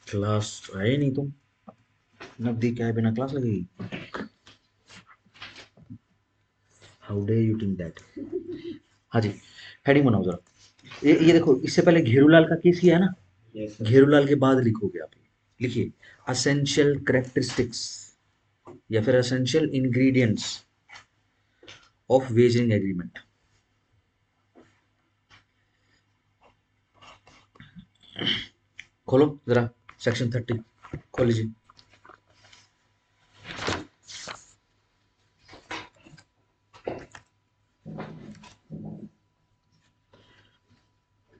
Class आए नहीं तुम, नवदीप क्या है बिना क्लास लगेगी? How day you think that? हाँ जी, हेडिंग बनाओ जरा। ये देखो, इससे पहले घेरूलाल का केस किया है ना, घेरूलाल के बाद लिखोगे आप, लिखिए असेंशियल करेक्टरिस्टिक्स या फिर essential ingredients of wagering agreement. खोलो जरा, सेक्शन 30 खोल लीजिए।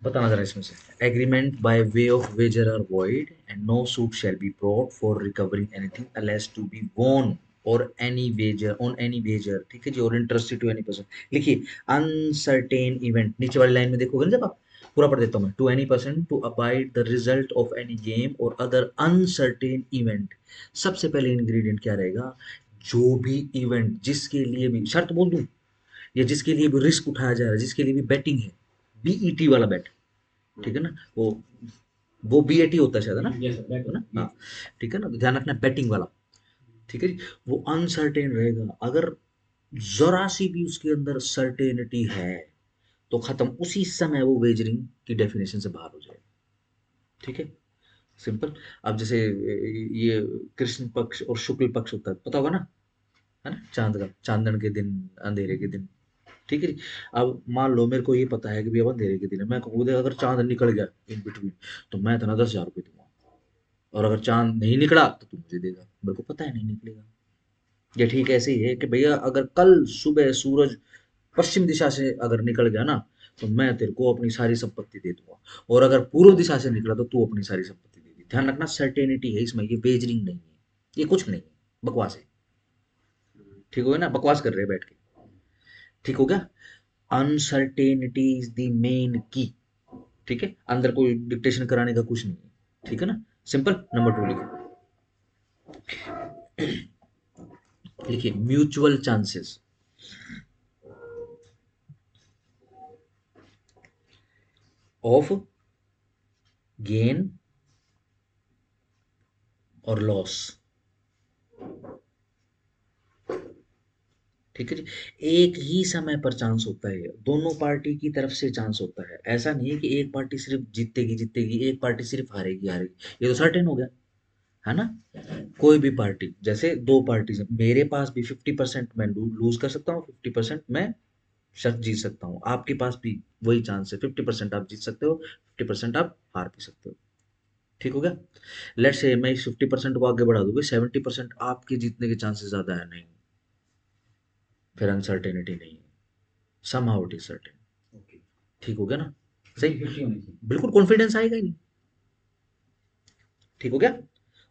बताना जरा इसमें से, agreement by way of wager are void and no suit shall be brought for recovering anything alleged to be won और any wager on any wager, ठीक है जी, और इंटरेस्टेड टू एनी पर्सन। लिखिए अनसर्टेन इवेंट, नीचे वाली line में देखोगे ना जब आप, पूरा पढ़ देता हूँ मैं, to any person to abide the result of any game or other uncertain event. सबसे पहले इंग्रेडिएंट क्या रहेगा? जो भी इवेंट, जिसके लिए भी, शर्त बोल दूं, या जिसके लिए भी रिस्क उठाया जा रहा है, जिसके लिए भी बैटिंग है, बीईटी वाला बैट, ठीक है ना, वो बीएटी होता है शायद, है ना, है ना, हाँ, ठीक है ना, तो ध्यान रखना बैटिंग वाला, ठीक है जी। वो अनसर्टेन रहेगा, अगर जरा सी भी उसके अंदर सर्टेनिटी है तो खत्म, उसी समय वो वेजरिंग की डेफिनेशन से बाहर हो जाएगा, ठीक है, सिंपल। अब जैसे ये कृष्ण पक्ष और शुक्ल पक्ष होता है, पता होगा ना, है ना, चांद का, चांदन के दिन, अंधेरे के दिन, ठीक है जी। अब मान लो मेरे को ये पता है कि भैया अंधेरे के दिन है, मैं कहूँ देख अगर चांद निकल गया इन बिटवीन तो मैं तो ना 10,000 रुपये दूंगा, और अगर चांद नहीं निकला तो तू मुझे देगा, मेरे को पता है नहीं निकलेगा। ये ठीक ऐसे ही है कि भैया अगर कल सुबह सूरज पश्चिम दिशा से अगर निकल गया ना तो मैं तेरे को अपनी सारी संपत्ति दे दूंगा, और अगर पूर्व दिशा से निकला तो तू अपनी सारी संपत्ति दे दी। ध्यान रखना, सर्टेनिटी है इसमें, ये वेजरिंग नहीं है, ये कुछ नहीं है, बकवास है, ठीक हो गया ना, बकवास कर रहे हैं बैठ के, ठीक हो गया। अनसर्टेनिटी इज द मेन की, ठीक है, अंदर कोई डिक्टेशन कराने का कुछ नहीं है, ठीक है ना, सिंपल। नंबर 2 लिखिए, लिखिए म्यूचुअल चांसेस ऑफ गेन और लॉस, ठीक है जी। एक ही समय पर चांस होता है, दोनों पार्टी की तरफ से चांस होता है, ऐसा नहीं है कि एक पार्टी सिर्फ जीतेगी जीतेगी, एक पार्टी सिर्फ हारेगी हारेगी, ये तो सर्टेन हो गया, है ना। कोई भी पार्टी, जैसे दो पार्टी है, मेरे पास भी 50% मैं लूज कर सकता हूँ, 50% मैं शर्त जीत सकता हूँ, आपके पास भी वही चांस है, 50% आप जीत सकते हो, 50% आप हार भी सकते हो, ठीक हो गया। लेट से मैं इस 50% को आगे बढ़ा दूंगी, 70% आपके जीतने के चांसेस ज्यादा है, नहीं, फिर अनसर्टेनिटी नहीं है, somehow it is certain, ठीक हो गया ना, सही, बिल्कुल कॉन्फिडेंस आएगा ही नहीं, ठीक हो गया।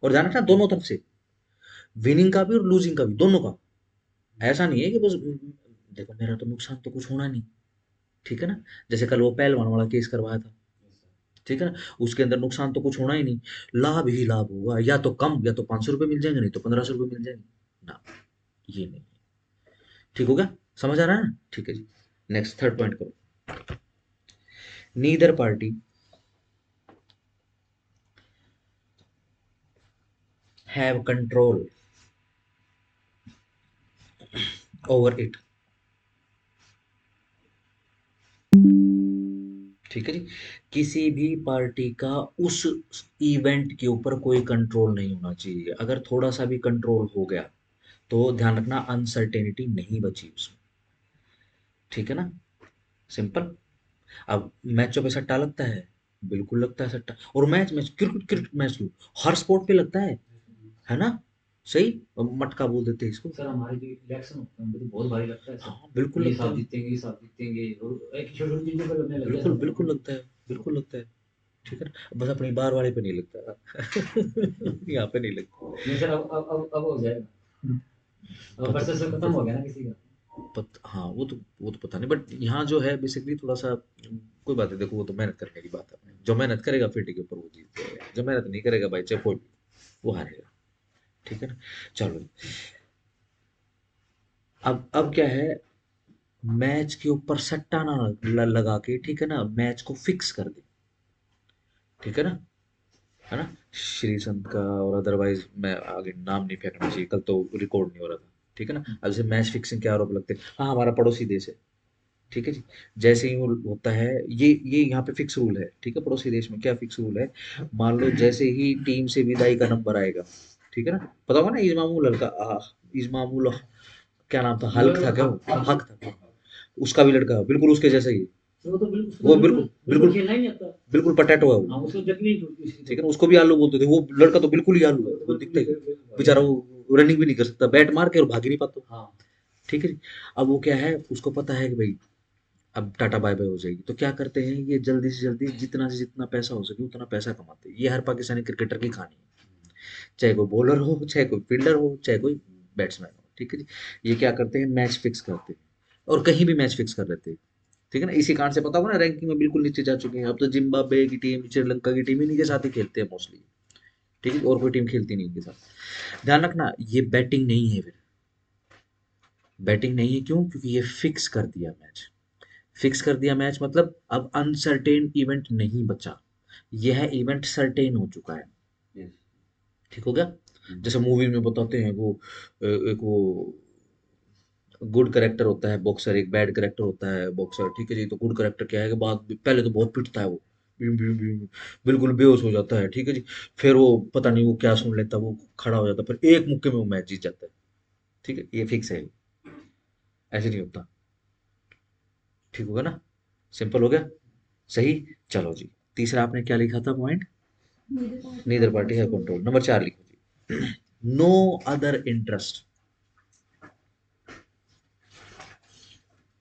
और ध्यान रखना दोनों तरफ से, विनिंग का भी और लूजिंग का भी, दोनों का, ऐसा नहीं है कि बस देखो मेरा तो नुकसान तो कुछ होना नहीं, ठीक है ना, जैसे कल वो पहलवान वाला केस करवाया था, ठीक है ना, उसके अंदर नुकसान तो कुछ होना ही नहीं, लाभ ही लाभ होगा, या तो कम, या तो 500 रुपये मिल जाएंगे, नहीं तो 1,500 रुपये मिल जाएंगे ना, ये नहीं, ठीक हो गया, समझ आ रहा है ना, ठीक है जी। नेक्स्ट थर्ड पॉइंट करो, neither party have control over it, ठीक है जी। किसी भी पार्टी का उस इवेंट के ऊपर कोई कंट्रोल नहीं होना चाहिए, अगर थोड़ा सा भी कंट्रोल हो गया तो ध्यान रखना अनसर्टेनिटी नहीं बची उसमें, ठीक है ना, सिंपल। अब मैचों पे सट्टा लगता है, बिल्कुल लगता है सट्टा, और match match cricket cricket match क्यों, हर स्पोर्ट पे लगता है ना, सही, मटका बोल देते हैं इसको सर, हमारे जो इलेक्शन होते हैं उनको तो बहुत भारी लगता है सर, हाँ बिल्कुल लगता है, जीतेंगे ये साथ जीतेंगे, और एक छोटी छोटी चीजों पर लगने लगता है, बिल्कुल बिल्कुल लगता है, बिल्कुल लगता है, ठीक है ना, बस अपनी बार वाले पे नहीं लगता यहाँ पे नहीं लगता, नहीं सर, अब हो जाएगा, अब परचेस खत्म हो गया ना किसी का, हाँ वो तो पता नहीं, बट यहाँ जो है बेसिकली थोड़ा सा, कोई बात है, देखो वो तो मेहनत करने की बात है, जो मेहनत करेगा फिर के ऊपर वो जीत जाएगा, जो मेहनत नहीं करेगा भाई चाहे कोई भी, वो हारेगा, ठीक है ना। चलो, अब क्या है, मैच के ऊपर सट्टा ना लगा के, ठीक है ना, मैच को फिक्स कर दे, ठीक है ना, श्री संत का। और अदरवाइज मैं आगे नाम नहीं फेंकना चाहिए, कल तो रिकॉर्ड नहीं हो रहा था, ठीक है ना। अब जैसे मैच फिक्सिंग के आरोप लगते हैं, हाँ हमारा पड़ोसी देश है, ठीक है जी। जैसे ही वो होता है, ये यहाँ पे फिक्स रूल है, ठीक है। पड़ोसी देश में क्या फिक्स रूल है, मान लो जैसे ही टीम से विदाई का नंबर आएगा, ठीक है ना, पता होगा ना, इजमामुल लड़का इजमामुल, क्या नाम था, हल्क था क्या वो, हक था, उसका भी लड़का बिल्कुल उसके जैसा ही है। वो बिल्कुल बिल्कुल खेलना ही नहीं आता, बिल्कुल पटेटो है वो, उसको जब नहीं छूटती, ठीक है ना, उसको भी आलू बोलते थे। वो लड़का तो बिल्कुल ही आलू है, वो दिखता ही बेचारा, वो रनिंग भी नहीं कर सकता, बैट मार के और भाग ही नहीं पाता, ठीक है जी। अब वो क्या है, उसको पता है कि भाई अब टाटा बाय बाय हो जाएगी, तो क्या करते हैं, ये जल्दी से जल्दी जितना से जितना पैसा हो सके उतना पैसा कमाते हैं। ये हर पाकिस्तानी क्रिकेटर की कहानी है, चाहे कोई बॉलर हो, चाहे कोई फील्डर हो, चाहे कोई बैट्समैन हो, ठीक है जी। ये क्या करते हैं, मैच फिक्स करते हैं, और कहीं भी मैच फिक्स कर लेते हैं, ठीक है ना। इसी कारण से पता होगा ना, रैंकिंग में बिल्कुल नीचे जा चुके हैं। अब तो जिम्बाब्वे की टीम, श्रीलंका की टीम इन्हीं के साथ ही खेलते हैं मोस्टली, ठीक है, और कोई टीम खेलती नहीं इनके साथ। ध्यान रखना, ये बैटिंग नहीं है, फिर बैटिंग नहीं है, क्यों, क्योंकि ये फिक्स कर दिया मैच। फिक्स कर दिया मैच मतलब अब अनसर्टेन इवेंट नहीं बचा, यह इवेंट सर्टेन हो चुका है, ठीक हो गया। जैसे मूवी में बताते हैं वो, एक वो गुड करेक्टर होता है बॉक्सर, एक बैड करेक्टर होता है बॉक्सर, ठीक है जी। तो गुड करेक्टर क्या है कि बाद पहले तो बहुत पिटता है वो, बिल्कुल बेहोश हो जाता है, ठीक है जी। फिर वो पता नहीं वो क्या सुन लेता है, वो खड़ा हो जाता है, फिर एक मुक्के में वो मैच जीत जाता है, ठीक है। ये फिक्स है, ऐसे नहीं होता, ठीक होगा ना, सिंपल हो गया, सही। चलो जी, तीसरा आपने क्या लिखा था पॉइंट, नीदर पार्टी है कंट्रोल। नंबर 4 लिखो जी, no other interest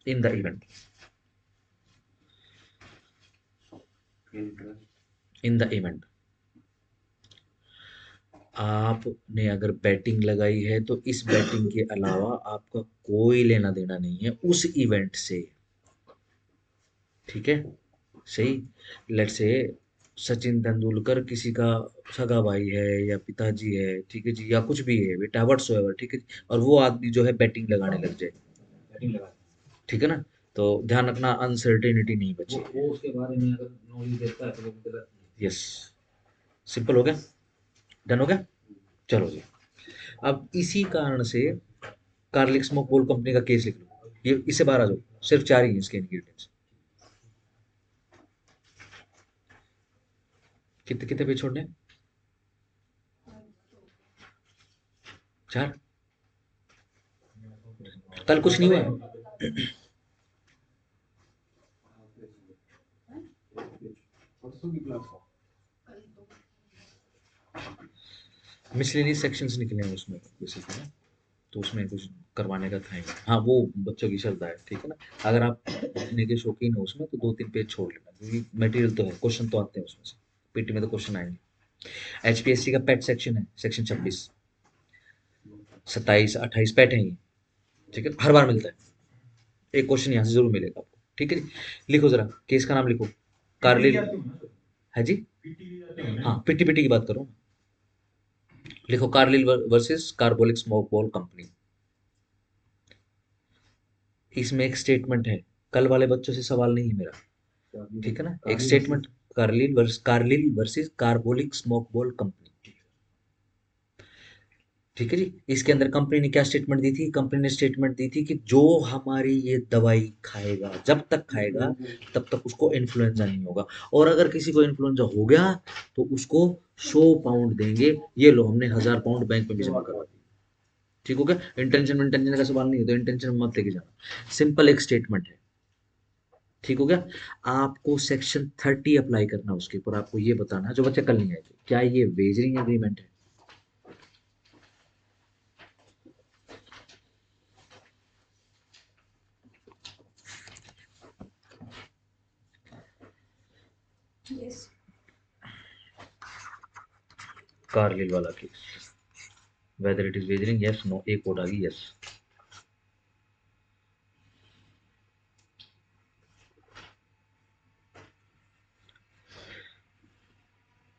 in the event, in the event. आपने अगर बैटिंग लगाई है तो इस बैटिंग के अलावा आपका कोई लेना देना नहीं है उस इवेंट से, ठीक है, सही। लेट से सचिन तेंदुलकर किसी का सगा भाई है या पिताजी है, ठीक है जी, या कुछ भी है बेटा, व्हाट्सएवर, ठीक है जी, और वो आदमी जो है बैटिंग लगाने लग जाए, ठीक है ना, तो ध्यान रखना अनसर्टेनिटी नहीं बची, वो उसके बारे में अगर नॉलेज देता है तो वो गलत नहीं। यस, सिंपल हो गया, डन हो गया। चलो जी, अब इसी कारण से कार्लिक स्मोक बोल कंपनी का केस लिख लो, ये इससे बाहर आ जाओ, सिर्फ 4 ही हैं इसके इंग्रेडिएंट्स। कितने कितने पे छोड़ने, 4, कल कुछ नहीं हुआ। मिसलेनियस सेक्शंस निकले हैं उसमें बेसिकली ना, तो उसमें कुछ करवाने का था ही। हाँ वो बच्चों की श्रद्धा है, ठीक है ना। अगर आप लिखने के शौकीन हो उसमें तो 2-3 पेज छोड़ लेना, क्योंकि मटेरियल तो है, क्वेश्चन तो आते हैं उसमें से, पीटी में तो क्वेश्चन आएंगे। एचपीएससी का पेट सेक्शन है, सेक्शन 26, 27-28 पेट है ये, ठीक है, हर बार मिलता है, एक क्वेश्चन यहाँ से जरूर मिलेगा आपको, ठीक है जी। लिखो जरा केस का नाम लिखो, कार्लिल है जी, हाँ पिटी पिटी की बात करो, लिखो Carlill versus carbolic smoke ball company. इसमें एक स्टेटमेंट है, कल वाले बच्चों से सवाल नहीं है मेरा, ठीक है ना, एक statement, Carlill versus carbolic smoke ball company, ठीक है जी। इसके अंदर कंपनी ने क्या स्टेटमेंट दी थी, कंपनी ने स्टेटमेंट दी थी कि जो हमारी ये दवाई खाएगा, जब तक खाएगा तब तक उसको इन्फ्लुएंजा नहीं होगा, और अगर किसी को इन्फ्लुएंजा हो गया तो उसको 100 पाउंड देंगे, ये लो हमने 1000 पाउंड बैंक में भी जमा करवा दी, ठीक हो गया। इंटेंशन इंटेंशन का सवाल नहीं है तो इंटेंशन मत लेके जाना, सिंपल एक स्टेटमेंट है, ठीक हो गया। आपको सेक्शन 30 अप्लाई करना उसके ऊपर, आपको ये बताना जो बच्चे कल नहीं आए थे, क्या ये वेजरिंग एग्रीमेंट है। कार्लिल वाला case, whether it is wagering, yes no, एक कोड आ गई, यस।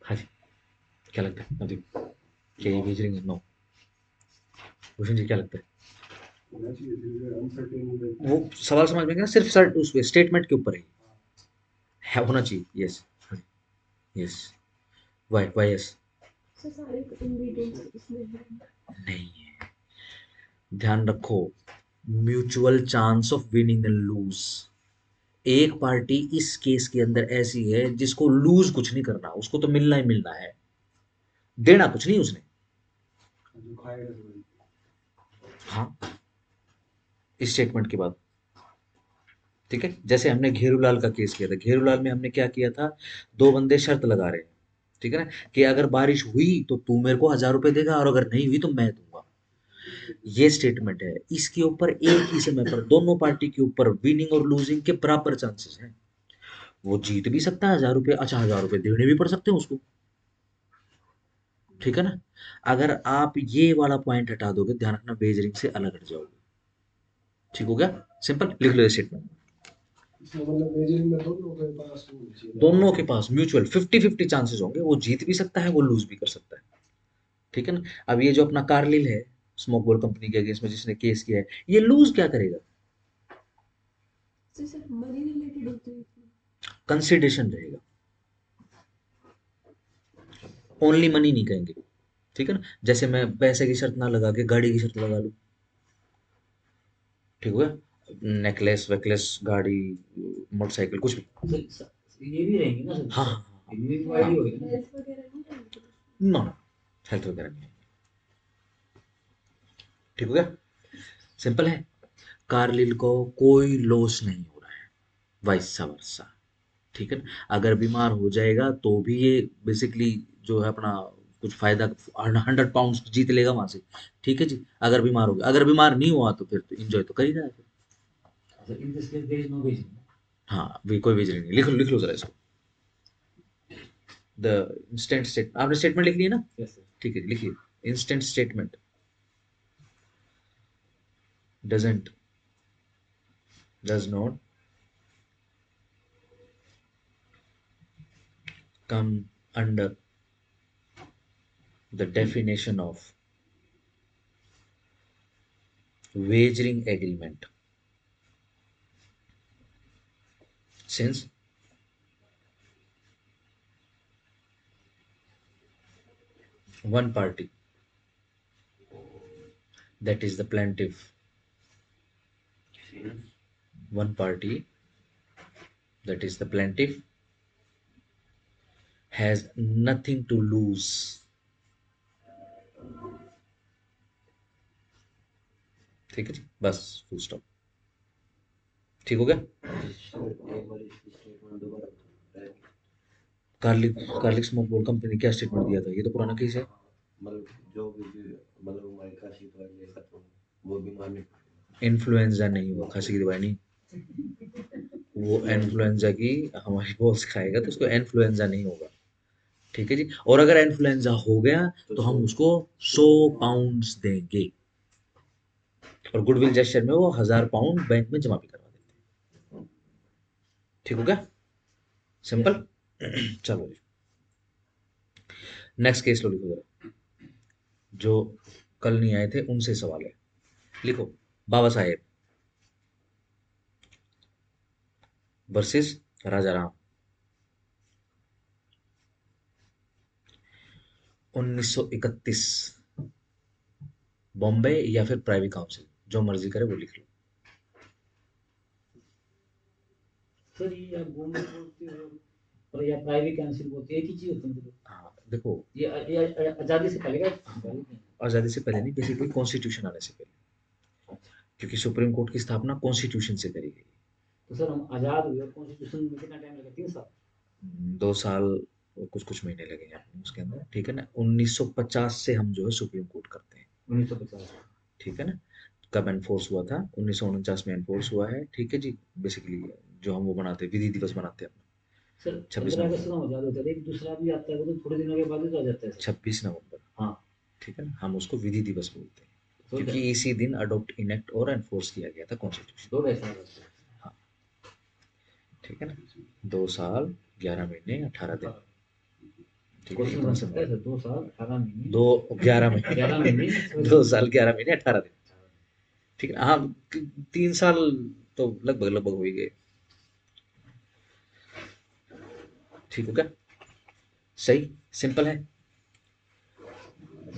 हाँ जी, क्या लगता है नदीम, क्या ये वेजरिंग है, नो, भूषण जी क्या लगता है। वो सवाल समझ में गया, सिर्फ सर उस स्टेटमेंट के ऊपर है होना चाहिए, yes. Yes, Y Y yes sir सारे इंग्रेडिएंट्स इसमें हैं। नहीं है। ध्यान रखो, mutual chance of winning and lose. एक पार्टी इस केस के अंदर ऐसी है जिसको लूज कुछ नहीं करना, उसको तो मिलना ही मिलना है, देना कुछ नहीं उसने। हाँ, इस स्टेटमेंट के बाद, ठीक है। जैसे हमने घेरूलाल का केस किया था, घेरूलाल में हमने क्या किया था, दो बंदे शर्त लगा रहे हैं, ठीक है ना, कि अगर बारिश हुई तो तू मेरे को 1000 रुपए देगा और अगर नहीं हुई तो मैं दूंगा। ये स्टेटमेंट है, इसके ऊपर एक ही समय पर दोनों पार्टी के ऊपर विनिंग और लूजिंग के बराबर चांसेस हैं। वो जीत भी सकता है 1000 रुपए, अच्छा 1000 रुपए देने भी पड़ सकते हैं उसको, ठीक है ना। अगर आप ये वाला पॉइंट हटा दोगे, ध्यान रखना वेजरिंग से अलग हट जाओगे। ठीक हो गया, सिंपल लिख लो ये स्टेटमेंट। मतलब वेजरिंग में दोनों के पास म्यूचुअल 50-50 चांसेस होंगे, वो जीत भी सकता है वो लूज भी कर सकता है, ठीक है ना। अब ये जो अपना कार्लिल है, स्मोक बॉल कंपनी के अगेंस्ट में जिसने केस किया है, ये लूज क्या करेगा, सर सिर्फ मनी रिलेटेड होते हैं इसमें। कंसिडरेशन रहेगा, ओनली मनी नहीं कहेंगे, ठीक है ना। जैसे मैं पैसे की शर्त ना लगा के गाड़ी की शर्त लगा लूं, ठीक हो गया, नेकलेस वेकलेस गाड़ी मोटरसाइकिल कुछ भी। ये भी रहेंगी ना सर, हाँ हाँ हाँ, ये भी आईडी होगी ना, हेल्थ वगैरह नहीं रहेंगे। नो हेल्थ वगैरह नहीं, ठीक हो गया, सिंपल है। कार्लिल को कोई लॉस नहीं हो रहा है, वाइस वर्सा, ठीक है ना। अगर बीमार हो जाएगा तो भी ये बेसिकली जो है अपना कुछ फायदा, 100 पाउंड जीत लेगा वहां से, ठीक है जी। अगर बीमार हो गया, अगर बीमार नहीं हुआ तो फिर तो इंजॉय तो कर ही रहा है फिर। In this case there is no wage, हाँ भी कोई वेज नहीं, लिख लो जरा इसको। द इंस्टेंट स्टेट, आपने स्टेटमेंट लिख लिया ना, यस सर, ठीक है लिखिए। Instant statement doesn't does not come under the definition of wagering agreement, since one party, that is the plaintiff, one party, that is the plaintiff, has nothing to lose, ठीक है जी, बस full stop, ठीक हो गया। कार्लिक कार्लिक smoke board company ने क्या statement दिया था, ये तो पुराना केस है। इन्फ्लुएंजा नहीं हुआ, खांसी की दवाई नहीं, वो इन्फ्लुएंजा की हमारी बॉस खाएगा तो उसको इन्फ्लुएंजा नहीं होगा, ठीक है जी। और अगर इन्फ्लुएंजा हो गया तो हम उसको 100 पाउंड देंगे, और गुडविल जेस्चर में वो 1000 पाउंड बैंक में जमा भी करवा देते हैं, ठीक हो गया, सिंपल। चलो जी, नेक्स्ट केस लो, लिखो जरा, जो कल नहीं आए थे उनसे सवाल है, लिखो। बाबा साहेब वर्सेस राजा राम, 1931, बॉम्बे या फिर प्राइवेट काउंसिल, जो मर्जी करे वो लिख लो। सर ये आप गवर्नमेंट बोलते हो और या प्राइवेट काउंसिल बोलते हैं, एक ही चीज होती है मतलब। हाँ देखो, ये आजादी से पहले का, आजादी से पहले नहीं, बेसिकली कॉन्स्टिट्यूशन आने से पहले, क्योंकि सुप्रीम कोर्ट की स्थापना कॉन्स्टिट्यूशन से करी गई। तो सर हम आजाद हुए और कॉन्स्टिट्यूशन में कितना टाइम लगा, 3 साल, 2 साल और कुछ कुछ महीने लगे हैं उसके अंदर, ठीक है ना। 1950 से हम जो है सुप्रीम कोर्ट करते हैं, 1950, ठीक है ना। कब एनफोर्स हुआ था, 1949 में एनफोर्स हुआ है, ठीक है जी। बेसिकली जो हम वो बनाते हैं, विधि दिवस बनाते हैं अपना, सर 15 अगस्त को आजाद होता है, एक दूसरा भी आता है वो तो थोड़े दिनों के बाद ही तो आ जाता है, 26 नवंबर, हाँ, ठीक है ना। हम उसको विधि दिवस बोलते हैं, क्योंकि इसी दिन अडॉप्ट इनेक्ट और एनफोर्स किया गया था कॉन्स्टिट्यूशन, 2 ऐसा, हाँ, ठीक है ना। 2 साल 11 महीने 18 दिन, ठीक है, इतना समय है, 2 साल 18 महीने, 11 महीने, 11 महीने 2 साल 11 महीने 18 दिन, ठीक है, हाँ। 3 साल तो लगभग लगभग हो ही गए, ठीक हो गया। सही, सिंपल है।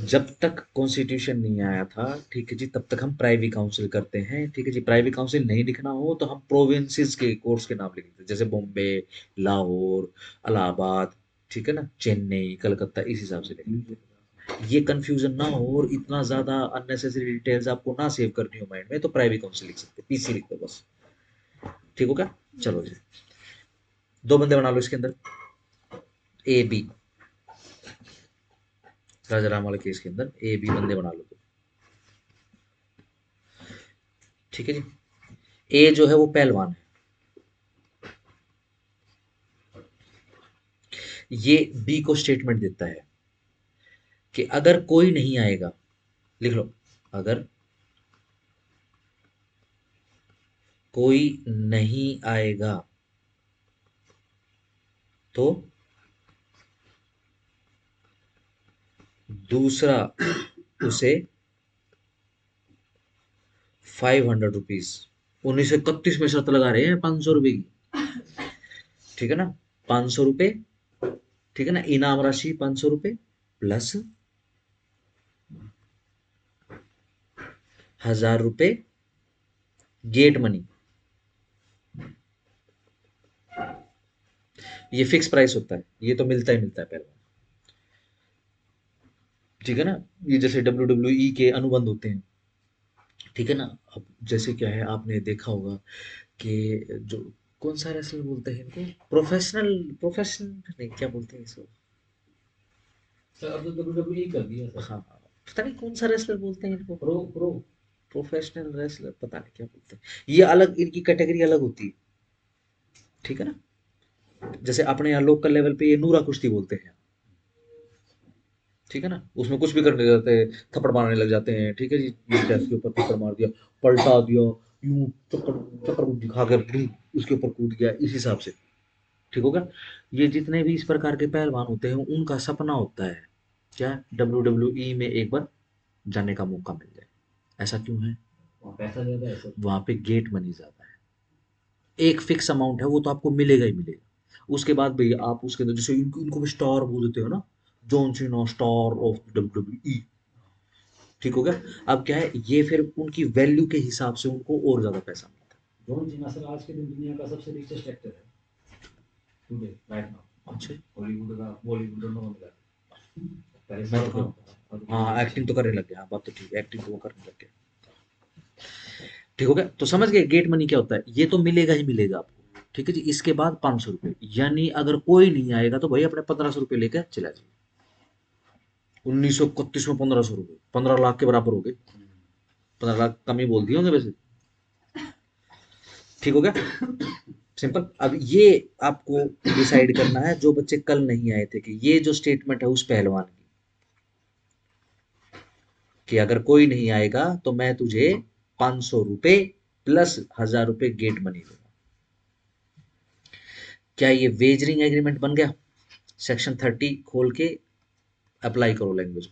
जब तक कॉन्स्टिट्यूशन नहीं आया था, ठीक है जी, तब तक हम प्राइवी काउंसिल करते हैं, ठीक है जी। प्राइवी काउंसिल नहीं लिखना हो तो हम प्रोविंसेस के कोर्ट्स के नाम लिख देते हैं, जैसे बॉम्बे, लाहौर, इलाहाबाद, ठीक है ना, चेन्नई, कलकत्ता, इस हिसाब से लिख लेते हैं। ये कंफ्यूजन ना हो और इतना ज्यादा अननेसेसरी डिटेल्स आपको ना सेव करनी हो माइंड में, तो प्राइवेट काउंसिल लिख सकते हैं, पीसी लिख दो बस। ठीक हो क्या? चलो जी, दो बंदे बना लो इसके अंदर, ए बी, राजा राम वाले केस के अंदर ए बी बंदे बना लो। ठीक है जी। ए जो है वो पहलवान है, ये बी को स्टेटमेंट देता है कि अगर कोई नहीं आएगा, लिख लो, अगर कोई नहीं आएगा तो दूसरा उसे 500 रुपीज, 1931 में शर्त लगा रहे हैं 500 रुपए की, ठीक है ना, 500 रुपए, ठीक है ना, इनाम राशि 500 रुपए प्लस 1000 रुपए गेट मनी। ये फिक्स प्राइस होता है, ये तो मिलता ही मिलता है पहले, ठीक है ना। ये जैसे WWE के अनुबंध होते हैं, ठीक है ना। अब जैसे क्या है, आपने देखा होगा कि जो, कौन सा रेसलर बोलते हैं इनको, प्रोफेशनल, प्रोफेशनल नहीं, क्या बोलते हैं इसको, सर अब तो WWE कर दिया सर। हाँ, पता नहीं कौन सा रेसलर बोलते हैं इनको, प्रो प्रो प्रोफेशनल रेसलर, पता नहीं क्या बोलते हैं, ये अलग, इनकी कैटेगरी अलग होती है, ठीक है ना। जैसे अपने यहाँ लोकल लेवल पे ये नूरा कुश्ती बोलते हैं, ठीक है ना, उसमें कुछ भी करने लग जाते हैं, थप्पड़ मारने लग जाते हैं, ठीक है जी, स्टेफ के ऊपर थप्पड़ मार दिया, पलटा दिया, यूं चक्कर चक्कर दिखा के उसके ऊपर कूद गया, इस हिसाब से, ठीक होगा। ये जितने भी इस प्रकार के पहलवान होते हैं, उनका सपना होता है क्या, WWE में एक बार जाने का मौका मिल जाए। ऐसा क्यों है? वहाँ पैसा ज्यादा है सर। वहां पे गेट मनी ज्यादा है, एक फिक्स अमाउंट है, वो तो आपको मिलेगा ही मिलेगा। उसके बाद भैया आप उसके अंदर जैसे इनको इनको भी स्टार बोल देते हो ना, John Cena star of WWE, ठीक हो गया। अब क्या है, ये फिर उनकी वैल्यू के हिसाब से उनको और ज्यादा पैसा मिलता जॉन सीना सर आज के दिन दुनिया का सबसे रिचेस्ट एक्टर है टुडे राइट नाउ। है। अच्छा, हॉलीवुड का बॉलीवुड दोनों में मिला के। पहले मैं साउथ तो, में होता था। हाँ एक्टिंग तो करने लग गया, हाँ बात तो ठीक है, एक्टिंग तो वो करने लग गया, ठीक हो गया। तो समझ गए गेट मनी क्या होता है, ये तो मिलेगा ही मिलेगा आपको, ठीक है जी। इसके बाद 500 रुपये, यानी अगर कोई नहीं आएगा तो भाई अपने 1500 रुपये लेकर चला जाए। 1931 में 1500 रुपये 15 लाख के बराबर हो गए, 15 लाख कम ही बोल दिए होंगे वैसे, ठीक हो गया, सिंपल। अब ये आपको डिसाइड करना है, जो बच्चे कल नहीं आए थे, कि ये जो स्टेटमेंट है उस पहलवान की, कि अगर कोई नहीं आएगा तो मैं तुझे 500 रुपये प्लस 1000 रुपये गेट मनी दूंगा, क्या ये वेजरिंग एग्रीमेंट बन गया? सेक्शन 30 खोल के अप्लाई करो लैंग्वेज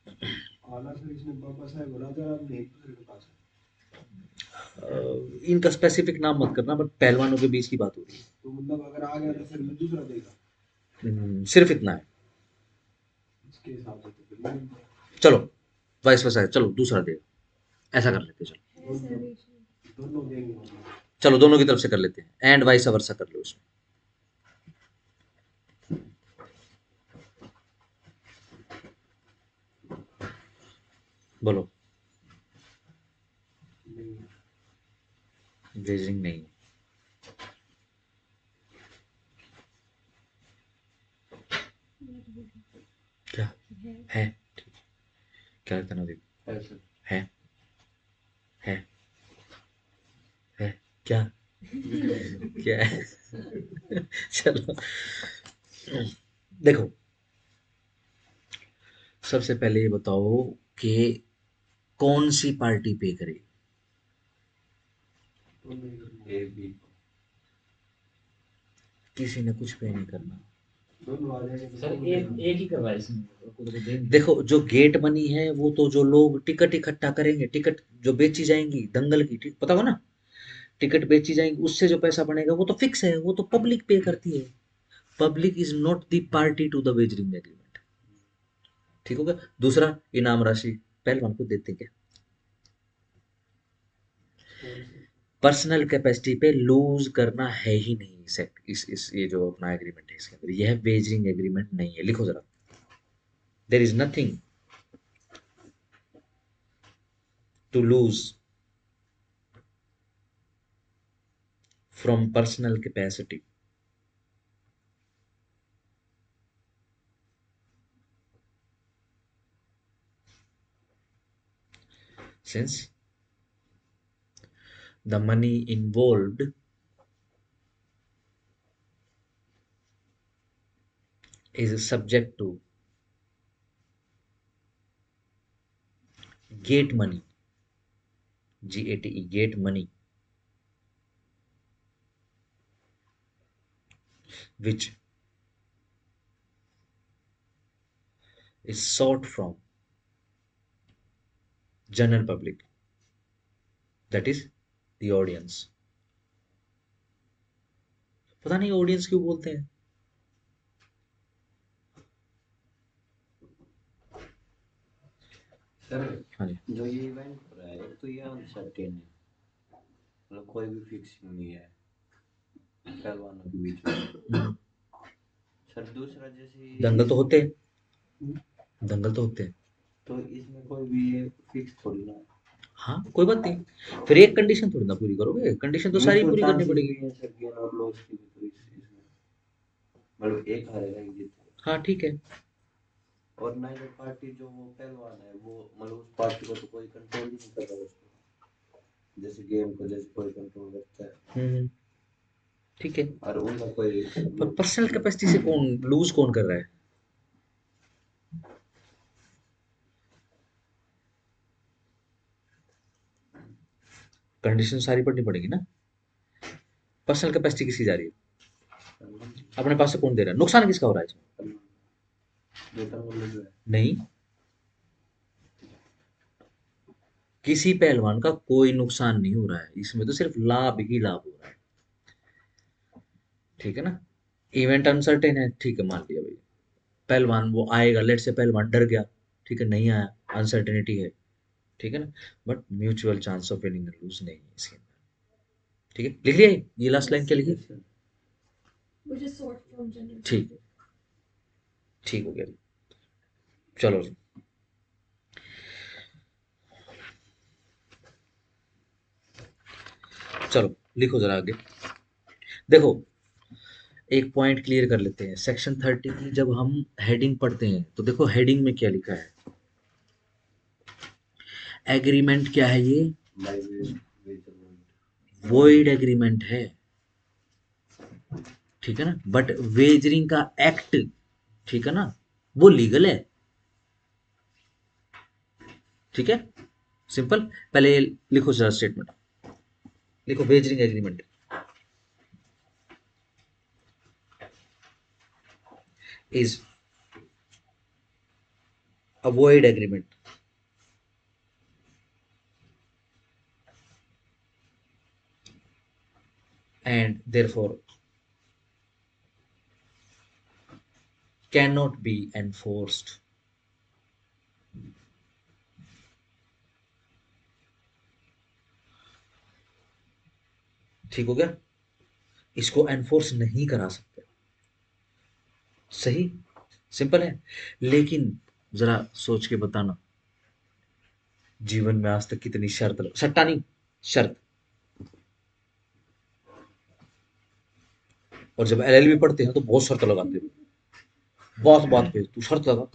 आला सर इसमें बाबा साहेब राजा राम ने एक दूसरे के पास को। इनका स्पेसिफिक नाम मत करना, बट पहलवानों के बीच की बात हो रही है। तो मतलब अगर आ गया तो फिर मैं दूसरा देगा सिर्फ इतना है। इसके हिसाब से तो फिर मैं चलो वाइस वर्सा है, चलो दूसरा दे, ऐसा कर लेते हैं, चलो है सर दोनों इसमें। दोनों देंगे मतलब चलो दोनों की तरफ से कर लेते हैं, एंड वाइस वर्सा कर लो इसमें। बोलो, नहीं वेजरिंग नहीं है। क्या है। है? क्या लगता है नवदीप? है सर। है, है, है, क्या, क्या है? चलो देखो, सबसे पहले ये बताओ कि कौन सी पार्टी पे करे। दोनों ही करने ए बी किसी ने कुछ पे नहीं करना। दोनों आ जाएंगे तो सर दोनों एक देंगे। एक ही कर रहा है इसमें को तो देंगे। देखो, जो गेट मनी है वो तो जो लोग टिकट इकट्ठा करेंगे, टिकट जो बेची जाएंगी दंगल की, पता हो ना, टिकट बेची जाएंगी, उससे जो पैसा बनेगा वो तो फिक्स है, वो तो पब्लिक पे करती है, public is not the party to the wagering agreement. ठीक होगा। दूसरा, इनाम राशि पहलवान को देते क्या? पर्सनल कैपेसिटी पे लूज करना है ही नहीं। इस ये जो अपना एग्रीमेंट है इसके अंदर, यह वेजरिंग एग्रीमेंट नहीं है। लिखो जरा, there is nothing to lose from personal capacity. Since the money involved is subject to gate money, GATE, gate money, which is sought from general public, that is the audience। पता नहीं audience क्यों बोलते हैं। Sir, हाँ जी। जो ये event हो रहा है तो ये अनसर्टेन है, मतलब कोई भी फिक्सिंग नहीं है पहलवानों के बीच में। सर दूसरा, जैसे दंगल तो होते हैं, दंगल तो होते हैं। तो इसमें कोई भी ये फिक्स थोड़ी ना। हाँ कोई बात नहीं, फिर एक कंडीशन थोड़ी ना पूरी करोगे, कंडीशन तो सारी पूरी करनी पड़ेगी। सर गेन और लॉस की भी तो इसमें मतलब एक हारेगा एक जीतेगा। हाँ ठीक है। और नाइदर पार्टी जो वो पहलवान है वो मतलब उस पार्टी को तो कोई कंट्रोल ही नहीं कर रहा उसको, जैसे गेम को जैसे कोई कंट्रोल करता है। ठीक है। और उनका कोई पर पर्सनल कैपेसिटी से कौन लूज कौन कर रहा है? कंडीशन सारी पढ़नी पड़ेगी ना। पर्सनल कैपेसिटी किसकी जा रही है? अपने पास से कौन दे रहा है? नुकसान किसका हो रहा है इसमें? नहीं, किसी पहलवान का कोई नुकसान नहीं हो रहा है इसमें, तो सिर्फ लाभ ही लाभ हो रहा है। ठीक है ना। इवेंट अनसर्टेन है, ठीक है, मान लिया भाई। पहलवान वो आएगा, लेट से पहलवान डर गया, ठीक है, नहीं आया, अनसर्टेनिटी है, ठीक है ना। But mutual chance of winning and lose नहीं है इसके अंदर। ठीक है, लिख लिया ये लास्ट लाइन क्या लिखी? which is sought from general ठीक, public। ठीक हो गया। चलो चलो लिखो जरा आगे। देखो, एक पॉइंट क्लियर कर लेते हैं। सेक्शन 30 की जब हम हेडिंग पढ़ते हैं तो देखो हेडिंग में क्या लिखा है। एग्रीमेंट क्या है ये? वॉइड एग्रीमेंट है, ठीक है ना। बट वेजरिंग का एक्ट, ठीक है ना, वो लीगल है। ठीक है, सिंपल। पहले लिखो जरा स्टेटमेंट, लिखो wagering agreement is a void agreement and therefore cannot be enforced। ठीक हो गया, इसको एनफोर्स नहीं करा सकते। सही, सिंपल है। लेकिन जरा सोच के बताना, जीवन में आज तक कितनी सट्टा नहीं, शर्त। और जब एलएलबी पढ़ते हैं तो बहुत शर्त लगाते हैं, बात बात पे तू शर्त लगा,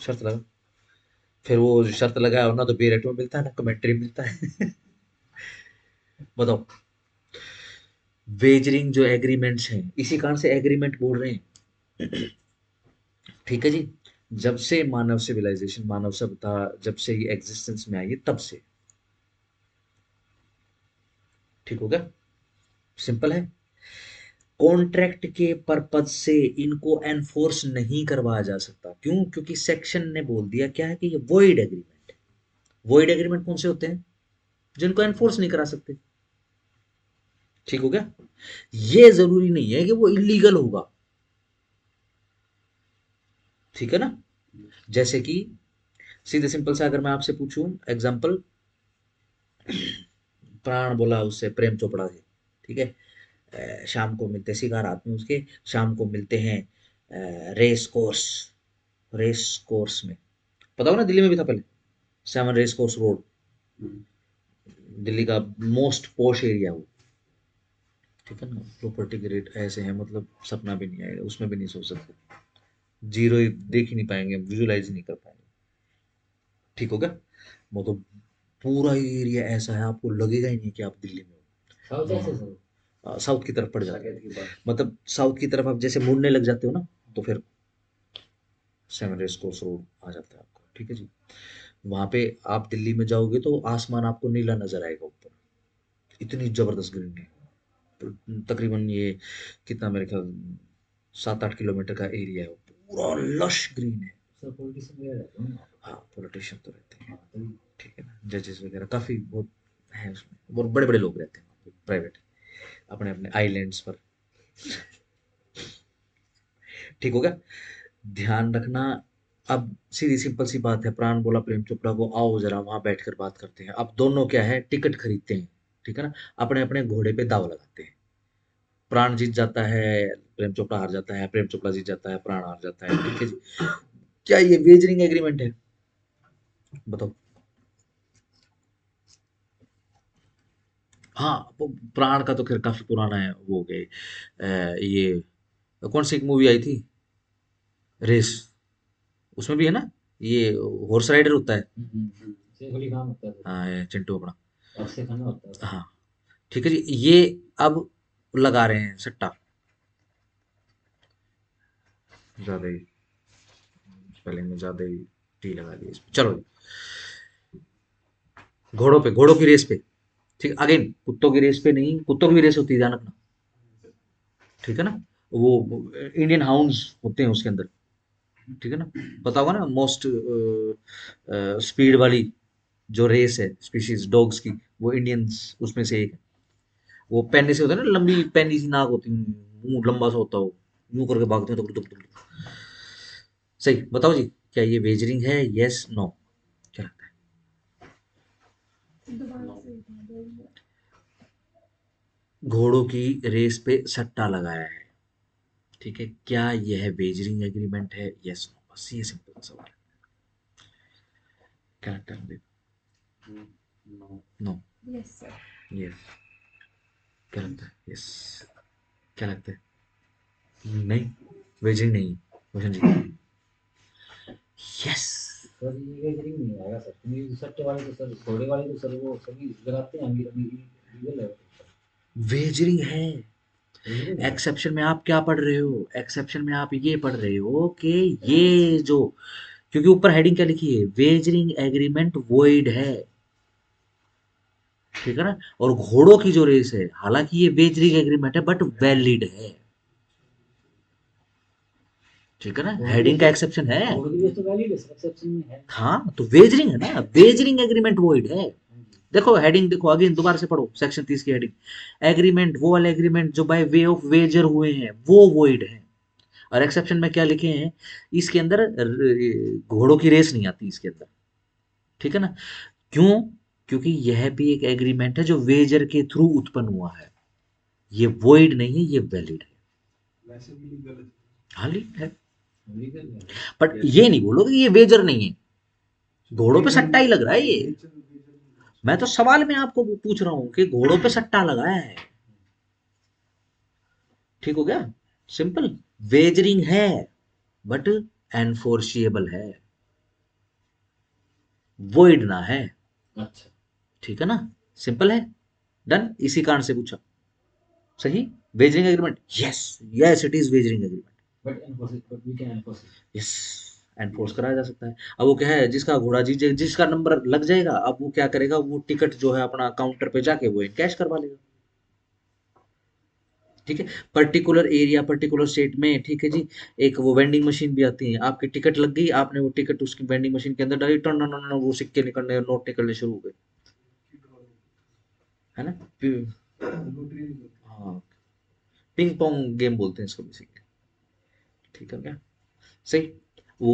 शर्त लगा। फिर वो शर्त लगाया हो ना तो बेरेट में मिलता है ना कमेंट्री मिलता है। बताओ, वेजरिंग जो एग्रीमेंट्स हैं, इसी कारण से एग्रीमेंट बोल रहे हैं। ठीक है जी। जब से मानव सिविलाइजेशन, मानव सभ्यता जब से ये एग्जिस्टेंस में आई है तब से। ठीक हो गया, सिंपल है। कॉन्ट्रैक्ट के पर्पज से इनको एनफोर्स नहीं करवाया जा सकता। क्यों? क्योंकि सेक्शन ने बोल दिया क्या है कि ये वॉइड एग्रीमेंट है। वॉइड एग्रीमेंट कौन से होते हैं? जिनको एनफोर्स नहीं करा सकते। ठीक हो गया। ये जरूरी नहीं है कि वो इलीगल होगा, ठीक है ना। जैसे कि सीधे सिंपल से अगर मैं आपसे पूछूं एग्जांपल, प्राण बोला उससे प्रेम चोपड़ा से, ठीक है, शाम को मिलते, सिगार हाथ में उसके, शाम को मिलते हैं रेस कोर्स, रेस कोर्स में, पता हो ना दिल्ली में भी था पहले, 7 रेस कोर्स रोड, दिल्ली का मोस्ट पॉश एरिया वो, ठीक है ना। प्रॉपर्टी के रेट ऐसे हैं, मतलब सपना भी नहीं आएगा, उसमें भी नहीं सोच सकते, जीरो ही देख ही नहीं पाएंगे, विजुलाइज ही नहीं कर पाएंगे, ठीक हो गया। मतलब पूरा एरिया ऐसा है, आपको लगेगा ही नहीं कि आप दिल्ली में साउथ हो। ऐसे सर साउथ की तरफ पड़ जाता है, साकेत की बात। मतलब साउथ की तरफ आप जैसे मुड़ने लग जाते हो ना, तो फिर 7 रेस कोर्स रोड आ जाता है आपको, ठीक है जी। वहां पे आप दिल्ली में जाओगे तो आसमान आपको नीला नजर आएगा ऊपर, इतनी जबरदस्त ग्रीनरी, तकरीबन ये कितना, मेरे ख्याल 7-8 किलोमीटर का एरिया है, पूरा लश ग्रीन है। सर पॉलिटिशियन वगैरह रहते हैं ना। हाँ पॉलिटिशियन तो रहते हैं, हाँ तभी। ठीक है ना, जजेस वगैरह काफी बहुत है उसमें, और बड़े बड़े लोग रहते हैं प्राइवेट, अपने अपने आइलैंड्स पर, ठीक हो गया। ध्यान रखना। अब सीधी सिंपल सी बात है, प्राण बोला प्रेम चोपड़ा को, आओ जरा वहां बैठकर बात करते हैं। अब दोनों क्या है, टिकट खरीदते हैं, ठीक है ना, अपने अपने घोड़े पे दाव लगाते हैं। प्राण जीत जाता है, प्रेम चोपड़ा हार जाता है, प्रेम चोपड़ा जीत जाता है, प्राण हार जाता है, ठीक है जी। क्या ये वेजरिंग एग्रीमेंट है, बताओ। हाँ प्राण का तो खैर काफी पुराना है, वो हो गए ये कौन सी एक मूवी आई थी, रेस, उसमें भी है ना, ये हॉर्स राइडर होता है, सैफ अली खान होता है सर। हाँ ये चिंटू अपना, अक्षय खन्ना होता है। हाँ ठीक है जी। ये अब लगा रहे हैं सट्टा, ज्यादा ही स्पेलिंग में ज्यादा ही टी लगा दी इसमें, चलो जी। घोड़ों पे, घोड़ों की रेस पे, ठीक, अगेन कुत्तों की रेस पे नहीं, कुत्तों की भी रेस होती है ध्यान रखना, ठीक है ना। वो इंडियन हाउंड्स होते हैं उसके अंदर, ठीक है ना, पता होगा ना, मोस्ट स्पीड वाली जो रेस है स्पीशीज डॉग्स की, वो इंडियंस उसमें से एक है। वो पैनी से होता है ना, लंबी पैनी सी नाक होती है, मुंह लंबा सा होता है, वो यूं करके भागते हैं, तो सही बताओ जी, क्या ये वेजरिंग है, यस नो, क्या लगता दोबारा नो। से बता दो। है। घोड़ों की रेस पे सट्टा लगाया है, ठीक है, क्या यह वेजरिंग एग्रीमेंट है, यस नो, बस ये सिंपल सवाल है, क्या लगता है। No. No, yes sir. Yes, क्या लगता है, यस, क्या लगता है, नहीं, वेजिंग नहीं, रोशन जी, यस। सर ये वेजरिंग नहीं आएगा सर, क्योंकि सट्टे वाले तो सर, घोड़े वाले तो सर वो सभी लगाते हैं, अमीर अमीर लीगल है। वेजरिंग है, वेजरिंग है। एक्सेप्शन में आप क्या पढ़ रहे हो, एक्सेप्शन में आप ये पढ़ रहे हो कि ये जो, क्योंकि ऊपर हेडिंग क्या लिखी है, वेजरिंग एग्रीमेंट वॉइड है, ठीक है ना। और घोड़ों की जो रेस है, हालांकि ये वेजरिंग एग्रीमेंट है बट वैलिड है, ठीक है ना, घोड़े की हेडिंग का रेस एक्सेप्शन है। घोड़े की रेस तो वैलिड है सर, एक्सेप्शन में है। हाँ तो वेजरिंग है ना, वेजरिंग एग्रीमेंट वॉइड है। हाँ जी। देखो हेडिंग देखो, अगेन दोबारा से पढ़ो सेक्शन 30 की हेडिंग, एग्रीमेंट वो वाले एग्रीमेंट जो बाय वे ऑफ वेजर हुए हैं वो वॉइड है। और एक्सेप्शन में क्या लिखे हैं, इसके अंदर घोड़ों की रेस नहीं आती इसके अंदर, ठीक है ना। क्यों, क्योंकि यह भी एक एग्रीमेंट है जो वेजर के थ्रू उत्पन्न हुआ है, ये वॉइड नहीं है, ये वैलिड है, वैसे भी लीगल है। हाँ लीगल है। लीगल है। बट ये नहीं बोलोगे कि ये वेजर नहीं है, घोड़ों पे सट्टा ही लग रहा है ये। मैं तो सवाल में आपको पूछ रहा हूं कि घोड़ों पे सट्टा लगाया है, ठीक हो गया, सिंपल। वेजरिंग है बट एनफोर्सिएबल है, वॉइड ना है, अच्छा। ठीक है ना, सिंपल है, डन, इसी कारण से पूछा, सही। Wagering agreement, yes, yes it is wagering agreement, but enforce, but we can enforce it. Yes, enforce कराया जा सकता है। अब वो क्या है, जिसका घोड़ा जीत, जिसका नंबर लग जाएगा, अब वो क्या करेगा, वो टिकट जो है अपना काउंटर पे जाके वो कैश करवा लेगा, ठीक है। पर्टिकुलर एरिया पर्टिकुलर स्टेट में, ठीक है जी, एक वो वेंडिंग मशीन भी आती है, आपकी टिकट लग गई, आपने वो टिकट उसकी वेंडिंग मशीन के अंदर डाली, टन टन टन, वो सिक्के निकलने, नोट निकलने शुरू हो गए, है ना। लॉटरी नहीं करते। हाँ, पिंग पोंग गेम बोलते हैं इसको बेसिकली। ठीक है क्या? सही। वो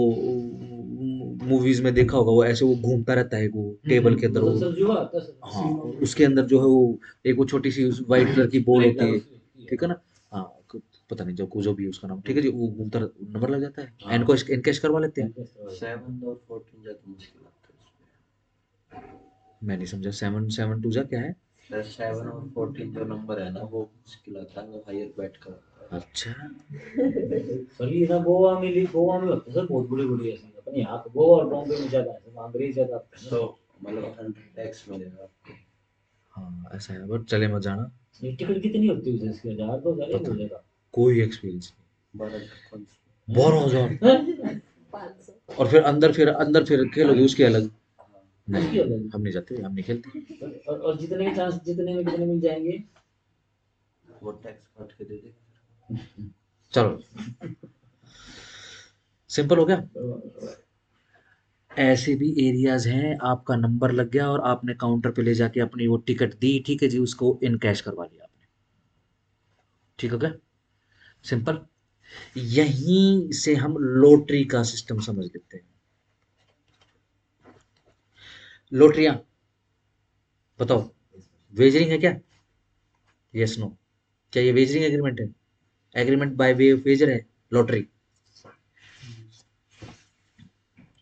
मूवीज में देखा होगा, वो ऐसे वो घूमता रहता है वो टेबल के अंदर, मतलब वो सर जुआ होता है सर। हाँ, और उसके अंदर जो है वो एक वो छोटी सी वाइट कलर की बॉल होती है, ठीक है ना? हाँ, पता नहीं जो भी है उसका नाम, ठीक है जी, वो घूमता नंबर लग जाता है, हाँ। एनकैश करवा लेते हैं। 7 और 14 ज़्यादा मुश्किल लगता है उसमें। मैं नहीं समझा, 7 7 2 जा क्या है? सर 7 और 14 जो नंबर है ना वो मुश्किल आता है, वो हायर बैट का होता है। अच्छा, सर ये ना गोवा में होते हैं सर बहुत बड़ी बड़ी ऐसी, अपने यहाँ तो गोवा और बॉम्बे में ज्यादा है, वहाँ अंग्रेज ज्यादा आते हैं तो ना। मतलब 100 टैक्स मिलेगा आपको। हाँ ऐसा है, बट चले मत जाना। ये टिकट कितनी होती है उसकी, 1000 2000 पता हो नहीं, जाएगा। कोई एक्सपीरियंस 12 12,000, 500। और फिर अंदर खेलोगे उसके अलग। नहीं, उसकी अलग। हम नहीं जाते, हम नहीं खेलते। और जितने के चांस, जितने में कितने मिल जाएंगे। वो टैक्स काट के दे देगा। चलो, सिंपल हो गया। ऐसे भी एरियाज हैं, आपका नंबर लग गया और आपने काउंटर पे ले जाके अपनी वो टिकट दी, ठीक है जी, उसको इन कैश करवा लिया आपने। ठीक हो गया? सिंपल। यहीं से हम लॉटरी का सिस्टम समझ लेते हैं। लॉटरियां, बताओ, वेजरिंग है क्या? Yes no? क्या ये वेजरिंग एग्रीमेंट है? Agreement by way of wager है लॉटरी?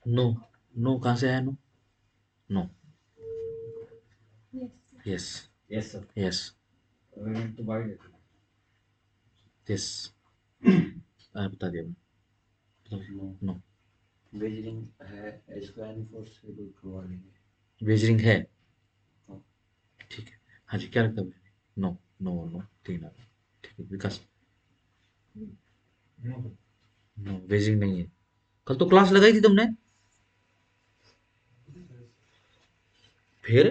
नो। नो कहां से आया? No. No. Yes. Yes. Yes sir. Yes. Payment तो बाय देते हैं। यस। बता दिया नो, नो। वेजरिंग है, इसको एनफोर्सेबल करवा लेंगे। वेजरिंग है, हाँ। ठीक है। हाँ जी, क्या लगता है? नो। नो। नो, तीन आ गए। ठीक है विकास? नो, वेजरिंग नहीं है। कल तो क्लास लगाई थी तुमने। फिर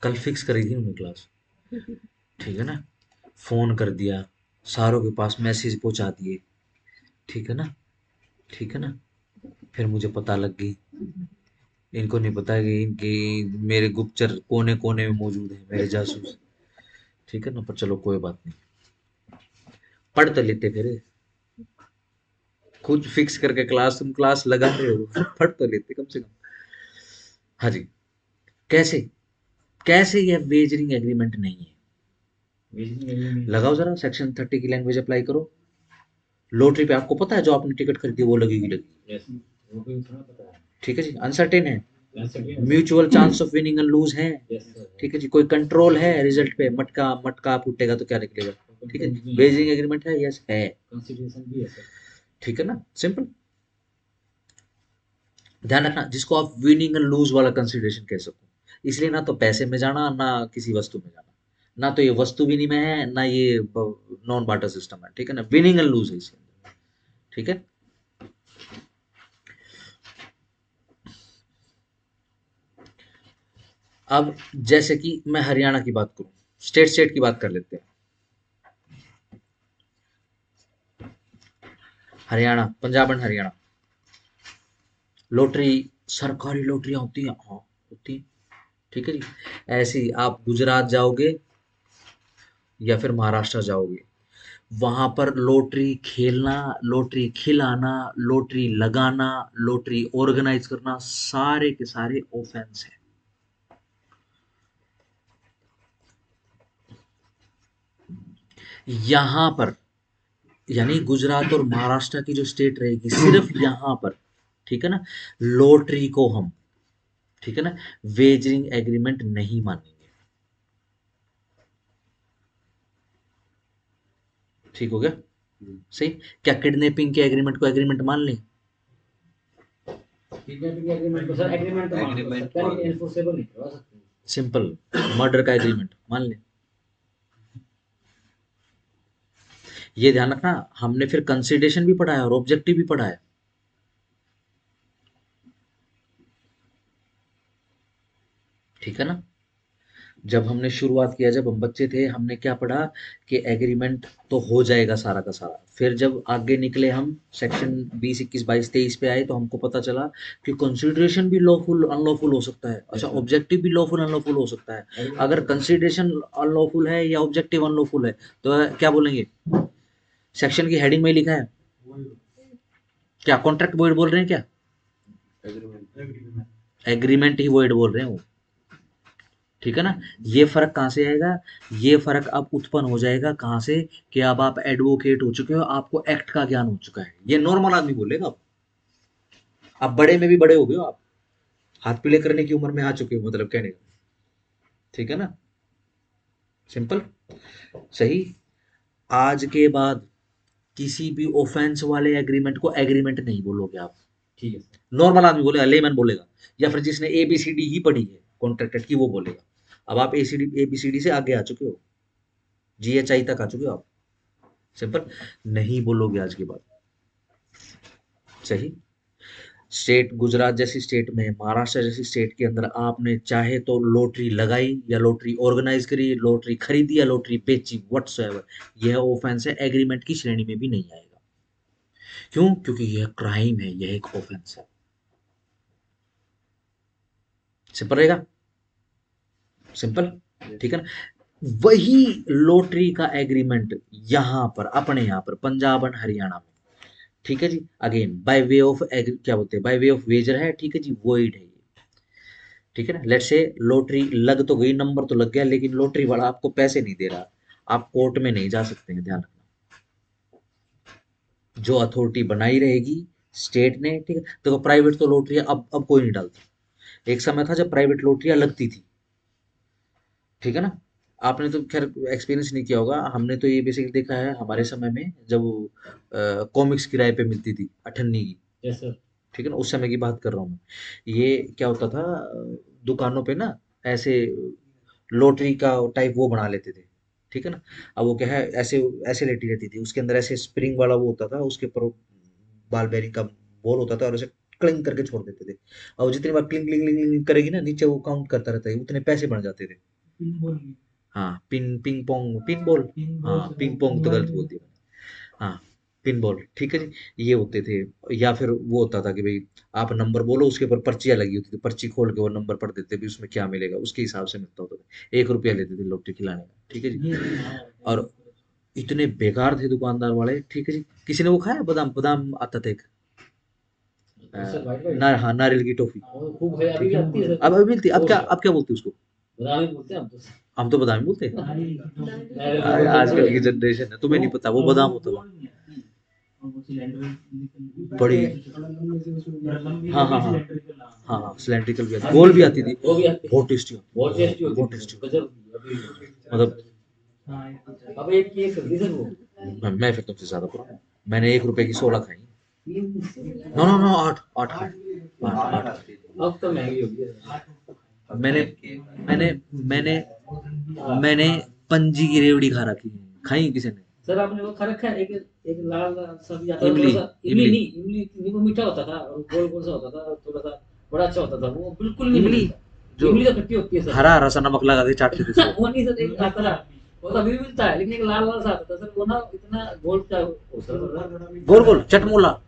कल फिक्स करी थी उन्होंने क्लास, ठीक है ना? फोन कर दिया, सारों के पास मैसेज पहुंचा दिए, ठीक है ना? ठीक है ना? फिर मुझे पता लग गई, इनको नहीं पता कि इनकी मेरे गुप्तचर कोने कोने में मौजूद है, मेरे जासूस, ठीक है ना? पर चलो कोई बात नहीं, पढ़ तो लेते फिर। खुद फिक्स करके क्लास, तुम क्लास लगा रहे हो, पढ़ तो लेते कम से कम। हाँ जी। कैसे? कैसे ये वेजरिंग एग्रीमेंट नहीं है? वेजिंग एग्रीमेंट लगाओ जरा सेक्शन 30 की लैंग्वेज अप्लाई करो। लॉटरी पे आपको पता है जो आपने टिकट खरीदी वो लगेगी लगेगी, यस, वो भी उतना पता है। ठीक है जी? अनसर्टेन है, Yes, mutual chance of winning and lose है, sir. ठीक है जी? कोई कंट्रोल है रिजल्ट पे? मटका मटका फूटेगा तो क्या निकलेगा, ठीक है? वेजिंग एग्रीमेंट है, यस है, कंसिडरेशन भी है सर। ठीक है ना? सिंपल। ध्यान रखना, जिसको आप विनिंग एंड लूज वाला कंसिडरेशन कह सको, इसलिए ना तो पैसे में जाना ना किसी वस्तु में जाना, ना तो ये वस्तु विनिमय है ना ये नॉन बार्टर सिस्टम है, ठीक है ना? विनिंग एंड लूज है इसके अंदर, ठीक है? अब जैसे कि मैं हरियाणा की बात करूं, स्टेट स्टेट की बात कर लेते हैं। हरियाणा, पंजाब एंड हरियाणा, लॉटरी, सरकारी लॉटरियां होती हैं, हाँ होती हैं, ठीक है जी? ऐसे ही आप गुजरात जाओगे या फिर महाराष्ट्र जाओगे, वहां पर लॉटरी खेलना, लॉटरी खिलाना, लॉटरी लगाना, लॉटरी ऑर्गेनाइज करना, सारे के सारे ऑफेंस है। यहां पर, यानी गुजरात और महाराष्ट्र की जो स्टेट रहेगी, सिर्फ यहां पर, ठीक है ना, लॉटरी को हम, ठीक है ना, वेजरिंग एग्रीमेंट नहीं मानेंगे। ठीक हो गया? सही। क्या किडनैपिंग के एग्रीमेंट को एग्रीमेंट मान लें? किडनैपिंग एग्रीमेंट को सर एग्रीमेंट तो मान लो, Agreement सकता है मान लेकिन लो। एनफोर्सेबल नहीं करवा सकते। सिंपल। मर्डर का एग्रीमेंट मान लें। ये ध्यान रखना, हमने फिर कंसिडरेशन भी पढ़ा है और ऑब्जेक्टिव भी पढ़ा है, ठीक है ना? जब हमने शुरुआत किया, जब हम बच्चे थे, हमने क्या पढ़ा कि एग्रीमेंट तो हो जाएगा सारा का सारा। फिर जब आगे निकले हम सेक्शन 20, 21, 22, 23 पे आए तो हमको पता चला कि कंसिडरेशन भी लॉफुल अनलॉफुल हो सकता है। अच्छा, ऑब्जेक्टिव भी लॉफुल अनलॉफुल हो सकता है। अगर कंसिडरेशन अनलॉफुल है या ऑब्जेक्टिव अनलॉफुल है तो क्या बोलेंगे? सेक्शन की हेडिंग में लिखा है क्या? कॉन्ट्रैक्ट वॉइड बोल रहे हैं क्या? एग्रीमेंट। एग्रीमेंट ही वॉइड बोल रहे हैं वो। ठीक है ना? ये फर्क कहाँ से आएगा? ये फर्क अब उत्पन्न हो जाएगा कहाँ से? कि अब आप एडवोकेट हो चुके हो, आपको एक्ट का ज्ञान हो चुका है। ये नॉर्मल आदमी बोलेगा। अब बड़े में भी बड़े हो गए हो आप, हाथ पीले करने की उम्र में आ चुके हो, मतलब कहने का। ठीक है ना? सिंपल, सही। आज के बाद किसी भी ऑफेंस वाले एग्रीमेंट को एग्रीमेंट नहीं बोलोगे आप। ठीक है। नॉर्मल आदमी बोलेगा, लेमैन बोलेगा, या फिर जिसने ABCD ही पढ़ी है कॉन्ट्रैक्ट की वो बोलेगा। अब आप ABCD से आगे आ चुके हो, GHI तक आ चुके हो आप। सिंपल, नहीं बोलोगे आज के बाद। सही। स्टेट गुजरात जैसी स्टेट में, महाराष्ट्र जैसी स्टेट के अंदर आपने चाहे तो लॉटरी लगाई या लॉटरी ऑर्गेनाइज करी, लॉटरी खरीदी या लॉटरी बेची, व्हाटसोएवर, यह ऑफेंस है, एग्रीमेंट की श्रेणी में भी नहीं आएगा। क्यों? क्योंकि यह क्राइम है, यह एक ऑफेंस है। सिंपल रहेगा, सिंपल। ठीक है ना? वही लॉटरी का एग्रीमेंट यहां पर, अपने यहां पर पंजाब एंड हरियाणा में, ठीक है जी, अगेन बाय वे ऑफ क्या बोलते हैं, बाय वे ऑफ वेजर है। ठीक है जी, वॉइड है ये। ठीक है ना? लेट्स से लॉटरी लग तो गई, नंबर तो लग गया, लेकिन लॉटरी वाला आपको पैसे नहीं दे रहा, आप कोर्ट में नहीं जा सकते हैं, ध्यान रखना। जो अथॉरिटी बनाई रहेगी स्टेट ने, ठीक है। देखो प्राइवेट तो लॉटरियां अब कोई नहीं डालता। एक समय था जब प्राइवेट लॉटरियां लगती थी, ठीक है ना? आपने तो खैर एक्सपीरियंस नहीं किया होगा, हमने तो ये बेसिकली देखा है हमारे समय में, जब कॉमिक्स किराए पे मिलती थी अठन्नी की। Yes sir. ठीक है ना? उस समय की बात कर रहा हूँ मैं। ये क्या होता था, दुकानों पे ना ऐसे लॉटरी का टाइप वो बना लेते थे। ठीक है ना? अब वो क्या है, ऐसे ऐसे लेटी रहती थी, उसके अंदर ऐसे स्प्रिंग वाला वो होता था, उसके ऊपर बाल बेरिंग का बॉल होता था, और ऐसे क्लिंग करके छोड़ देते थे। और जितनी बार क्लिंग क्लिंग क्लिंग करेगी ना, नीचे वो काउंट करता रहता है, उतने पैसे बन जाते थे। हाँ, पिंग पोंग, पिन बॉल। हाँ, पिंग पोंग तो गलत बोल दिया मैंने। हाँ, पिन बॉल, ठीक है जी। ये होते थे। या फिर वो होता था कि भाई आप नंबर बोलो, उसके ऊपर पर्चियाँ लगी होती थी, पर्ची खोल के वो नंबर पढ़ देते भी, उसमें क्या मिलेगा उसके हिसाब से मिलता होता था। 1 रुपया लेते थे लॉटरी खिलाने का, ठीक है जी। और इतने बेकार थे दुकानदार वाले, ठीक है जी। किसी ने वो खाया, बादाम बादाम आता था एक, सर वाइट वाइट। ना, हाँ, नारियल की टॉफी। खूब है, अभी भी आती है सर। अब मिलती, अब क्या, अब क्या बोलते हैं उसको? बादाम ही बोलते हैं हम तो। हम तो बादाम ही बोलते हैं। नारियल आजकल की जनरेशन है, तुम्हें नहीं पता, वो बादाम होता था। बड़ी, हाँ हाँ हाँ हाँ हाँ, सिलेंड्रिकल भी आती, गोल भी आती थी, वो भी आती है। बहुत टेस्टी, बहुत टेस्टी होती बहुत है, टेस्टी। गजब। अभी मतलब अब एक केक कर दी सर वो। मैं फिर तुमसे ज्यादा पुराना हूँ। मैंने 1 रुपए की 16 खाई। नो नो नो, 8 8 खाई, 8 8। अब तो महंगी होगी है। मैंने मैंने मैंने मैंने पंजी की रेवड़ी खा रखी है, खाई किसी ने? सर आपने वो खा रखा है, एक एक लाल सा भी आता था, इमली, थोड़ा सा इमली। इमली नहीं, इमली नहीं, वो मीठा होता था और गोल गोल सा होता था, थोड़ा सा बड़ा अच्छा होता था, वो बिल्कुल नहीं इमली, मिलता। जो इमली तो खट्टी होती है सर। हरा हरा सा नमक लगा के चाटते थे उसको। वो नहीं सर, एक आता था, वो तो अभी भी मिलता है, लेकिन एक लाल लाल सा आता था सर, वो ना इतना गोल सा हो सर, गोल गोल चटमोला,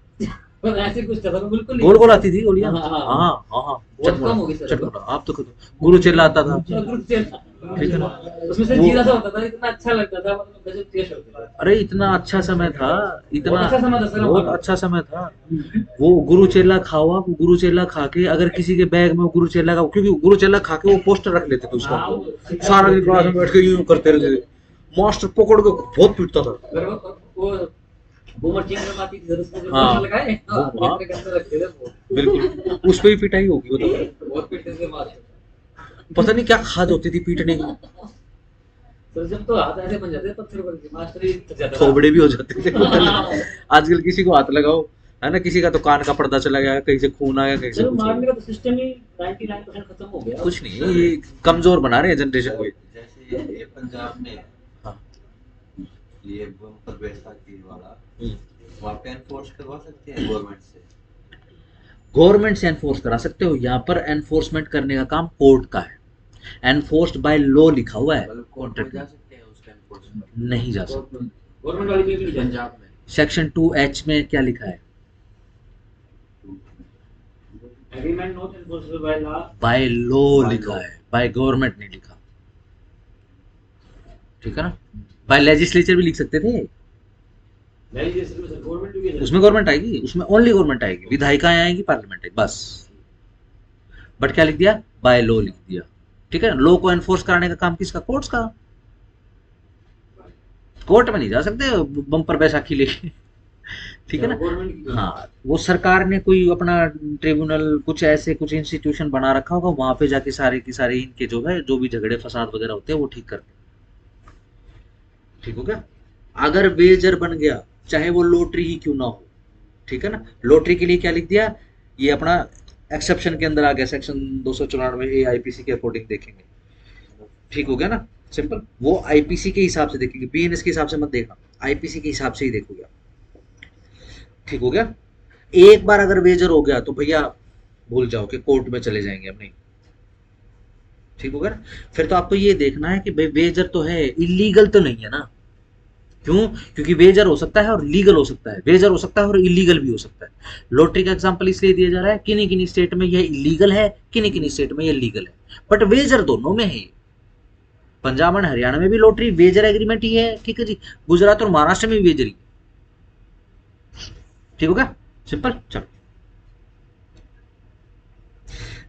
बस ऐसे कुछ था सर, वो बिल्कुल नहीं गोल गोल आती थी गोलियां। हाँ, हाँ, हाँ हाँ हाँ, बहुत कम हो गई सर। चटमोला। आप तो गुरु चेला आता था, ठीक है ना? उसमें से वो- जीरा सा होता था, इतना अच्छा लगता था, मतलब गजब टेस्ट होता था। अरे इतना अच्छा समय था, इतना बहुत अच्छा समय था सर बहुत हमारा। अच्छा समय था। वो गुरु चेला खाओ आप, गुरु चेला खा के अगर किसी के बैग में वो गुरु चेला का, क्योंकि गुरु चेला खा के वो पोस्टर रख लेते थे उसका, सारा दिन क्लास में बैठ के यूं करते रहते थे, मास्टर पकड़ के बहुत पीटता था। फिर वो बूमर चिंगम आती थी सर, उसमें जो हाँ। पोस्टर लगाए हाँ। ट्रैक्टर के अंदर रखते थे वो, बिल्कुल, उस पे ही पिटाई होगी वो तो। बहुत पीटते थे मास्टर। पता नहीं क्या खाद होती थी पीटने की, सर जब तो हाथ ऐसे बन जाते थे पत्थर पर के, मास्टर ही थक जाता था। थोबड़े भी हो जाते थे। आजकल किसी को हाथ लगाओ, है ना, किसी का तो कान का पर्दा चला गया, कहीं से खून आ गया, कहीं से सर कुछ हो मारने गया। का तो सिस्टम ही 99% खत्म हो गया। कुछ नहीं, ये कमजोर बना रहे हैं जनरेशन को। जैसे ये पंजाब में है, हाँ। ये बम्पर बैसाखी वाला, हम्म। वहाँ पे एनफोर्स करवा सकते हैं गवर्नमेंट से। गवर्नमेंट से एनफोर्स करा सकते हो, यहाँ पर एनफोर्समेंट करने का काम कोर्ट का है। एनफोर्स्ड बाय लॉ लिखा हुआ है, मतलब कोर्ट में जा सकते हैं उसका एनफोर्समेंट? नहीं जा सकते। गवर्नमेंट वाली भी नहीं पंजाब में सेक्शन 2H में क्या लिखा है? Agreement not enforceable by law. By law By लिखा law। है, बाय गवर्नमेंट नहीं लिखा, ठीक है ना। बाय लेजिस्लेचर भी लिख सकते थे, लेजिस्लेचर में गवर्नमेंट भी है। उसमें गवर्नमेंट आएगी, उसमें ओनली गवर्नमेंट आएगी, विधायिकाएं आएंगी, पार्लियामेंट आएगी, बस। बट क्या लिख दिया? बाय लॉ लिख दिया, ठीक है। लॉ को एनफोर्स कराने का काम किसका? कोर्ट्स का। कोर्ट में नहीं जा सकते बम्पर बैसाखी लेके, ठीक है ना। गवर्नमेंट की हाँ, वो सरकार ने कोई अपना ट्रिब्यूनल, कुछ ऐसे कुछ इंस्टीट्यूशन बना रखा होगा, वहां पे जाके सारे की सारे इनके जो है, जो भी झगड़े फसाद वगैरह होते हैं वो ठीक करते, ठीक हो गया। अगर वेजर बन गया, चाहे वो लॉटरी ही क्यों ना हो, ठीक है ना। लॉटरी के लिए क्या लिख दिया? ये अपना एक्सेप्शन के अंदर आ गया, सेक्शन 294A आईपीसी के अकॉर्डिंग देखेंगे, ठीक हो गया ना। सिंपल, वो आईपीसी के हिसाब से देखेंगे, बीएनएस के हिसाब से मत देखना, आईपीसी के हिसाब से ही देखोगे, ठीक हो गया। एक बार अगर वेजर हो गया तो भैया भूल जाओ कि कोर्ट में चले जाएंगे हम, नहीं, ठीक हो गया ना। फिर तो आपको ये देखना है कि भाई वेजर तो है, इलीगल तो नहीं है ना। क्यों? क्योंकि वेजर हो सकता है और लीगल हो सकता है, वेजर हो सकता है और इलीगल भी हो सकता है। लॉटरी का एग्जांपल इसलिए दिया जा रहा है, किन्हीं किन्हीं स्टेट में यह इलीगल है, किन्हीं किन्हीं स्टेट में यह लीगल है, बट वेजर दोनों में है। पंजाब और हरियाणा में भी लॉटरी वेजर एग्रीमेंट ही है, ठीक है जी। गुजरात और महाराष्ट्र में भी वेजर ही, ठीक हो गया। सिंपल। चलो,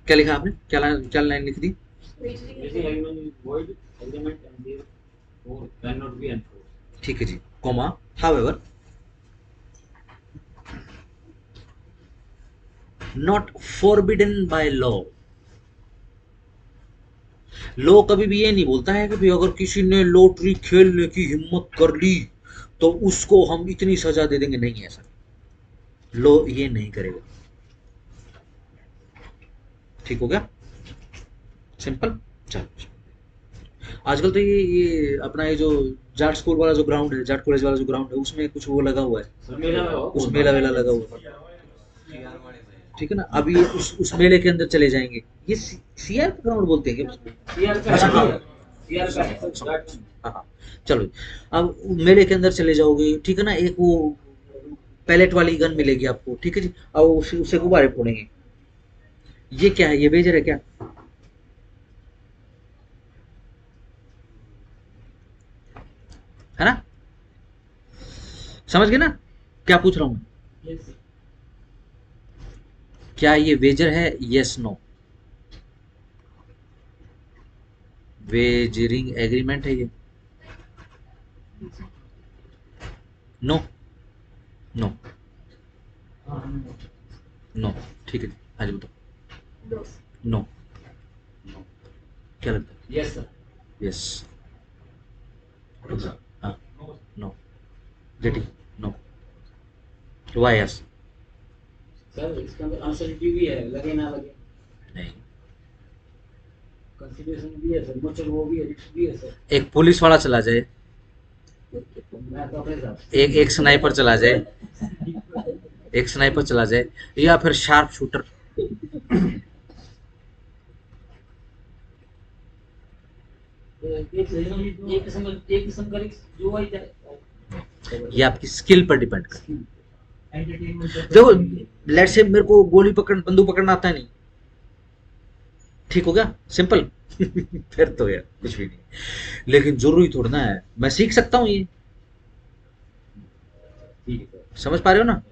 क्या लिखा आपने? क्या लाइन लिख दी? Agreement is void, agreement and therefore can not be enforced. ठीक है जी, comma, however not forbidden by law. Law कभी भी ये नहीं बोलता है कि भाई अगर किसी ने लॉटरी खेलने की हिम्मत कर ली तो उसको हम इतनी सजा दे देंगे, नहीं, ऐसा लॉ ये नहीं करेगा, ठीक हो गया। सिंपल। चलो, आजकल तो ये अपना ये जो जाट स्कूल वाला जो ग्राउंड है, जाट कॉलेज वाला जो ग्राउंड है, उसमें कुछ वो लगा हुआ है, सर मेरा उस मेला वेला लगा हुआ है, सीआर वाले में ठीक है ना। अब ये उस मेले के अंदर चले जाएंगे, ये सीआर का ग्राउंड बोलते हैं क्या उसको? सीआर का अच्छा, हाँ। सीआर का है सर। हाँ, चलो, अब मेले के अंदर चले जाओगे, ठीक है ना। एक वो पैलेट वाली गन मिलेगी आपको, ठीक है जी। अब उसे गुब्बारे फोड़ेंगे, ये क्या है? ये वेजर है क्या? है ना, समझ गए ना क्या पूछ रहा हूं मैं? Yes sir. क्या ये वेजर है? यस नो, वेजरिंग एग्रीमेंट है ये? नो, नो, नो, ठीक है। आज बताओ, नो, क्या लगता है? Yes sir. यस, हाँ, no, getting, no, why yes? Sir इसका अनसर्टिनिटी भी है, लगे ना लगे, नहीं, कंसीडरेशन भी है सर, मुझे वो भी है, रिस्क भी है सर। एक पुलिस वाला चला जाए, मैं तो अपने हिसाब एक स्नाइपर चला जाए, एक स्नाइपर चला जाए, या फिर शार्प शूटर, एक किस्म का रिस्क जो है ये आपकी स्किल पर डिपेंड करता है। देखो, लेट से मेरे को बंदूक पकड़ना आता है नहीं, ठीक हो गया, सिंपल। फिर तो यार कुछ भी नहीं, लेकिन जरूरी थोड़ा ना है, मैं सीख सकता हूँ ये, ठीक है सर। समझ पा रहे हो ना।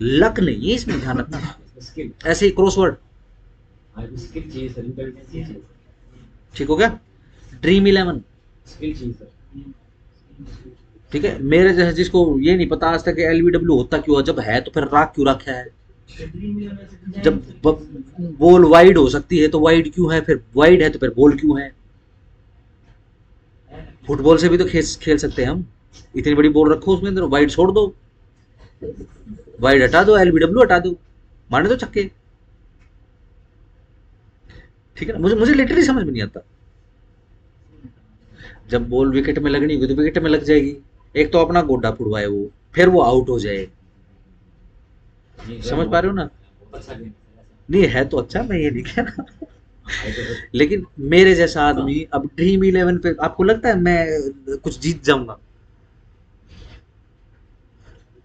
लक नहीं है इसमें, ध्यान रखना। स्किल, ऐसे ही क्रॉसवर्ड, हाँ स्किल चाहिए सर, इंटेलिजेंस चाहिए, ठीक हो गया। ड्रीम 11, स्किल चाहिए सर। ठीक है। मेरे जैसे जिसको ये नहीं पता आज तक LBW होता क्यों है, जब है तो फिर राख क्यों रखा है, जब बॉल वाइड हो सकती है तो वाइड क्यों है, फिर वाइड है तो फिर बॉल क्यों है। फुटबॉल से भी तो खेल सकते हैं हम, इतनी बड़ी बॉल रखो उसमें अंदर, वाइड छोड़ दो, वाइड हटा दो, LBW हटा दो, मारने दो छक्के, ठीक है ना। मुझे लिटरली समझ में नहीं आता, जब बॉल विकेट में लगनी होगी तो विकेट में लग जाएगी, एक तो अपना गोड्डा फुड़वाए वो, फिर वो आउट हो जाए, समझ पा रहे हो ना। अच्छा गेम नहीं है तो अच्छा, मैं ये नहीं कह रहा, ये तो सर लेकिन मेरे जैसा आदमी अब ड्रीम 11 पे आपको लगता है मैं कुछ जीत जाऊंगा?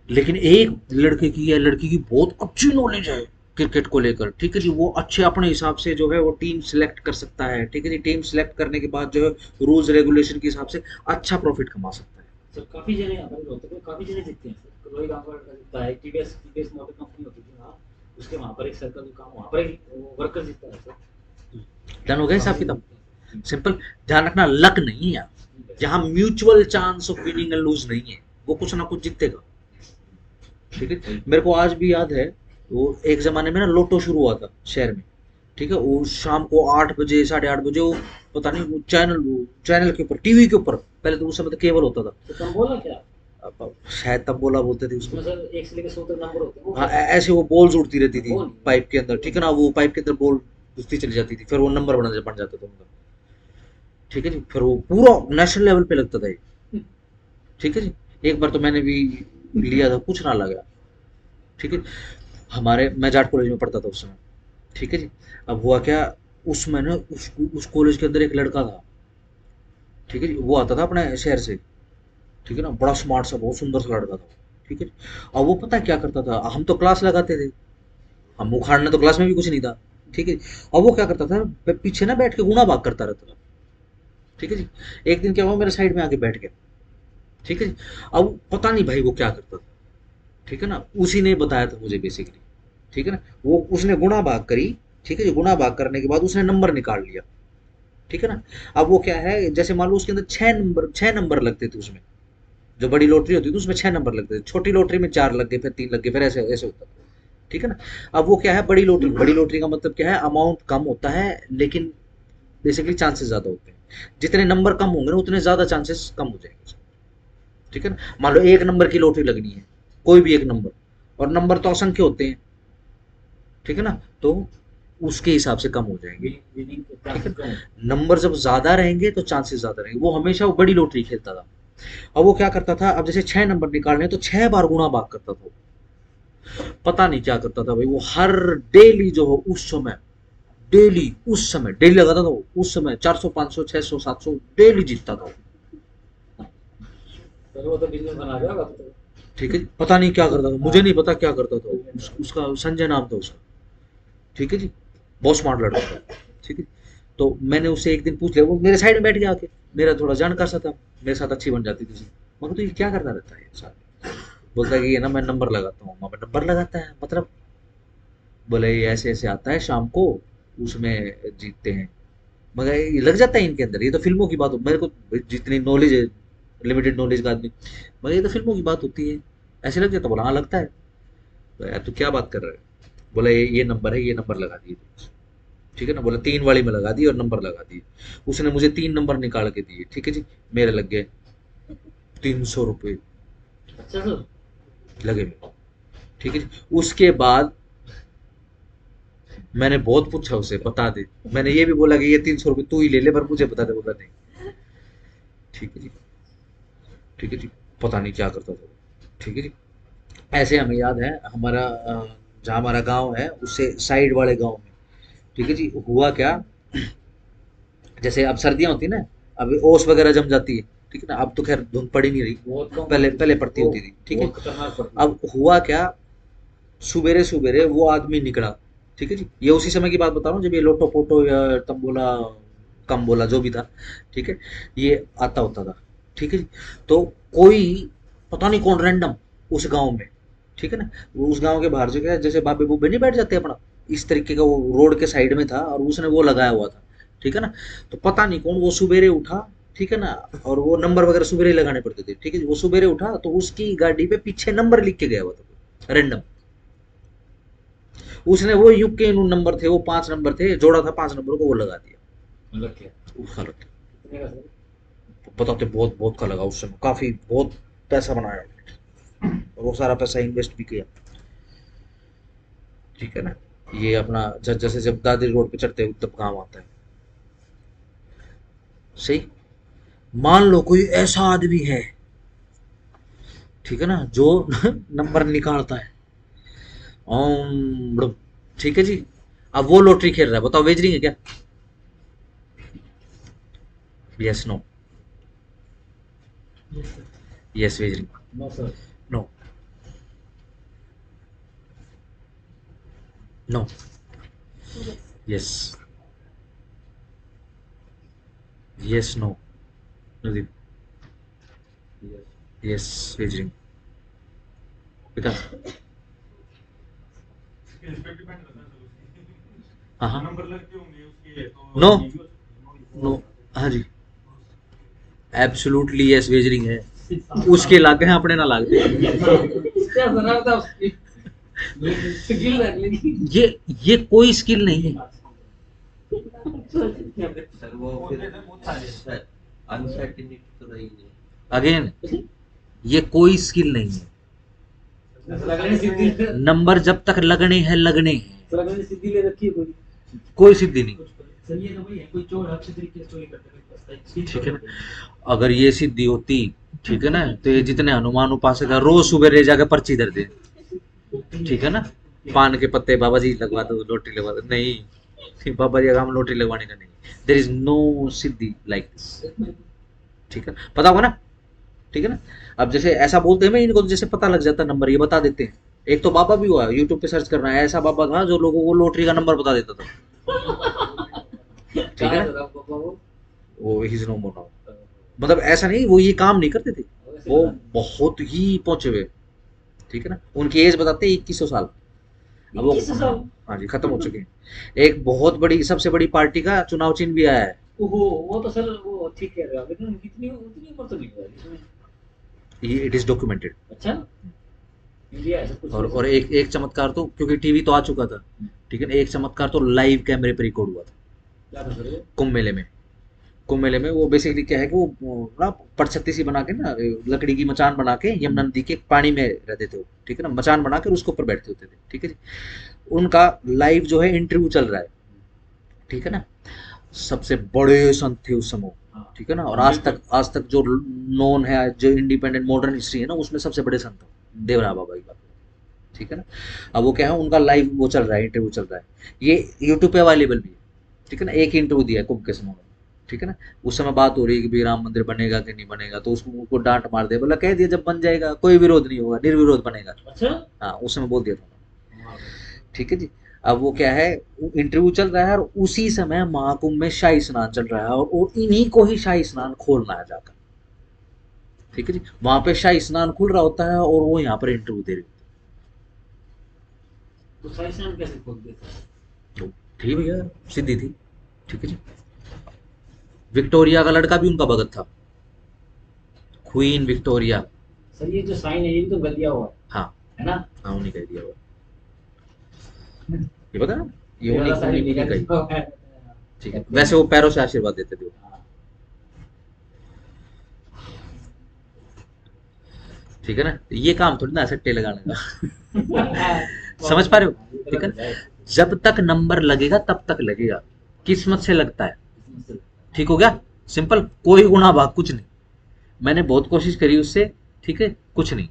लेकिन एक लड़के की या लड़की की बहुत अच्छी नॉलेज है क्रिकेट को लेकर, ठीक है जी, वो अच्छे अपने हिसाब से जो है वो टीम सिलेक्ट कर सकता है, ठीक है जी, टीम सिलेक्ट करने के बाद जो है रूल्स रेगुलेशन के हिसाब से अच्छा प्रॉफिट कमा सकता है। सर काफी जने हमारे रोहतक में काफी जने जीतते हैं सर। रोहित गांव का लड़का जीतता है, टीवीएस मोटर कंपनी होती थी वहाँ, उसके वहाँ पर एक सर्कल का काम, वहाँ पर एक वर्कर जीतता है सर। डन हो गया हिसाब किताब, सिंपल। ध्यान रखना लक नहीं है यार, जहाँ mutual chance of winning and lose नहीं है, वो कुछ ना कुछ जीतेगा, ठीक है। मेरे को आज भी याद है, वो एक जमाने में ना लोटो शुरू हुआ था शहर में, ठीक है, वो शाम को 8 बजे 8:30 बजे, वो पता नहीं वो चैनल के ऊपर, टीवी के ऊपर, पहले तो उस समय तो केबल होता था, तो तुम बोला क्या शायद तब बोला बोलते थे उसको। उसमें सर 1 से लेकर 100 तक नंबर होते हैं वो हाँ, ऐसे वो बॉल्स उड़ती रहती थी बॉल? पाइप के अंदर, ठीक है ना, वो पाइप के अंदर बॉल घुसती चली जाती थी, फिर वो नंबर बन जाता था उनका, ठीक है जी, फिर वो पूरा नेशनल लेवल पे लगता था ये, ठीक है जी। एक बार तो मैंने भी लिया था, कुछ ना लगा, ठीक है। हमारे मैं जाट कॉलेज में पढ़ता था उस समय, ठीक है जी। अब हुआ क्या, उसमें ना उस कॉलेज के अंदर एक लड़का था, ठीक है जी, वो आता था अपने शहर से, ठीक है ना, बड़ा स्मार्ट सा बहुत सुंदर सा लड़का था, ठीक है। अब वो पता है क्या करता था, हम तो क्लास लगाते थे, हम उखाड़ने तो क्लास में भी कुछ नहीं था, ठीक है। अब वो क्या करता था, पीछे ना बैठ के गुना भाग करता रहता था, ठीक है जी। एक दिन क्या हुआ, मेरे साइड में आके बैठ गया, ठीक है जी। अब पता नहीं भाई वो क्या करता था, ठीक है ना, उसी ने बताया था मुझे बेसिकली, ठीक है ना, वो उसने गुणा भाग करी, ठीक है जी, गुणा भाग करने के बाद उसने नंबर निकाल लिया, ठीक है ना। अब वो क्या है, जैसे मान लो उसके अंदर 6 नंबर लगते थे उसमें, जो बड़ी लॉटरी होती थी उसमें 6 नंबर लगते थे, छोटी लॉटरी में 4 लग गए, फिर 3 लग गए, फिर ऐसे ऐसे होता था, ठीक है ना। अब वो क्या है, बड़ी लॉटरी का मतलब क्या है, अमाउंट कम होता है लेकिन बेसिकली चांसेस ज्यादा होते हैं, जितने नंबर कम होंगे ना उतने ज्यादा चांसेस कम हो जाएंगे, ठीक है ना। मान लो 1 नंबर की लॉटरी लगनी है, कोई भी एक नंबर, और नंबर तो असंख्य होते हैं, ठीक है ना, तो उसके हिसाब से कम हो जाएंगे, विनिंग के ठीक है। चांसेस कम होते नंबर जब ज्यादा रहेंगे तो चांसेस ज्यादा रहेंगे, वो हमेशा वो बड़ी लॉटरी खेलता था। अब वो क्या करता था, अब जैसे 6 नंबर निकालने हैं, तो 6 बार गुणा भाग करता था, पता नहीं क्या करता था भाई वो, हर डेली जो हो उस समय, डेली उस समय डेली लगाता था वो, उस समय 400 500 600 700 डेली जीतता था, हैं। सर वो तो बिजनेस बना रहा होगा तो। ठीक है। पता नहीं क्या करता था, मुझे नहीं पता क्या करता था उसका संजय नाम था उसका, ठीक है जी, बहुत स्मार्ट लड़का था, ठीक है। तो मैंने उससे एक दिन पूछ लिया, वो मेरे साइड में बैठ गया आके, मेरा थोड़ा जानकार सा था, मेरे साथ अच्छी बन जाती थी उसकी। मगर तो ये क्या करता रहता है साथ, बोलता है कि ये ना मैं नंबर लगाता हूँ। मैं नंबर लगाता है मतलब, बोले ये ऐसे ऐसे आता है शाम को, उसमें जीतते हैं। मगर ये लग जाता है इनके अंदर, ये तो फिल्मों की बात हो, मेरे को जितनी नॉलेज है, लिमिटेड नॉलेज का आदमी, मगर ये तो फिल्मों की बात होती है, ऐसे लग जाता। बोला हाँ लगता है। तो यार तू क्या बात कर रहा है, बोला ये नंबर है, ये नंबर लगा दिए, ठीक है ना। बोला 3 वाली में लगा दी और नंबर लगा दिए। उसने मुझे 3 नंबर निकाल के दिए, ठीक है जी, मेरे लग गए 300 रुपये अच्छा सर लगे मेरे, ठीक है जी। उसके बाद मैंने बहुत पूछा उसे, बता दे, मैंने ये भी बोला कि ये 300 रुपये तू ही ले ले, पर मुझे बता दे, बोला नहीं, ठीक है जी, ठीक है जी। पता नहीं क्या करता था वो, ठीक है जी। ऐसे हमें याद है, हमारा जहाँ हमारा गांव है उससे साइड वाले गांव में, ठीक है जी, हुआ क्या, जैसे अब सर्दियां होती ना, अब ओस वगैरह जम जाती है, ठीक है ना, अब तो खैर धुंध पड़ी नहीं रही, बहुत कम पहले पहले पड़ती होती थी, ठीक है। बहुत खतरनाक पड़ती है। अब हुआ क्या, सुबेरे सुबेरे वो आदमी निकला, ठीक है जी, ये उसी समय की बात बता रहा हूँ जब ये लोटो पोटो या तंबोला कम बोला जो भी था, ठीक है, ये आता होता था, ठीक है जी। तो कोई पता नहीं कौन रैंडम उस गांव में, ठीक है ना, वो उस गांव के बाहर जो क्या जैसे बाबे बूबे नहीं बैठ जाते अपना, इस तरीके का वो रोड के साइड में था और उसने वो लगाया हुआ था, ठीक है ना। तो पता नहीं कौन वो सुबेरे उठा, ठीक है ना, और वो नंबर वगैरह सुबेरे लगाने पड़ते थे, ठीक है जी। वो सुबेरे उठा तो उसकी गाड़ी पे पीछे नंबर लिख के गया हुआ था रैंडम, उसने वो युग के नंबर थे, वो 5 नंबर थे, जोड़ा था 5 नंबर को, वो लगा दिया मतलब क्या उसका लग गया। कितने का सर बताते बहुत बहुत का लगा उस समय, काफी बहुत पैसा बनाया और वो सारा पैसा इन्वेस्ट भी किया, ठीक है ना। ये अपना जैसे जब दादरी रोड पे चढ़ते हैं तब काम आता है, सही। मान लो कोई ऐसा आदमी है, ठीक है ना, जो नंबर निकालता है, ठीक है जी। अब वो लॉटरी खेल रहा है, बताओ वेजरिंग है क्या? Yes, no. Yes, sir. Yes, wagering. No, sir. No. No. Yes. Yes. Yes, no. Nudeep. Yes. Yes, wagering. Vikas. इसके इस पे डिपेंड करता है सर उसकी हाँ हाँ. नंबर लगते होंगे उसके तो No. ये भी हो सकता है, No. हाँ जी. एब्सोल्युटली यस, वेजरिंग है. उसके लागे हैं, अपने ना लागते. क्या जरा था उसकी स्किल रख लेगी। ये कोई स्किल नहीं है. सर वो होते फिर थे बहुत सारे। अनसर्टेनिटी तो रही नहीं। अगेन, ये कोई स्किल नहीं है. लगने सीधी नंबर जब तक लगने हैं लगने हैं, लगने सीधी ले रखी है कोई कोई सिद्धि नहीं. सर ये तो वही है, कोई चोर अच्छे तरीके से चोरी करते हैं, ठीक है ना. अगर ये सिद्धि होती, ठीक है ना, तो ये जितने हनुमान उपासक है रोज सुबह ले जाके पर्ची दर दे. ठीक है ना. पान के पत्ते बाबा जी लगवा दो, लोटरी लगवा दो. नहीं, बाबा जी का काम लोटरी लगवाने का नहीं. देयर इज नो सिद्धि लाइक दिस. ठीक है, पता होगा ना. ठीक है ना. अब जैसे ऐसा बोलते हैं मैं इनको, तो जैसे पता लग जाता नंबर, ये बता देते हैं. एक तो बाबा भी हुआ, यूट्यूब पे सर्च करना है, ऐसा बाबा था जो लोगों को लोटरी का नंबर बता देता था. ठीक है ना. वो ही नो मोर नाउ. मतलब ऐसा नहीं, वो ये काम नहीं करते थे, वो बहुत ही पहुंचे हुए. ठीक है ना. उनकी एज बताते 2100 साल. अब वो 2100 साल? हाँ जी, खत्म हो चुके हैं. एक बहुत बड़ी, सबसे बड़ी पार्टी का चुनाव चिन्ह भी आया है. ओहो, वो तो सर वो ठीक कह रहे हो, लेकिन कितनी उतनी उम्र तो नहीं हुआ इसमें। ये इट इज डॉक्यूमेंटेड. अच्छा, इंडिया ऐसा कुछ और एक चमत्कार तो, क्योंकि टीवी तो आ चुका था, ठीक है ना, एक चमत्कार तो लाइव कैमरे पर रिकॉर्ड हुआ था. क्या था सर वो? कुंभ मेले में. कुंभ मेले में वो बेसिकली क्या है कि वो ना पटछत्ती सी बना के ना, लकड़ी की मचान बना के यमुना नदी के पानी में रहते थे वो. ठीक है ना. मचान बना के उसके ऊपर बैठते होते थे. ठीक है जी. उनका लाइव जो है इंटरव्यू चल रहा है. ठीक है ना. सबसे बड़े संत थे उस समय. हाँ। ठीक है ना. और आज तक जो नोन है, जो इंडिपेंडेंट मॉडर्न हिस्ट्री है ना, उसमें सबसे बड़े संत देवरा बाबा की बात. ठीक है ना. अब वो क्या है, उनका लाइव वो चल रहा है, इंटरव्यू चल रहा है. ये यूट्यूब पे अवेलेबल भी है. ठीक है ना. एक इंटरव्यू दिया है कुंभ के समय में. ठीक है ना. उस समय बात हो रही है कि भाई राम मंदिर बनेगा कि नहीं बनेगा, तो उसको डांट मार दे, बोला कह दिया जब बन जाएगा कोई विरोध नहीं होगा, निर्विरोध बनेगा. अच्छा, हाँ, उस समय बोल दिया था. ठीक है जी. अब वो क्या है, इंटरव्यू चल रहा है और उसी समय महाकुंभ में शाही स्नान चल रहा है, और वो इन्हीं को ही शाही स्नान खोलना है जाकर. ठीक है जी. वहां पे शाही स्नान खुल रहा होता है और वो यहाँ पर इंटरव्यू दे रहे होते तो साइंस कैसे खोल देता है? हैं. थी भैया, सिद्धि थी. ठीक है जी. विक्टोरिया का लड़का भी उनका भगत था, क्वीन विक्टोरिया. सर ये जो साइन है ये भी तो गलतिया हुआ हाँ है ना? हाँ, उन्हीं का दिया हुआ. ये पता ना, ये ये उन्हीं वाला sign उन्हीं का ही. negative है। ठीक है. वैसे वो पैरों से आशीर्वाद देते थे वो. हाँ। ठीक है ना. ये काम थोड़ी ना सट्टे लगाने का. समझ पा रहे हो. ठीक है ना. जब तक नंबर लगेगा तब तक लगेगा, किस्मत से लगता है. ठीक हो गया. सिंपल. कोई गुना भाग कुछ नहीं. मैंने बहुत कोशिश करी उससे. ठीक है. कुछ नहीं.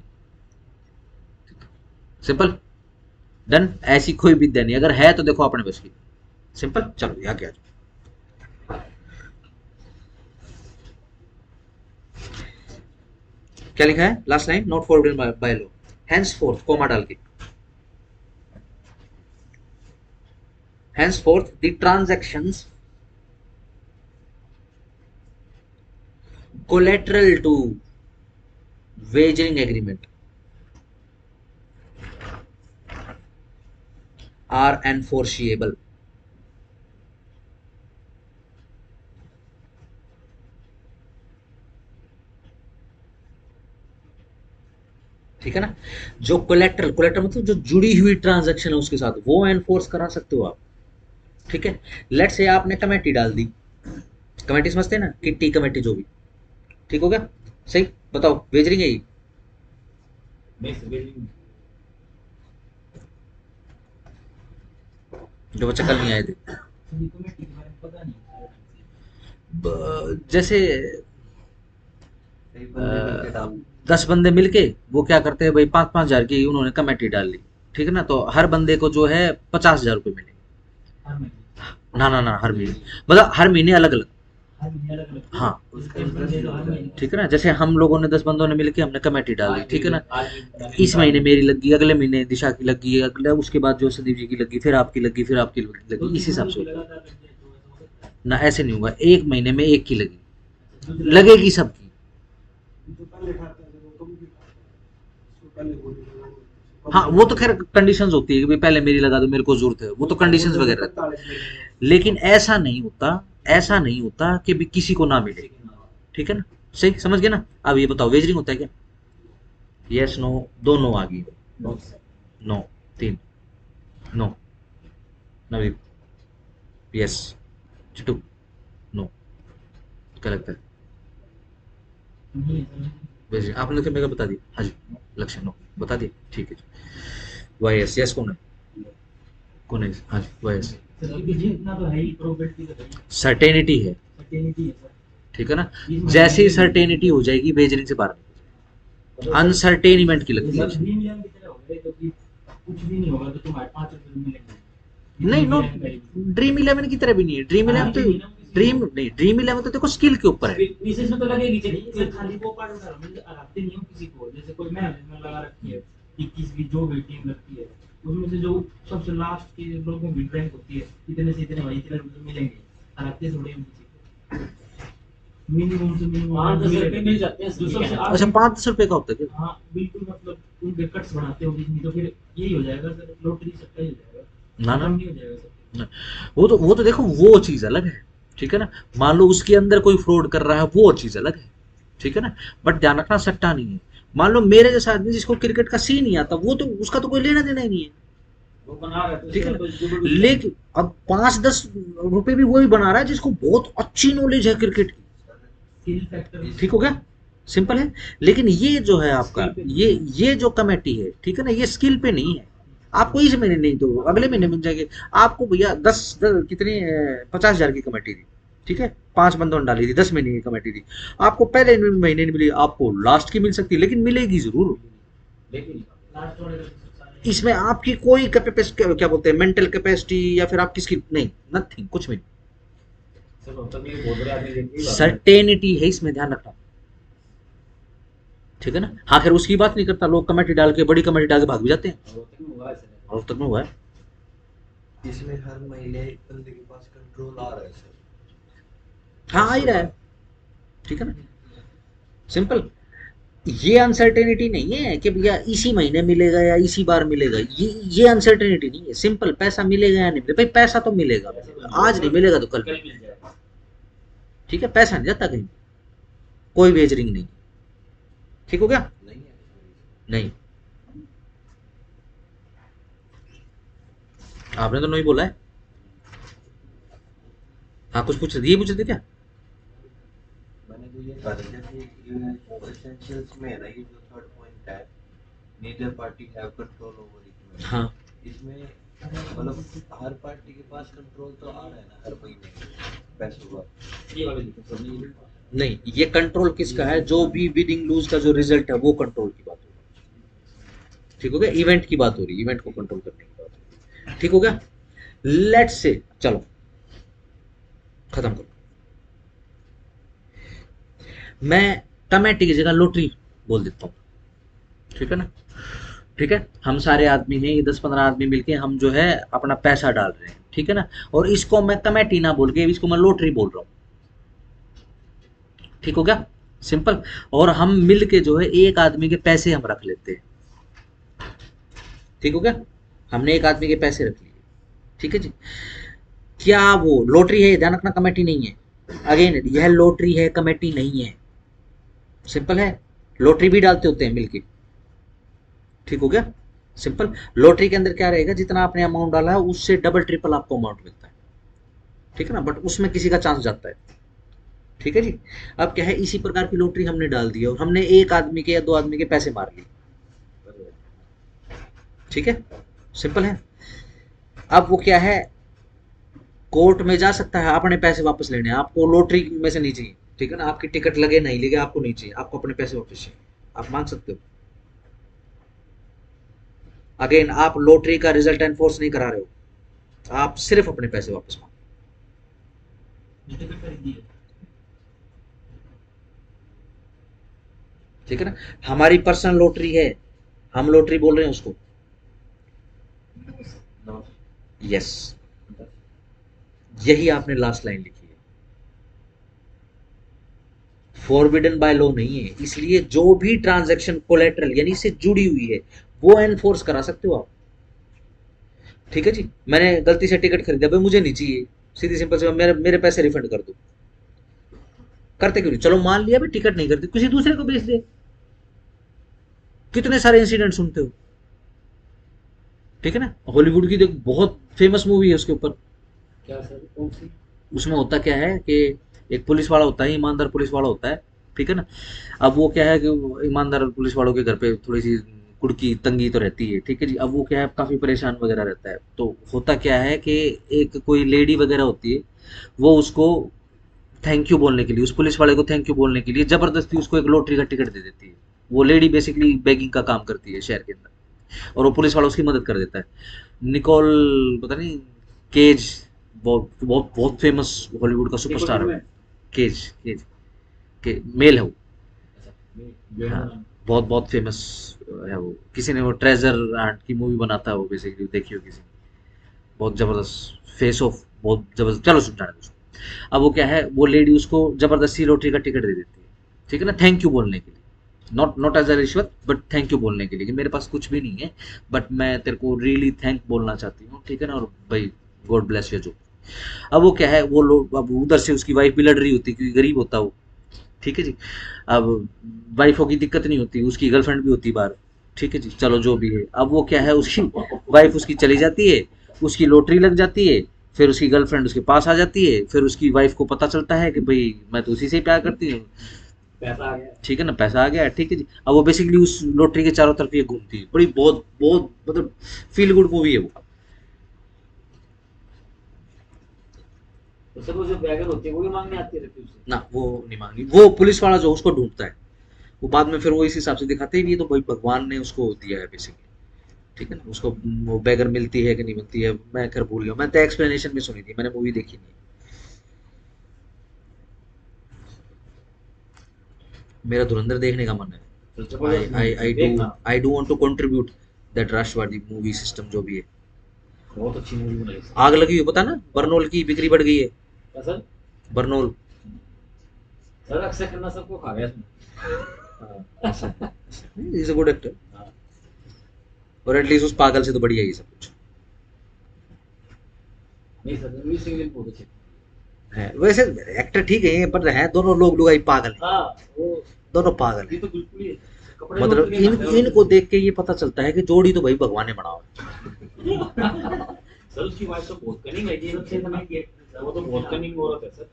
सिंपल. डन. ऐसी कोई विद्या नहीं, अगर है तो देखो अपने बस की. सिंपल. चलो यहाँ क्या, क्या लिखा है last line, not forbidden by law, henceforth comma डाल के, henceforth the transactions collateral to wagering agreement are enforceable. ठीक है ना. जो कोलेट्रल मतलब जो जुड़ी हुई ट्रांजैक्शन है उसके साथ, वो एनफोर्स करा सकते हो आप. ठीक है. लेट से आपने कमेटी डाल दी. कमेटी समझते हैं ना, किट्टी कमेटी जो भी. ठीक हो गया. सही. बताओ वेजरिंग है ये. जो बच्चे कल नहीं आए थे. जैसे कई बंदे मिलके डाल 10 बंदे मिलके वो क्या करते हैं भाई, 5,000 की उन्होंने कमेटी डाल ली. ठीक है ना. तो हर बंदे को जो है 50,000 रुपये मिले. ना हर महीने, मतलब हर महीने अलग अलग. हर महीने अलग अलग। हाँ। उसका इंटरेस्ट भी होता है। ठीक है ना, जैसे हम लोगों ने 10 बंदों ने मिलके हमने कमेटी डाली, ठीक है ना, आज इस महीने मेरी लगी, अगले महीने दिशा की लगी, अगले उसके बाद जो संदीप जी की लगी, फिर आपकी लगी, फिर आपकी लगी, इस हिसाब से होता है ना। ऐसे नहीं होगा, एक महीने में एक की लगी, लगेगी सबकी। जो पहले खाता है वो कभी भी खाता है, उसको पहले बोलेगा वो हाँ वो तो खैर कंडीशंस होती है कि भाई पहले मेरी लगा दो, मेरे को जरूरत है, वो तो कंडीशंस वगैरह रहता है। 45 लेगा। लेकिन ऐसा नहीं होता, ऐसा नहीं होता कि भी किसी को ना मिले, ठीक है ना, सही समझ गए ना। अब ये बताओ वेजरिंग होता है क्या? यस नो, दो नो आ गई, नो, 3 नो, नवीब यस, चिटू नो, क्या लगता है वेजरिंग? आपने तो मेरे को बता दिया, हाँ जी, लक्ष्य नो बता दिया, ठीक है जी। वाई एस यस कौन है, कौन है, हाँ जी वाई एस, इतना तो है ही, प्रोबेबिलिटी तो है ही, सर्टेनिटी है, सर्टेनिटी है सर। ठीक है ना। जैसे ही सर्टेनिटी हो जाएगी वेजरिंग से बाहर, अनसर्टेन इवेंट की लगती है। ड्रीम इलेवन की तरह हो गए, तो कि कुछ भी नहीं होगा तो तुम्हारे 5 रुपए मिलेंगे। नहीं नो, ड्रीम 11 की तरह भी नहीं है, ड्रीम 11 तो ड्रीम नहीं, ड्रीम 11 तो देखो स्किल के ऊपर है। विशेष में तो लगेगी, चलिए सर खाली वो पार्ट उठा रहा हूं, मैं हराते नहीं हूं किसी को। जैसे कोई मैं लगा रखी है 21 की जो भी टीम लगती है, उसमें से जो सबसे लास्ट के लोगों की रैंक होती है, इतने से इतने भाई इतने रुपए मिलेंगे, हराते थोड़े हम किसी को। मिनिमम से मिनिमम 5-10 रुपए मिल जाते हैं जो सबसे अच्छा 5-10 रुपए का होता है क्या? हाँ बिल्कुल, मतलब उनके कट्स बनाते हो जिसमें, तो फिर यही हो जाएगा सर, लॉटरी सट्टा ही हो जाएगा, ना ना, नहीं हो जाएगा सर। वो तो देखो वो चीज अलग है, ठीक है ना। मान लो उसके अंदर कोई फ्रॉड कर रहा है, वो चीज अलग है, ठीक है ना। बट ध्यान रखना सट्टा नहीं है। मान लो मेरे जैसा आदमी जिसको क्रिकेट का सीन नहीं आता, वो तो उसका तो कोई लेना देना ही नहीं है, वो बना रहा है, ठीक है ना। लेकिन अब 5-10 रुपए भी वही बना रहा है जिसको बहुत अच्छी नॉलेज है क्रिकेट की, स्किल फैक्टर। ठीक हो गया, सिंपल है। लेकिन ये जो है आपका, ये जो कमेटी है, ठीक है ना, ये स्किल पे नहीं है। आपको इस महीने नहीं तो अगले महीने मिल जाएगी आपको भैया। 10 कितनी 50,000 की कमेटी थी, ठीक है, 5 बंदों ने डाली थी, 10 महीने की कमेटी थी। आपको पहले महीने नहीं मिली, आपको लास्ट की मिल सकती है, लेकिन मिलेगी जरूर। लेकिन लास्ट वाले का इसमें आपकी कोई कैपेसिटी, क्या बोलते हैं, मेंटल कैपेसिटी या फिर आपकी स्किल नहीं, नथिंग, कुछ भी नहीं। सर तब ये बहुत बड़े आदमी देखते ही सर्टेनिटी है इसमें, ध्यान रखना, ठीक है ना। हाँ खैर उसकी बात नहीं करता, लोग कमेटी डाल के, बड़ी कमेटी डाल के भाग भी जाते हैं, और तक में हुआ है। इसमें हर महीने एक बंदे के पास कंट्रोल आ रहा है सर। हाँ आ ही रहा है, ठीक है ना, सिंपल। ये अनसर्टेनिटी नहीं है कि भैया इसी महीने मिलेगा या इसी बार मिलेगा, ये अनसर्टेनिटी नहीं है, सिंपल। पैसा मिलेगा या नहीं मिलेगा, भाई पैसा तो मिलेगा, आज नहीं मिलेगा तो कल कल मिल जाएगा। ठीक है, पैसा नहीं जाता कहीं, कोई वेजरिंग नहीं, ठीक हो गया। नहीं है नहीं, आपने तो नहीं बोला है। हाँ कुछ पूछ रहे थे क्या? मैंने तो ये कहा था जैसे एसेंशियल्स में है ना, ये जो थर्ड पॉइंट है, neither party have control over it. हाँ इसमें मतलब हर पार्टी के पास कंट्रोल तो आ रहा है ना हर महीने पैसों का। ये वाले देखो सर, नहीं नहीं, ये कंट्रोल किसका है? जो भी विनिंग लूज का जो रिजल्ट है वो कंट्रोल की बात हो रही, ठीक हो गया। इवेंट की बात हो रही, इवेंट को कंट्रोल करने की बात हो रही, ठीक हो गया। लेट्स से चलो खत्म करो, मैं कमेटी की जगह लॉटरी बोल देता हूँ, ठीक है ना। ठीक है, हम सारे आदमी हैं, ये 10-15 आदमी मिलके हम जो है अपना पैसा डाल रहे हैं, ठीक है ना। और इसको मैं कमेटी ना बोल के इसको मैं लॉटरी बोल रहा हूँ, ठीक हो गया, सिंपल। और हम मिल के जो है एक आदमी के पैसे हम रख लेते हैं, ठीक हो गया। हमने एक आदमी के पैसे रख लिए, ठीक है जी। क्या वो लॉटरी है? ध्यान रखना, कमेटी नहीं है। अगेन यह लॉटरी है, कमेटी नहीं है, सिंपल है। लॉटरी भी डालते होते हैं मिलके, ठीक हो गया, सिंपल। लॉटरी के अंदर क्या रहेगा, जितना आपने अमाउंट डाला है उससे डबल ट्रिपल आपको अमाउंट मिलता है, ठीक है ना। बट उसमें किसी का चांस जाता है, ठीक है जी। अब क्या है, इसी प्रकार की लॉटरी हमने डाल दी और हमने एक आदमी के या 2 आदमी के पैसे मार लिए, ठीक है, सिंपल है। अब वो क्या है, कोर्ट में जा सकता है अपने पैसे वापस लेने, आपको लॉटरी में से नहीं चाहिए, ठीक है ना। आपकी टिकट लगे नहीं लगे आपको नहीं चाहिए, आपको अपने पैसे वापस चाहिए, आप मांग सकते हो। अगेन आप लॉटरी का रिजल्ट एनफोर्स नहीं करा रहे हो, आप सिर्फ अपने पैसे वापस मांगो, टिकट खरीदी है ठीक है ना। हमारी पर्सनल लॉटरी है, हम लॉटरी बोल रहे हैं उसको। यस, यही आपने लास्ट लाइन लिखी है। फॉरबिडन बाय लॉ नहीं है, इसलिए जो भी ट्रांजैक्शन कोलेटरल यानी से जुड़ी हुई है वो एनफोर्स करा सकते हो आप। ठीक है जी, मैंने गलती से टिकट खरीदा, भाई मुझे नहीं चाहिए, सीधी सिंपल से मेरे मेरे पैसे रिफंड कर दो। करते क्यों नहीं? चलो मान लिया भाई टिकट नहीं करते, किसी दूसरे को बेच दे। कितने सारे इंसिडेंट सुनते हो। ठीक है ना। हॉलीवुड की देखो बहुत फेमस मूवी है उसके ऊपर। क्या सर, कौन सी? उसमें होता क्या है कि एक पुलिस वाला होता है, ईमानदार पुलिस वाला होता है। ठीक है ना। अब वो क्या है कि वो ईमानदार पुलिस वालों के घर पे थोड़ी सी कुड़की तंगी तो रहती है। ठीक है जी। अब वो क्या है, काफी परेशान वगैरह रहता है। तो होता क्या है कि एक कोई लेडी वगैरह होती है, वो उसको थैंक यू बोलने के लिए, उस पुलिस वाले को थैंक यू बोलने के लिए जबरदस्ती उसको एक लॉटरी का टिकट दे देती है। वो लेडी बेसिकली बेगिंग का काम करती है शहर के अंदर, और वो पुलिस वाला उसकी मदद कर देता है। निकोल पता नहीं, केज, बहुत बहुत बहुत फेमस हॉलीवुड का सुपरस्टार है। केज, केज के मेल है वो। हाँ, बहुत बहुत फेमस है वो। किसी ने वो ट्रेजर हंट की मूवी बनाता है वो, बेसिकली देखी हो किसी ने, बहुत जबरदस्त फेस ऑफ, बहुत जबरदस्त। चलो समझाने दो उसको। अब वो क्या है, वो लेडी उसको जबरदस्ती लॉटरी का टिकट दे देती है। ठीक है ना, थैंक यू बोलने के लिए, नॉट नॉट एज अ रिश्वत बट थैंक यू बोलने के लिए कि मेरे पास कुछ भी नहीं है बट मैं तेरे को रियली थैंक बोलना चाहती हूँ। ठीक है ना, और भाई गॉड ब्लेस यू जो। अब वो क्या है, वो लोग अब उधर से उसकी वाइफ भी लड़ रही होती है क्योंकि गरीब होता है वो। ठीक है जी। अब वाइफों की दिक्कत नहीं होती, उसकी गर्लफ्रेंड भी होती बाहर। ठीक है जी, चलो जो भी है। अब वो क्या है, उसकी वाइफ उसकी चली जाती है, उसकी लॉटरी लग जाती है, फिर उसकी गर्लफ्रेंड उसके पास आ जाती है, फिर उसकी वाइफ को पता चलता है कि भाई मैं तो उसी से ही प्यार करती हूँ। पैसा आ गया। ठीक है ना, पैसा आ गया। ठीक है जी। अब वो बेसिकली उस लॉटरी के चारों तरफ ये घूमती है। बड़ी बहुत बहुत मतलब फील गुड मूवी है वो। तो सर वो जो बैगर होती है वो भी मांगने आती रहती है उससे। ना वो नहीं मांगी, वो पुलिस वाला जो उसको ढूंढता है, वो बाद में फिर वो इस हिसाब से दिखाते हैं कि ये तो भाई भगवान ने उसको दिया है बेसिकली। ठीक है ना, उसको वो बैगर मिलती है कि नहीं मिलती है मैं खैर भूल गया, मैं तो एक्सप्लेनेशन में सुनी थी, मैंने मूवी देखी नहीं। मेरा धुरंधर देखने का मन है। तो जबरदस्त आई movie आई है, डू देखना। I do want to contribute that राष्ट्रवादी मूवी सिस्टम जो भी है। बहुत अच्छी मूवी बनाई है। आग लगी हुई पता ना, बर्नौल की बिक्री बढ़ गई है। क्या sir? Bernoulli. Sir Akshay Khanna सबको खा गया इसमें। इज अ गुड एक्टर, और एटलीस्ट उस पागल से तो बढ़िया ही सब कुछ नहीं सर, रणवीर सिंह भी बहुत अच्छे। है। वैसे एक्टर ठीक है पर है दोनों लोग लुगाई पागल है, हाँ वो दोनों पागल ये है। तो बिल्कुल ही कपड़े मतलब इनको देख के ये पता चलता है कि जोड़ी तो भाई भगवान ने बनाओ। सर उसकी वाइफ तो बहुत कनिंग है, ये अच्छे समय की एक्ट्रेस है, वो तो बहुत कनिंग औरत है सर।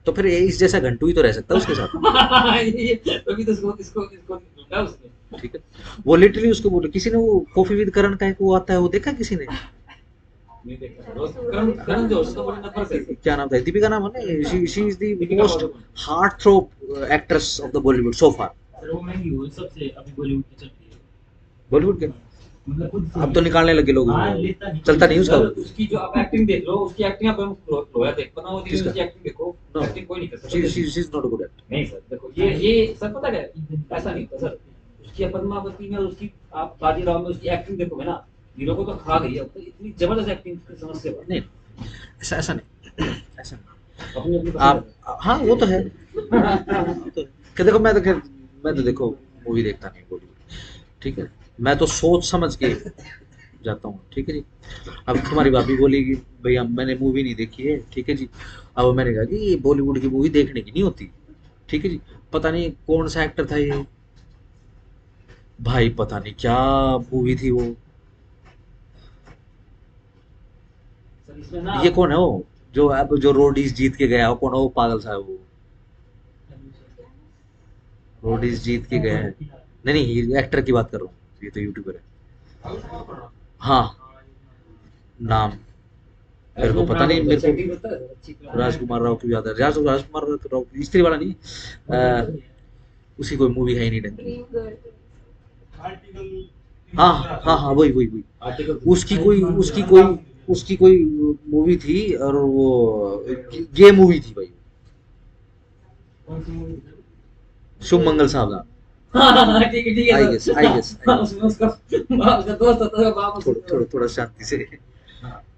तो फिर इस जैसा घंटू ही तो रह सकता है उसके साथ। तभी तो इसको ढूंढा उसने। ठीक है, वो लिटरली उसको बोले, किसी ने वो कॉफी विद करण का एक वो आता है वो देखा किसी ने? नहीं देखा सर। और करण जौहर से तो बड़ी नफरत है। क्या नाम था, दीपिका नाम है ना, she is the most heartthrob actress of the Bollywood so far. Sir वो महंगी हुई सबसे अभी बॉलीवुड की चल रही है। बॉलीवुड के मतलब खुद से अब तो निकालने लगे लोग, हाँ, लेता नहीं। चलता नहीं उसका। सर, उसकी जो आप एक्टिंग देख लो, उसकी एक्टिंग आप लोया देख पाना होती है, किसका? उसकी एक्टिंग देखो, No. एक्टिंग कोई नहीं कर शी सकता। Is not a good actor. नहीं सर, देखो ये सर पता क्या है? ऐसा नहीं होता सर। उसकी पद्मावती में, उसकी आप बाजीराव में उसकी एक्टिंग देखोगे ना, हीरो को तो खा गई है। अब तो इतनी जबरदस्त एक्टिंग की समस्या है। नहीं ऐसा ऐसा नहीं, ऐसा नहीं। अपनी अपनी आप हाँ वो तो है, तो कि देखो मैं तो देखो मूवी देखता नहीं बॉलीवुड। ठीक है, मैं तो सोच समझ के जाता हूँ। ठीक है जी। अब तुम्हारी भाभी बोली कि भैया मैंने मूवी नहीं देखी है। ठीक है जी। अब मैंने कहा कि ये बॉलीवुड की मूवी देखने की नहीं होती। ठीक है जी। पता नहीं कौन सा एक्टर था ये भाई, पता नहीं क्या मूवी थी वो। सर इसमें ना ये कौन है वो जो अब जो रोडीज जीत के गया, वो कौन है वो पागल सा है वो, रोडीज जीत के गया है। नहीं नहीं एक्टर की बात कर रहा हूँ, ये तो यूट्यूबर है। हाँ नाम मेरे को पता नहीं, मेरे को राजकुमार राव की याद है, राजकुमार राव स्त्री वाला नहीं, उसकी कोई मूवी है ही नहीं ढंग की। Green girl. आर्टिकल हाँ हाँ हाँ वही वही वही आर्टिकल उसकी कोई मूवी थी, और वो गे मूवी थी भाई, कौन सी मूवी? शुभ मंगल सावधान। हाँ, ठीक है I sir. guess, I guess, I हाँ, guess. उसमें उसका दोस्त होता है बाप थोड़ा शांति से,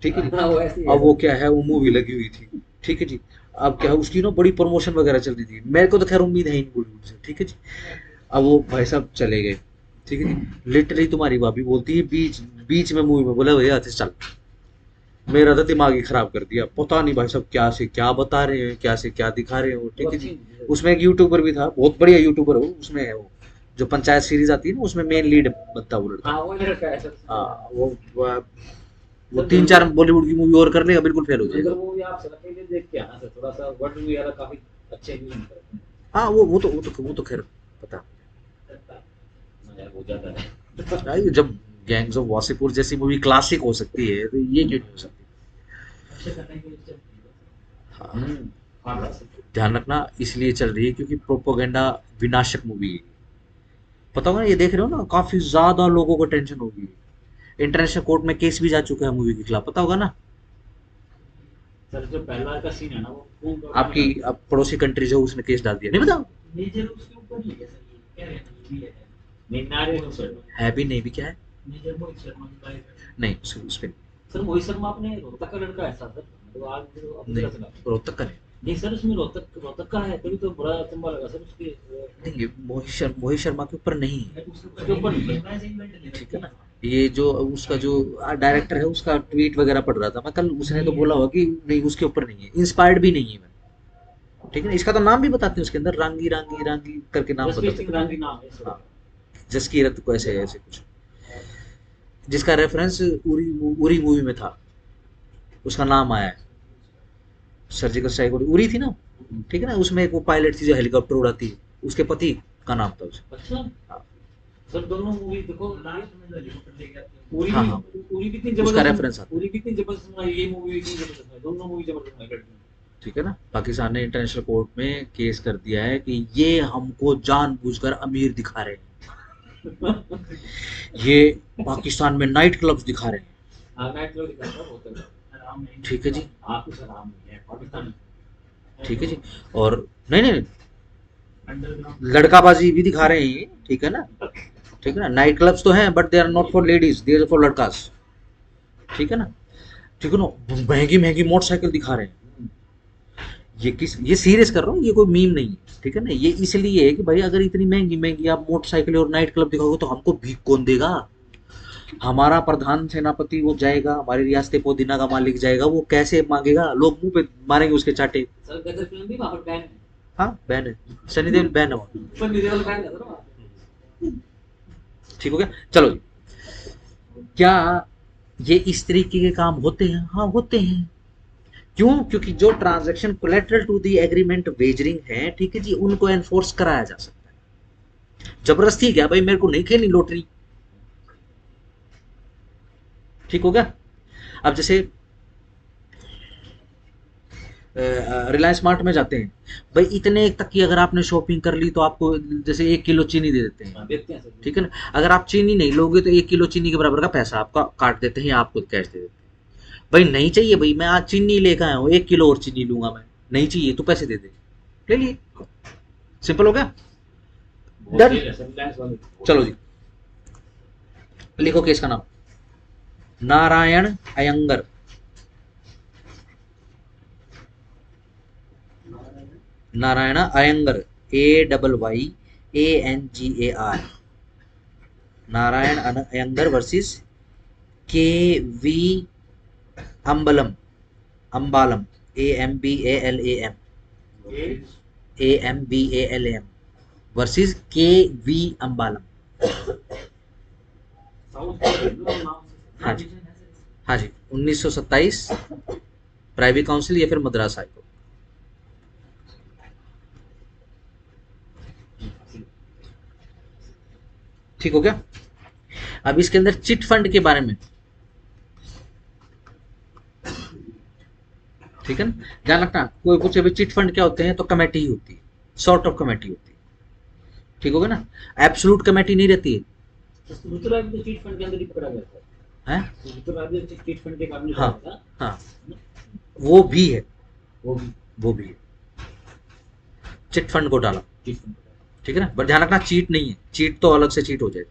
ठीक है जी। हाँ, वो ऐसे ही है। अब वो क्या है, वो मूवी लगी हुई थी, ठीक है जी। अब क्या है, उसकी ना बड़ी प्रमोशन वगैरह चल रही थी, मेरे को तो खैर उम्मीद है ही नहीं बॉलीवुड से, ठीक है जी। अब वो भाई साहब चले गए, ठीक है जी। लिटरली तुम्हारी भाभी बोलती है बीच बीच में मूवी में, बोला भैया चल, मेरा तो दिमाग ही खराब कर दिया, पता नहीं भाई साहब क्या से क्या बता रहे हैं, क्या से क्या दिखा रहे हो, ठीक है जी। उसमें एक यूट्यूबर भी था, बहुत बढ़िया यूट्यूबर है वो, उसमें है वो जो पंचायत सीरीज आती है ना, उसमें मेन लीड बनता वो लड़का। हाँ, वो लड़का है सर। हाँ, वो 3-4 बॉलीवुड की मूवी और कर लेगा, बिल्कुल फेल हो अगर जाएगा। मूवी आप सर अकेले देख के आना सर, थोड़ा सा वर्ड मूवी वाला काफी अच्छे न्यूज करते हैं। हाँ, वो तो खैर पता मजा हो जाता है। है। जब गैंग्स ऑफ वासेपुर जैसी मूवी क्लासिक हो सकती है, तो ये क्यों नहीं हो सकती? अच्छे करने के लिए चल रही है। हाँ, हाँ, ध्यान रखना, इसलिए चल रही है क्योंकि प्रोपोगेंडा विनाशक मूवी है। पता होगा ना, ये देख रहे हो ना, काफी ज्यादा लोगों को टेंशन होगी। इंटरनेशनल कोर्ट में केस भी जा चुका है मूवी के खिलाफ, पता होगा ना। सर जो पहला का सीन है ना, वो खूब आपकी अब पड़ोसी कंट्री जो, उसने केस डाल दिया, नहीं पता? नेचर उसके ऊपर ही है सर, ये कह रहे हैं ये भी है। नहीं नारे हो सर। है भी नहीं भी, क्या है? नेचर मोहित शर्मा की लाइफ है। नहीं, उस पे सर मोहित शर्मा अपने रोहतक का लड़का है सर, तो आज जो अपने नहीं, चला रोहतक का नहीं। नहीं सर, उसमें रोहतक का है, तभी तो बड़ा अचंभा लगा सर उसके। नहीं, ये मोहित शर्मा के ऊपर नहीं है, उसके ऊपर नहीं है, वैसे इन्वेंट ले ठीक है ना। ये जो उसका जो डायरेक्टर है, उसका ट्वीट वगैरह पढ़ रहा था मैं कल, उसने तो बोला हुआ कि नहीं, उसके ऊपर नहीं है, इंस्पायर्ड भी नहीं है मैं, ठीक है ना। इसका तो नाम भी बताते हैं उसके अंदर, रांगी रांगी रांगी करके नाम जसवीर बताते सिंह रांगी नाम है सर। हाँ, जसकीरत को ऐसे ऐसे कुछ, जिसका रेफरेंस उरी उरी मूवी में था, उसका नाम आया है। सर्जिकल स्ट्राइक उरी थी ना, ठीक है ना। उसमें एक वो पायलट थी जो हेलीकॉप्टर उड़ाती है, उसके पति का नाम था उसका। अच्छा हाँ। सर दोनों मूवी देखो, लास्ट में जो हेलीकॉप्टर लेके आते हैं पूरी हाँ, हाँ। पूरी कितनी उसका जबरदस्त, रेफरेंस आता है। पूरी कितनी जबरदस्त बनाई, ये मूवी कितनी जबरदस्त है, दोनों मूवी जबरदस्त बनाई लड़की। ठीक है ना। पाकिस्तान ने इंटरनेशनल कोर्ट में केस कर दिया है कि ये हमको जानबूझकर अमीर दिखा रहे हैं, ये पाकिस्तान में नाइट क्लब्स दिखा रहे हैं, हाँ, नाइट क्लब दिखा रहा होता है। आराम नहीं। ठीक है जी, आप कुछ आराम नहीं है पाकिस्तान। ठीक है जी। और नहीं नहीं, अंडरग्राउंड लड़काबाजी भी दिखा रहे हैं, ठीक है ना, ठीक है ना। नाइट क्लब्स तो हैं, but they are not for ladies, they are for लड़कास, ठीक है ना, ठीक है ना। महंगी महंगी मोटरसाइकिल दिखा रहे हैं, ये सीरियस कर रहा हूँ, ये कोई मीम नहीं है, ठीक है ना। ये इसलिए है कि भाई अगर इतनी महंगी महंगी आप मोटरसाइकिल और नाइट क्लब दिखाओगे तो हमको भीख कौन देगा? हमारा प्रधान सेनापति वो जाएगा, हमारी रियासत पुदीना का मालिक जाएगा, वो कैसे मांगेगा? लोग मुंह पे मारेंगे उसके चाटे। सर गदर फिल्म भी वहाँ पर बैन है। हाँ, बैन है, सनी देओल बैन है वहाँ। पर निदेवल बैन है सर वहाँ। ठीक हो गया, चलो जी। क्या ये इस तरीके के काम होते हैं? हाँ, होते हैं। क्यों? क्योंकि जो transaction collateral to the agreement wagering है, ठीक है जी, उनको एनफोर्स कराया जा सकता है। जबरदस्ती क्या भाई, मेरे को नहीं खेलनी लॉटरी, ठीक हो गया। अब जैसे रिलायंस स्मार्ट में जाते हैं भाई, इतने तक की अगर आपने शॉपिंग कर ली तो आपको जैसे 1 किलो चीनी दे देते हैं, हाँ, देखते हैं सर। ठीक है ना। अगर आप चीनी नहीं लोगे तो 1 किलो चीनी के बराबर का पैसा आपका काट देते हैं या आपको कैश दे देते हैं। भाई नहीं चाहिए भाई, मैं आज चीनी लेकर आया हूँ, 1 किलो और चीनी लूंगा मैं, नहीं चाहिए तो पैसे दे दे, ले लिए, सिंपल हो गया। बहुत डन। तेज है सर रिलायंस वाले। चलो जी, लिखो केस का नाम, Narayan Iyengar. Narayan Iyengar, AYYANGAR, Narayan Iyengar versus KV Ambalam, Ambalam, AMBALAM versus KV Ambalam. South का नाम से। हाँ जी, हाँ जी, 1927, प्राइवी काउंसिल या फिर मद्रास हाईकोर्ट। ठीक हो गया। अब इसके अंदर चिट फंड के बारे में, ठीक है ना, ध्यान रखना। कोई पूछे भाई चिट फंड क्या होते हैं, तो कमेटी ही होती है, सॉर्ट ऑफ कमेटी होती है, ठीक हो गया ना। एब्सोल्यूट कमेटी नहीं रहती है, रुतुराज भी चीट फंड के अंदर ही पकड़ा गया था। हैं? रुतुराज भी चीट फंड के कारण हाँ। था। हाँ, वो भी है, वो भी वो भी है, चिट फंड घोटाला, चीट फंड। ठीक है ना, पर ध्यान रखना चीट नहीं है, चीट तो अलग से चीट हो जाए,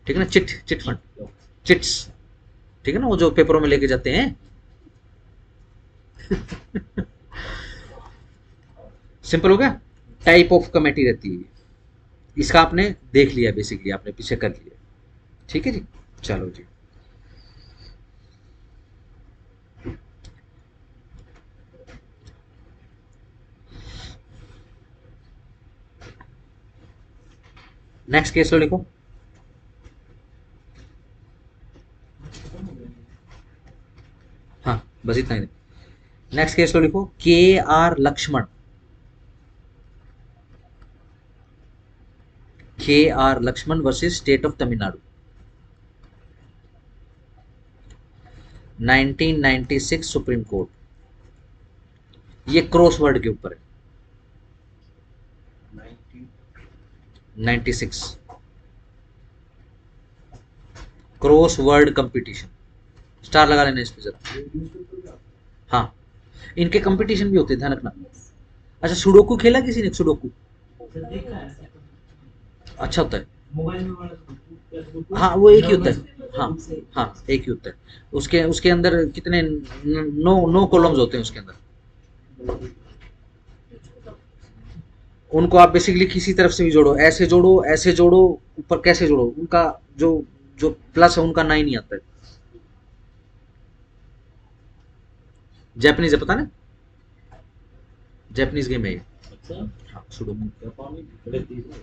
ठीक है ना, चिट चिट फंड, चिट्स, ठीक है ना, वो जो पेपरों में लेके जाते हैं। सिंपल हो गया। टाइप ऑफ कमेटी रहती है, इसका आपने देख लिया, बेसिकली आपने पीछे कर लिया, ठीक है जी। चलो जी, नेक्स्ट केस लो, लिखो। हाँ बस इतना ही। नेक्स्ट केस लो, लिखो के R Lakshman, K R Lakshman versus state of Tamil Nadu, 1996 supreme court. ये क्रॉस वर्ड के ऊपर है, 96 क्रॉस वर्ड कंपटीशन, स्टार लगा लेना इस पे जरा। हाँ, इनके कंपटीशन भी होते हैं, ध्यान रखना। अच्छा, सुडोकू खेला किसी ने? सुडोकू सर देखा है अच्छा होता है। मोबाइल में वाला हाँ वो एक ही होता है, हाँ हाँ एक ही होता है। उसके उसके अंदर कितने, 9 कॉलम्स होते हैं उसके अंदर। उनको आप बेसिकली किसी तरफ से भी जोड़ो, ऐसे जोड़ो, ऊपर कैसे जोड़ो, उनका जो जो प्लस है उनका 9 नहीं आता है। जापानीज है, पता ना, जापानीज गेम है ये। अच्छा, हाँ सुडोकू, जापानी बड़े तेज है।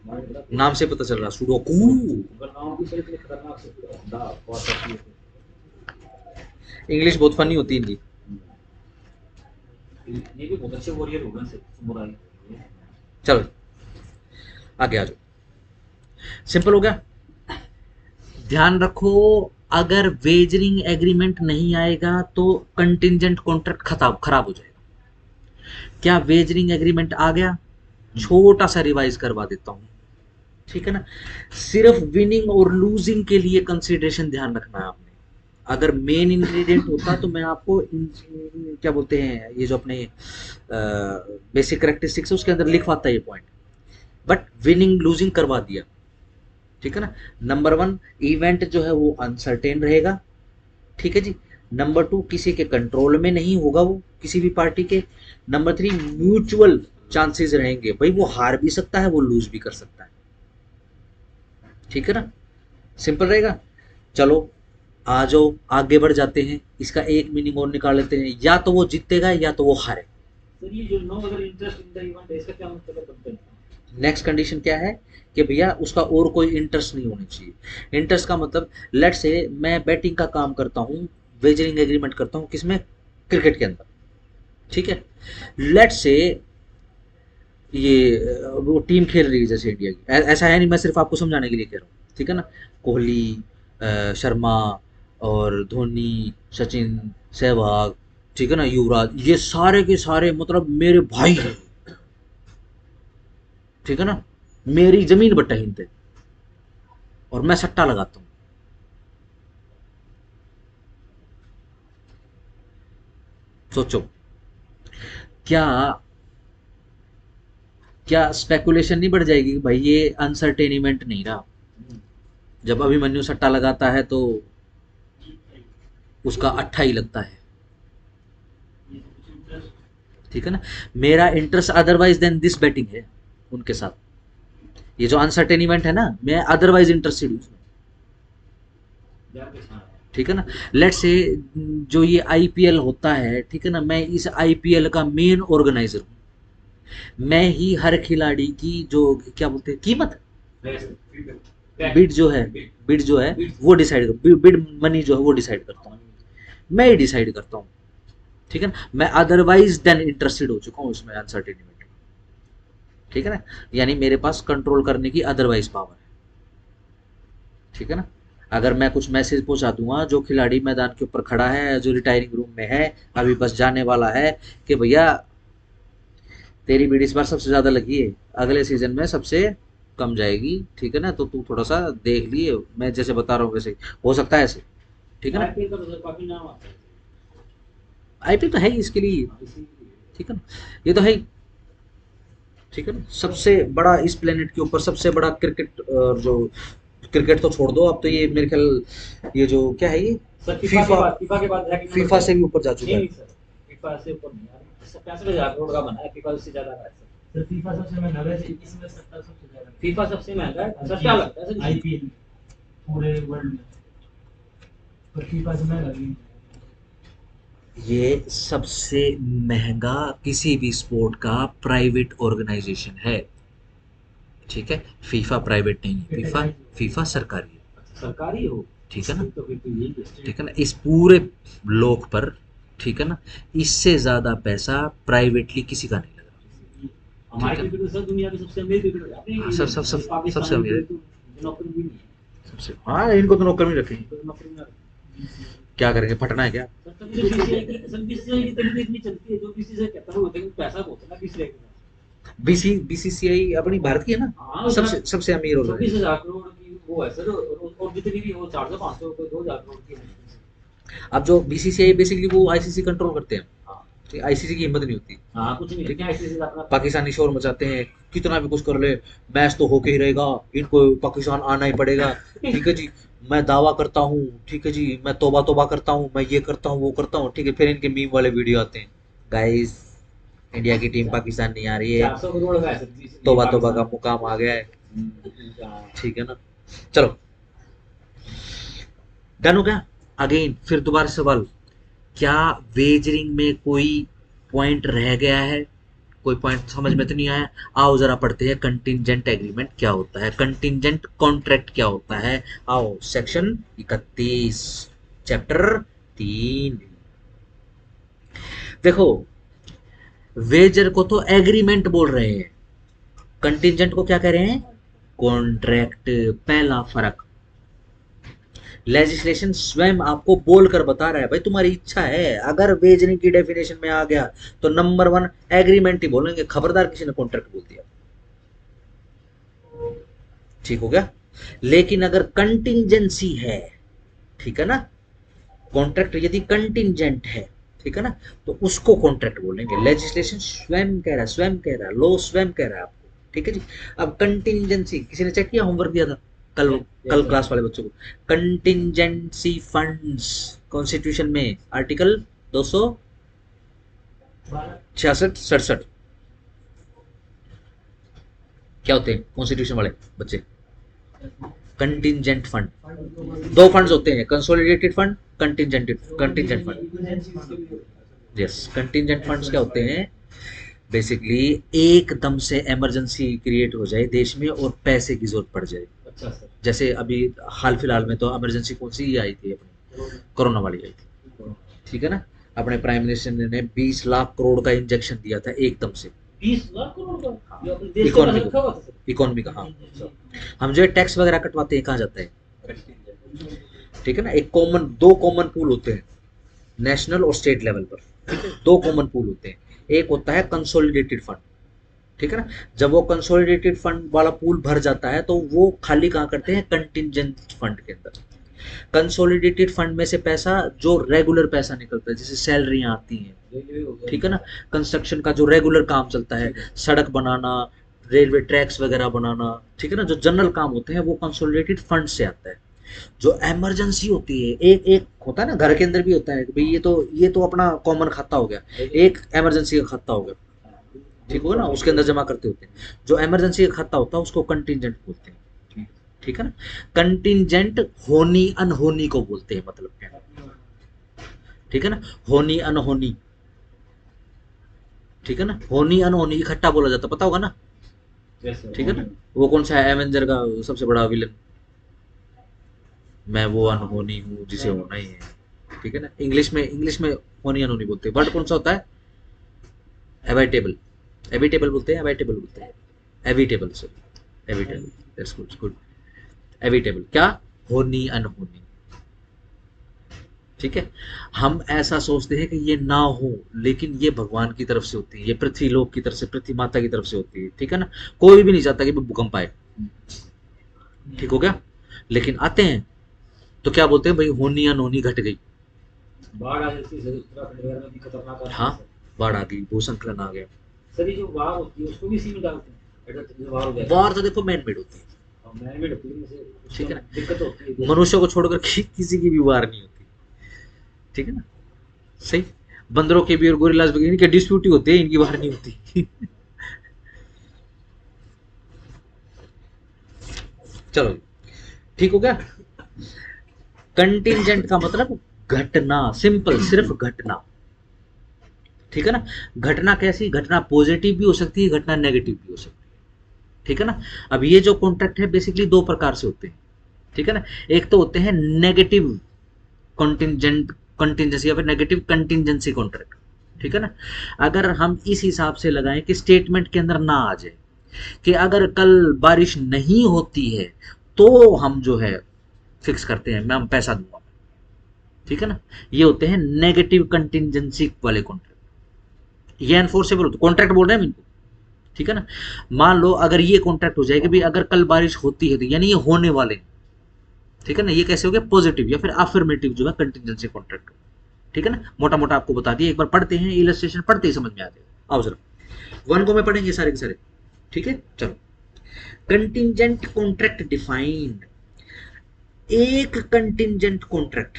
हमारे बड़ा नाम से पता चल रहा, सुडोकू। उनका नाम भी सही इतने खतरनाक से दा बहुत अच्छी है। इंग्लिश बहुत फनी होती है इनकी। ये भी बहुत अच्छे वॉरियर हो गए से समुराई। चलो आगे आ जाओ। सिंपल हो गया। ध्यान रखो, अगर वेजरिंग एग्रीमेंट नहीं आएगा तो कंटिंजेंट कॉन्ट्रैक्ट खराब हो जाएगा। क्या वेजरिंग एग्रीमेंट आ गया? छोटा सा रिवाइज करवा देता हूं, ठीक है ना। सिर्फ विनिंग और लूजिंग के लिए कंसिडरेशन ध्यान रखना है आपने। अगर मेन इंग्रेडिएंट होता तो मैं आपको क्या बोलते हैं, ये जो अपने बेसिक करेक्टरिस्टिक्स है उसके अंदर लिखवाता ये पॉइंट, बट विनिंग लूजिंग करवा दिया, ठीक है ना। नंबर 1, इवेंट जो है वो अनसर्टेन रहेगा, ठीक है जी। नंबर 2, किसी के कंट्रोल में नहीं होगा वो, किसी भी पार्टी के। नंबर 3, म्यूचुअल चांसेस रहेंगे, भाई वो हार भी सकता है, वो लूज भी कर सकता है, ठीक है ना। सिंपल रहेगा। चलो आ जाओ, आगे बढ़ जाते हैं। इसका एक मीनिंग और निकाल लेते हैं, या तो वो जीतेगा या तो वो हारे। सर ये जो no other interest in the event है, इसका क्या मतलब बनता है? नेक्स्ट कंडीशन क्या है कि भैया उसका और कोई इंटरेस्ट नहीं होना चाहिए। इंटरेस्ट का मतलब, लेट से मैं बैटिंग का काम करता हूँ, वेजरिंग एग्रीमेंट करता हूँ, किसमें? क्रिकेट के अंदर, ठीक है। लेट से ये वो टीम खेल रही है जैसे इंडिया की, ऐसा है नहीं, मैं सिर्फ आपको समझाने के लिए कह रहा हूँ, ठीक है ना। कोहली, शर्मा और धोनी, सचिन, सहवाग, ठीक है ना, युवराज, ये सारे के सारे मतलब मेरे भाई हैं, ठीक है ना, मेरी जमीन बट्टा हिंते, और मैं सट्टा लगाता हूँ। सोचो, क्या क्या स्पेकुलेशन नहीं बढ़ जाएगी कि भाई ये अनसर्टेन इवेंट नहीं रहा। जब अभिमन्यु सट्टा लगाता है तो उसका अट्ठा ही लगता है, ठीक है ना। मेरा interest otherwise than this betting है उनके साथ। ये जो अनसर्टेन इवेंट है ना, मैं अदरवाइज इंटरेस्टेड हूँ उसमें, ठीक है ना। लेट से जो ये आईपीएल होता है, ठीक है ना, मैं इस आईपीएल का मेन ऑर्गेनाइजर हूँ। मैं ही हर खिलाड़ी की जो क्या बोलते हैं कीमत, बिड जो है, बिड जो है वो डिसाइड, बिड मनी जो है वो डिसाइड करता हूँ, मैं ही डिसाइड करता हूँ, ठीक है ना। मैं अदरवाइज देन इंटरेस्टेड हो चुका हूँ उसमें, अनसर्टेन इवेंट में, ठीक है ना। यानी मेरे पास कंट्रोल करने की अदरवाइज पावर है, ठीक है ना। अगर मैं कुछ मैसेज पहुंचा दूंगा, जो खिलाड़ी मैदान के ऊपर खड़ा है, जो रिटायरिंग रूम में है, अभी बस जाने वाला है, कि भैया तेरी बीड इस बार सबसे ज्यादा लगी है, अगले सीजन में सबसे कम जाएगी, ठीक है ना, तो तू थोड़ा सा देख लिए, मैं जैसे बता रहा हूँ वैसे हो सकता है ऐसे, ठीक है ना। आईपीएल का तो सर काफी नाम आता है। आईपीएल तो है ही इसके लिए, ठीक है ना, ये तो है ही। ठीक है ना, सबसे बड़ा इस प्लेनेट के ऊपर सबसे बड़ा क्रिकेट, जो क्रिकेट तो छोड़ दो, अब तो ये मेरे ख्याल ये जो क्या है ये सर फीफा के बाद रैंकिंग फीफा से भी ऊपर जा चुका नहीं है। सर, फीफा से ऊपर नहीं यार, 65,000 करोड़ का बना है, फीफा से ज्यादा का है सर। सर फीफा सबसे महंगा है, वैसे इसमें सट्टा सबसे ज्यादा है। फीफा सबसे महंगा है सर, क्या लगता है सर? आईपीएल पूरे वर्ल्ड में, पर फीफा से महंगा नहीं है। ये सबसे महंगा किसी भी स्पोर्ट का प्राइवेट ऑर्गेनाइजेशन है, ठीक है, फीफा प्राइवेट नहीं है, फीफा फीफा सरकारी है, सरकारी हो, ठीक है ना, तो फिर तो यही है। ठीक है ना, इस पूरे लोक पर, ठीक है ना, इससे ज्यादा पैसा प्राइवेटली किसी का नहीं लग रहा। हमारे ठीक है। क्रिकेटर सर दुनिया के सबसे अमीर क्रिकेटर हैं। हाँ, सब पाकिस्तान सबसे अमीर है। में तो नौकरी भी नहीं है, सबसे, हाँ इनको तो नौकर में रखेंगे, तो नौकरी में रखते क्या करेंगे, फटना है क्या? हैं। सर तभी तो बीसीसीआई की तनख्वाह इतनी चलती है, जो बीसीसीआई कहता है वो होता है कि पैसा बहुत है ना बीसीसीआई के पास। बीसीसीआई अपनी भारत की है ना, हाँ, सबसे अमीर हो 26,000 करोड़ की वो है सर, और जितनी भी वो 400-500 कोई 2,000 करोड़ की है। अब जो बीसीसीआई बेसिकली वो आईसीसी कंट्रोल करते हैं, हाँ आईसीसी की हिम्मत नहीं होती, हाँ, कुछ नहीं, क्या आईसीसी अपना पाकिस्तानी शोर मचाते हैं, कितना भी कुछ कर ले, मैच तो होके ही रहेगा, इनको पाकिस्तान आना ही पड़ेगा, ठीक है जी, मैं दावा करता हूँ, ठीक है जी, मैं तौबा तौबा करता हूँ, मैं ये करता हूँ वो करता हूँ, ठीक है, फिर इनके मीम वाले वीडियो आते हैं, गाइस इंडिया की टीम पाकिस्तान नहीं आ रही है, 400 करोड़ का है सर बीसीसीआई तौबा तौबा का पाकिस्तान। मुकाम आ गया है, हाँ। ठीक है ना। चलो डन हो गया। अगेन फिर दोबारा सवाल, क्या वेजरिंग में कोई पॉइंट रह गया है, कोई पॉइंट समझ में तो नहीं आया? आओ जरा पढ़ते हैं, कंटिंजेंट एग्रीमेंट क्या होता है, कंटिंजेंट कॉन्ट्रैक्ट क्या होता है। आओ सेक्शन 31 चैप्टर 3। देखो वेजर को तो एग्रीमेंट बोल रहे हैं, कंटिंजेंट को क्या कह रहे हैं, कॉन्ट्रैक्ट। पहला फर्क, लेजिस्लेशन स्वयं आपको बोलकर बता रहा है भाई तुम्हारी इच्छा है, अगर वेजरिंग की डेफिनेशन में आ गया तो नंबर 1 एग्रीमेंट ही बोलेंगे, खबरदार किसी ने कॉन्ट्रैक्ट बोल दिया, ठीक हो गया। लेकिन अगर कंटिंजेंसी है, ठीक है ना, कॉन्ट्रैक्ट यदि कंटिंजेंट है, ठीक है ना, तो उसको कॉन्ट्रैक्ट बोलेंगे। लेजिस्लेशन स्वयं कह रहा है, लॉ स्वयं कह रहा है आपको, ठीक है जी। अब कंटिंजेंसी किसी ने चेक किया, होमवर्क दिया था कल क्लास वाले बच्चों को, कंटिंजेंसी फंड्स कॉन्स्टिट्यूशन में आर्टिकल 266-67 क्या होते हैं कॉन्स्टिट्यूशन वाले बच्चे, कंटिंजेंट फंड, 2 फंड्स होते हैं, consolidated fund, contingent fund. Yes, contingent funds क्या होते हैं, बेसिकली एकदम से इमरजेंसी क्रिएट हो जाए देश में और पैसे की जरूरत पड़ जाए, अच्छा सर, जैसे अभी हाल फिलहाल में तो इमरजेंसी कौन सी आई थी अपनी, कोरोना वाली आई थी, ठीक है ना, अपने प्राइम मिनिस्टर ने 20 लाख करोड़ का इंजेक्शन दिया था एकदम से 20 लाख करोड़ का, ये अपने देश का इकोनॉमी रखा हुआ था सर। इकोनॉमी का। हाँ, हम जो टैक्स वगैरह कटवाते हैं कहाँ जाता है, ठीक है ना, एक कॉमन 2 कॉमन पूल होते हैं नेशनल और स्टेट लेवल पर, ठीक है, 2 कॉमन पूल होते हैं, एक होता है कंसोलिडेटेड फंड, ठीक है ना, जब वो कंसोलिडेटेड फंड वाला पूल भर जाता है तो वो खाली कहाँ करते हैं, कंटिंजेंट फंड के अंदर। कंसोलिडेटेड फंड में से पैसा जो रेगुलर पैसा निकलता है, जैसे सैलरियां आती हैं, ठीक है ना, कंस्ट्रक्शन का जो रेगुलर काम चलता है, सड़क बनाना, रेलवे ट्रैक्स वगैरह बनाना, ठीक है ना, जो जनरल काम होते हैं वो कंसोलिडेटेड फंड से आता है। जो इमरजेंसी होती है, एक एक होता है ना, घर के अंदर भी होता है कि भाई ये तो अपना कॉमन खाता हो गया, एक इमरजेंसी का खाता हो गया, ठीक होगा ना, उसके अंदर जमा करते होते हैं, जो इमरजेंसी का खाता होता है उसको कंटिंजेंट बोलते हैं, ठीक है ना। कंटिंजेंट होनी अनहोनी को बोलते हैं, मतलब क्या, ठीक है ना, होनी अनहोनी, ठीक है ना, होनी अनहोनी इकट्ठा बोला जाता, पता होगा ना, ठीक है ना। वो कौन सा है एवेंजर का सबसे बड़ा विलन, मैं वो अनहोनी हूँ जिसे होना ही है, ठीक है ना, इंग्लिश में होनी अनहोनी बोलते हैं। वर्ड कौन सा होता है, एविटेबल बोलते हैं, evitable sorry, evitable, that's good, evitable क्या, होनी अनहोनी, ठीक है। हम ऐसा सोचते हैं कि ये ना हो, लेकिन ये भगवान की तरफ से होती है, ये पृथ्वी लोक की तरफ से, पृथ्वी माता की तरफ से होती है, ठीक है ना। कोई भी नहीं चाहता कि भूकंप आए, ठीक हो गया, लेकिन आते हैं तो क्या बोलते हैं भाई, होनी अनहोनी घट गई, बाढ़ आ जाती है उत्तराखंड वगैरह में भी खतरनाक आती है हाँ सर। बाढ़ आ गई, भूस्खलन आ गया, सर ये जो वार होती है उसको भी इसी में डालते हैं, अगर जो वार हो जाए वार तो देखो मैन मेड होती है, मैन मेड होती है, इनमें से ठीक है ना। दिक्कत होती है मनुष्य को छोड़कर किसी की भी वार नहीं होती, ठीक है ना, सही। बंदरों के भी और गोरिल्लास भी इनके डिस्प्यूट ही होते हैं, इनकी वार नहीं होती। चलो ठीक हो गया। कंटिंजेंट का मतलब घटना, सिंपल, सिर्फ घटना, ठीक है ना। घटना कैसी, घटना पॉजिटिव भी हो सकती है, घटना नेगेटिव भी हो सकती है, ठीक है ना। अब ये जो कॉन्ट्रैक्ट है बेसिकली दो प्रकार से होते हैं, ठीक है ना। एक तो होते हैं नेगेटिव कंटिंजेंसी या फिर नेगेटिव कंटिंजेंसी कॉन्ट्रैक्ट, ठीक है ना। अगर हम इस हिसाब से लगाएं कि स्टेटमेंट के अंदर ना आ जाए कि अगर कल बारिश नहीं होती है तो हम जो है फिक्स करते हैं, मैं पैसा दूंगा, ठीक है ना। ये होते हैं नेगेटिव कंटिंजेंसी वाले कॉन्ट्रैक्ट, ये एनफोर्सेबल होते कॉन्ट्रैक्ट बोल रहे हैं इनको, ठीक है ना। मान लो अगर ये कॉन्ट्रैक्ट हो जाए कि भाई अगर कल बारिश होती है तो यानी ये होने वाले, ठीक है ना, ये कैसे हो गया, पॉजिटिव या फिर अफर्मेटिव जो है कंटिंजेंसी कॉन्ट्रैक्ट, ठीक है ना। मोटा मोटा आपको बता दिया, एक बार पढ़ते हैं, इलस्ट्रेशन पढ़ते ही समझ में आते हैं। आओ जरा 1 को में पढ़ेंगे सारे के सारे, ठीक है। चलो, कंटिंजेंट कॉन्ट्रैक्ट डिफाइंड, एक contingent contract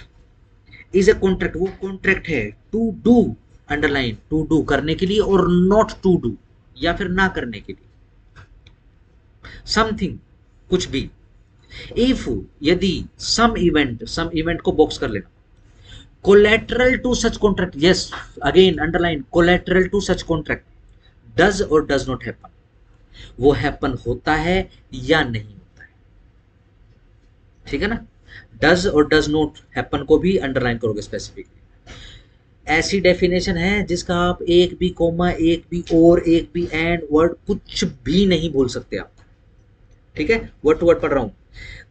is a contract, वो कॉन्ट्रैक्ट है to do, underline, to do करने के लिए, और नॉट टू डू या फिर ना करने के लिए, समथिंग कुछ भी। इफ यदि सम इवेंट को बॉक्स कर लेना, collateral to such contract, yes again underline, collateral to such contract does और डज नॉट हैपन, वो हैपन होता है या नहीं होता है, ठीक है ना। डज और डज नॉट हैपन को भी अंडरलाइन करोगे स्पेसिफिकली। ऐसी डेफिनेशन है जिसका आप एक भी कोमा, एक भी और, एक भी एंड वर्ड कुछ भी नहीं बोल सकते आप, ठीक है। वर्ड टू वर्ड पढ़ रहा हूं।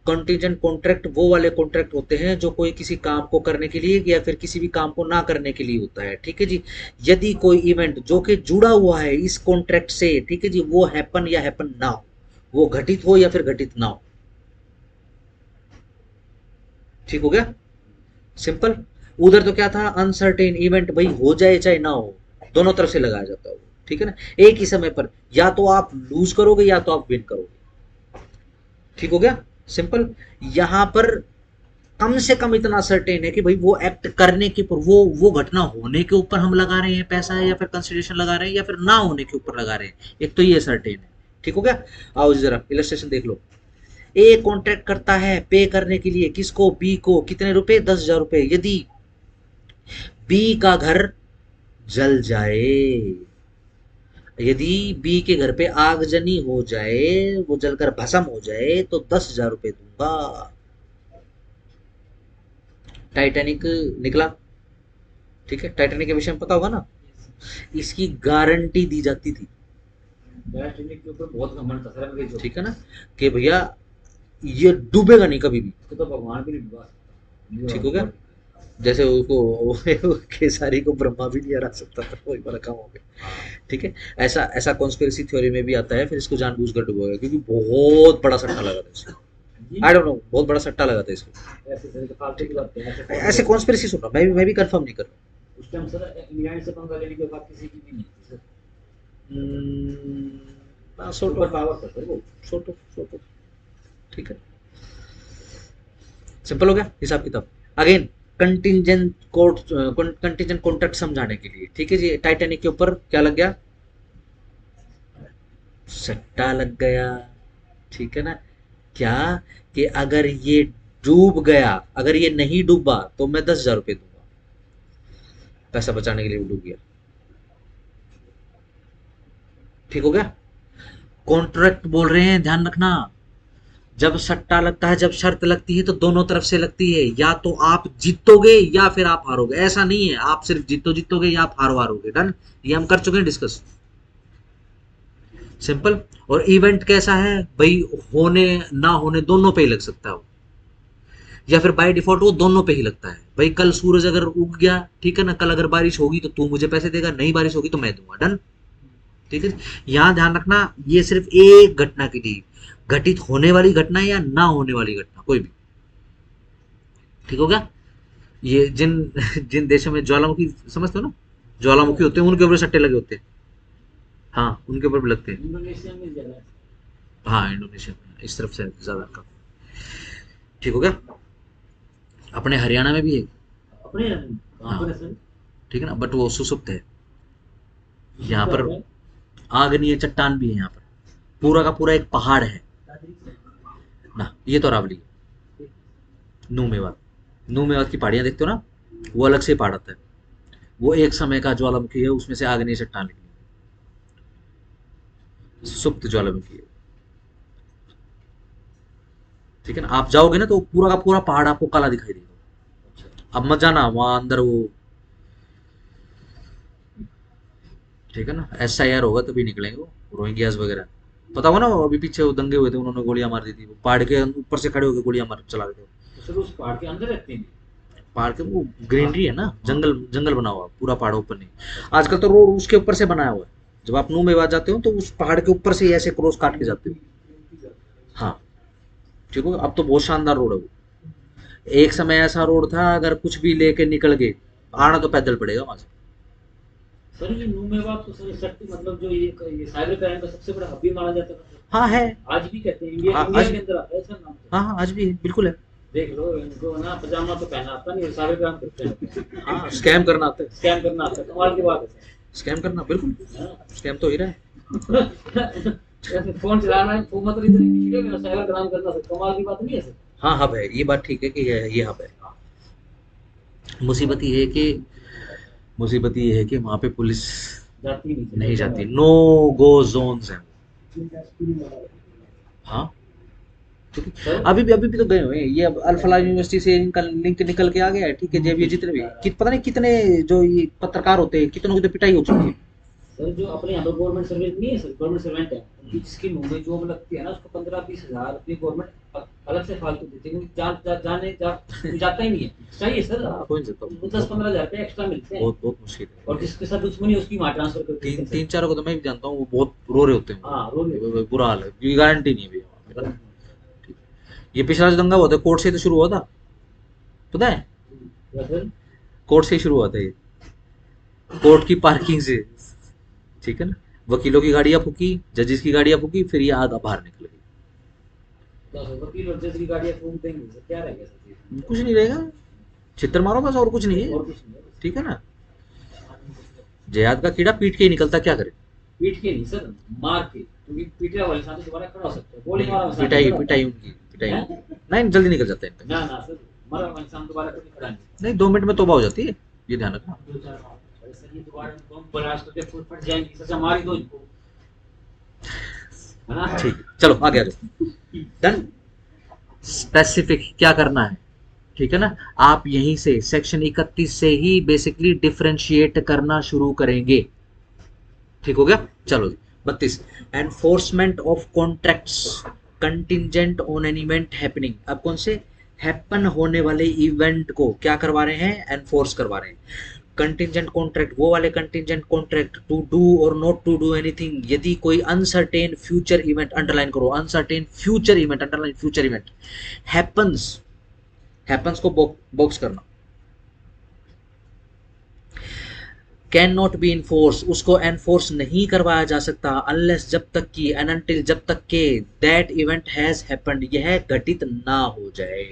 कंटीजेंट कॉन्ट्रैक्ट वो वाले कॉन्ट्रैक्ट होते हैं जो कोई किसी काम को करने के लिए या फिर किसी भी काम को ना करने के लिए होता है, ठीक है जी। यदि कोई इवेंट जो कि जुड़ा हुआ है इस कॉन्ट्रैक्ट से, ठीक है जी, वो हैपन या हैपन ना हो, वो घटित हो या फिर घटित ना हो, ठीक हो गया, सिंपल। उधर तो क्या था, अनसर्टेन इवेंट, भाई हो जाए चाहे ना हो, दोनों तरफ से लगाया जाता है, ठीक है ना। एक ही समय पर या तो आप लूज करोगे या तो आप विन करोगे, ठीक हो गया, सिंपल। यहां पर कम से कम इतना सर्टेन है कि भाई वो एक्ट करने के ऊपर, वो घटना होने के ऊपर हम लगा रहे हैं पैसा, या फिर कंसिडरेशन लगा रहे हैं, या फिर ना होने के ऊपर लगा रहे हैं, एक तो ये सर्टेन है, ठीक हो गया। आओ जरा इलस्ट्रेशन देख लो। ए कॉन्ट्रैक्ट करता है पे करने के लिए किसको, बी को, कितने रुपए, 10,000 रुपए। यदि बी का घर जल जाए, यदि बी के घर पे आगजनी हो जाए, वो जलकर भस्म हो जाए, तो 10,000 रुपए दूंगा। टाइटैनिक निकला, ठीक है, टाइटैनिक के विषय में पता होगा ना, इसकी गारंटी दी जाती थी, टाइटैनिक के ऊपर बहुत घमंड था सर मेरे, ठीक है ना, कि भैया ये डूबेगा नहीं कभी भी, तो भगवान भी नहीं डुबा सकता, ठीक हो गया। जैसे उसको केसारी को ब्रह्मा भी नहीं हरा सकता था, वही वाला काम हो गया, ठीक है। ऐसा ऐसा कॉन्स्पिरेसी थ्योरी में भी आता है, फिर इसको जानबूझकर डुबोगा क्योंकि बहुत बड़ा सट्टा लगा था इसको, आई डोंट नो, बहुत बड़ा सट्टा लगा था इसको। ऐसे सर फालतू की बातें हैं, ऐसे कॉन्स्पिरेसी सुन रहा, मैं भी कंफर्म नहीं कर रहा। उस टाइम सर इंग्लैंड से पंगा लेने के बाद किसी की भी नहीं थी सर, सुपर पावर था सर वो, छोटो, ठीक है, सिंपल हो गया हिसाब किताब। अगेन कंटिंजेंट कॉन्ट्रैक्ट समझाने के लिए, ठीक है जी। टाइटैनिक के ऊपर क्या लग गया, सट्टा लग गया, ठीक है ना। क्या कि अगर ये डूब गया, अगर ये नहीं डूबा तो मैं 10,000 रुपए दूंगा, पैसा बचाने के लिए वो डूब गया, ठीक हो गया। कॉन्ट्रैक्ट बोल रहे हैं, ध्यान रखना, जब सट्टा लगता है, जब शर्त लगती है तो दोनों तरफ से लगती है, या तो आप जीतोगे या फिर आप हारोगे, ऐसा नहीं है आप सिर्फ जीतोगे या आप हारोगे, डन, ये हम कर चुके हैं डिस्कस, सिंपल। और इवेंट कैसा है भाई, होने ना होने दोनों पे ही लग सकता है, या फिर बाय डिफॉल्ट वो दोनों पे ही लगता है। भाई कल सूरज अगर उग गया, ठीक है ना, कल अगर बारिश होगी तो तू मुझे पैसे देगा, नहीं बारिश होगी तो मैं दूंगा, डन, ठीक है। यहां ध्यान रखना, ये सिर्फ एक घटना के लिए, घटित होने वाली घटना या ना होने वाली घटना कोई भी, ठीक हो गया। ये जिन देशों में ज्वालामुखी समझते हो ना, ज्वालामुखी होते हैं, उनके ऊपर सट्टे लगे होते हैं, हाँ उनके ऊपर भी लगते हैं। इंडोनेशिया में ज्यादा है। हाँ इंडोनेशिया में इस तरफ से ज्यादा का। ठीक हो गया। अपने हरियाणा में भी है। अपने कहाँ पर है सर? ठीक है ना, बट वो सुसुप्त है। यहाँ पर आग नहीं है, चट्टान भी है यहाँ पर, पूरा का पूरा एक पहाड़ है ना। ये तो अरावली है। नू मेवात, नू मेवात की पहाड़ियाँ देखते हो ना, वो अलग से पहाड़ आता है। वो एक समय का ज्वालामुखी है, उसमें से आग्नेय चट्टान निकली, सुप्त ज्वालामुखी है। ठीक है ना, आप जाओगे ना तो पूरा का पूरा पहाड़ आपको काला दिखाई देगा। अब मत जाना वहां अंदर वो, ठीक है ना, SIR होगा तभी निकलेंगे वो रोहिंग्यास वगैरह। पता होगा ना, वो अभी पीछे वो दंगे हुए थे, उन्होंने गोलियां मार दी थी, वो पहाड़ के ऊपर से खड़े होकर गोलियां मार चला रहे थे। तो सर उस पहाड़ के अंदर रहते हैं? पहाड़ के वो ग्रीनरी है ना, जंगल जंगल बना हुआ पूरा, पहाड़ ऊपर नहीं। आजकल तो रोड उसके ऊपर से बनाया हुआ है। जब आप नू मेवात जाते हो तो उस पहाड़ के ऊपर से ऐसे क्रॉस काट के जाते हो। हाँ ठीक है, अब तो बहुत शानदार रोड है वो। एक समय ऐसा रोड था, अगर कुछ भी लेके निकल गए, आना तो पैदल पड़ेगा वहां से। सर ये नू मेवात तो सर शक्ति मतलब जो ये साइबर क्राइम का सबसे बड़ा हब भी माना जाता है। हाँ है। आज भी कहते हैं इंडिया, हाँ, इंडिया आज- के अंदर आता है सर नाम तो। हाँ हाँ आज भी है, बिल्कुल है। देख लो इनको ना पजामा तो पहना आता नहीं, साइबर क्राइम करते हैं। हाँ स्कैम करना आता है, स्कैम करना आता है, कमाल की बात है सर। स्कैम करना बिल्कुल, हाँ। स्कैम तो ही रहा है। ऐसे फोन चलाना है, वो मतलब इतनी वीडियो में साइबर क्राइम करना सर कमाल की बात नहीं है सर। हाँ हब है, ये बात ठीक है कि ये हब है। हाँ। मुसीबत ये है कि, मुसीबत ये है कि वहाँ पे पुलिस जाती नहीं जाती, नो गो जोन्स हैं। हाँ ठीक है, सर अभी भी तो गए हुए हैं ये। अब अल्फला यूनिवर्सिटी से इनका लिंक निकल के आ गया है। ठीक है, जब ये जितने भी पता नहीं कितने जो ये पत्रकार होते हैं, कितनों की तो पिटाई हो चुकी है। सर जो अपने यहाँ पर गवर्नमेंट सर्वेंट नहीं है सर, गवर्नमेंट सर्वेंट है, उनकी जिसकी मुंह में जॉब लगती है ना, उसको 15-20 हजार अपनी गवर्नमेंट अलग से फालतू देती है, क्योंकि जाता ही नहीं है। चाहिए सर, हो नहीं सकता, 10-15 हजार रुपये एक्स्ट्रा मिलते हैं। बहुत बहुत मुश्किल है। और जिसके साथ दुश्मनी है उसकी वहाँ ट्रांसफर कर देते हैं। तीन चारों को तो मैं भी जानता हूँ, वो बहुत रो रहे होते हैं। हाँ रोल बुरा हाल है, ये गारंटी नहीं है भैया। ये पिछला जो दंगा हुआ था कोर्ट से तो शुरू हुआ था, पता है? सर कोर्ट से ही शुरू हुआ था ये, कोर्ट की पार्किंग से। ठीक है ना, वकीलों की गाड़ियां फूकी, जजेस की गाड़ियां फूकी, फिर ये आग बाहर निकल गई। तो वकील और जज की गाड़ियाँ फूंक देंगे सर, क्या रहेगा सर? कुछ नहीं रहेगा, छितर मारो बस, और कुछ नहीं है। और कुछ नहीं है। ठीक है ना, जयाद का कीड़ा पीट के ही निकलता, क्या करे? पीट के नहीं सर, मार के, क्योंकि पीटे वाले साथ दोबारा खड़ा हो सकता है, गोली मारा वाला इंसान पिटाई खड़ा- पिटाई उनकी पिटाई, नहीं जल्दी निकल जाता है इनका। ना ना सर, मरा हुआ इंसान दोबारा कभी खड़ा नहीं। नहीं 2 मिनट में तौबा हो जाती है, ये ध्यान रखना। अरे सर ये दोबारा बम ब्लास्ट करके फट जाएंगे, सर मार ही दो इनको, है ना? ठीक, चलो आगे आ जाओ। डन। स्पेसिफिक क्या करना है, ठीक है ना, आप यहीं से सेक्शन 31 से ही बेसिकली डिफरेंशिएट करना शुरू करेंगे। ठीक हो गया, चलो 32 enforcement of contracts contingent on an event happening. अब कौन से हैपन होने वाले इवेंट को क्या करवा रहे हैं, एनफोर्स करवा रहे हैं। कंटिंजेंट कॉन्ट्रैक्ट, वो वाले कंटिंजेंट कॉन्ट्रैक्ट टू डू और नॉट टू डू एनीथिंग, यदि कोई अनसर्टेन फ्यूचर इवेंट, अंडरलाइन करो uncertain future event, underline future event happens, happens को बॉक्स करना, कैन नॉट बी इन्फोर्स, उसको एनफोर्स नहीं करवाया जा सकता अनलेस, जब तक कि, एंड अनटिल जब तक के, दैट इवेंट हैज हैपेंड, यह घटित ना हो जाए।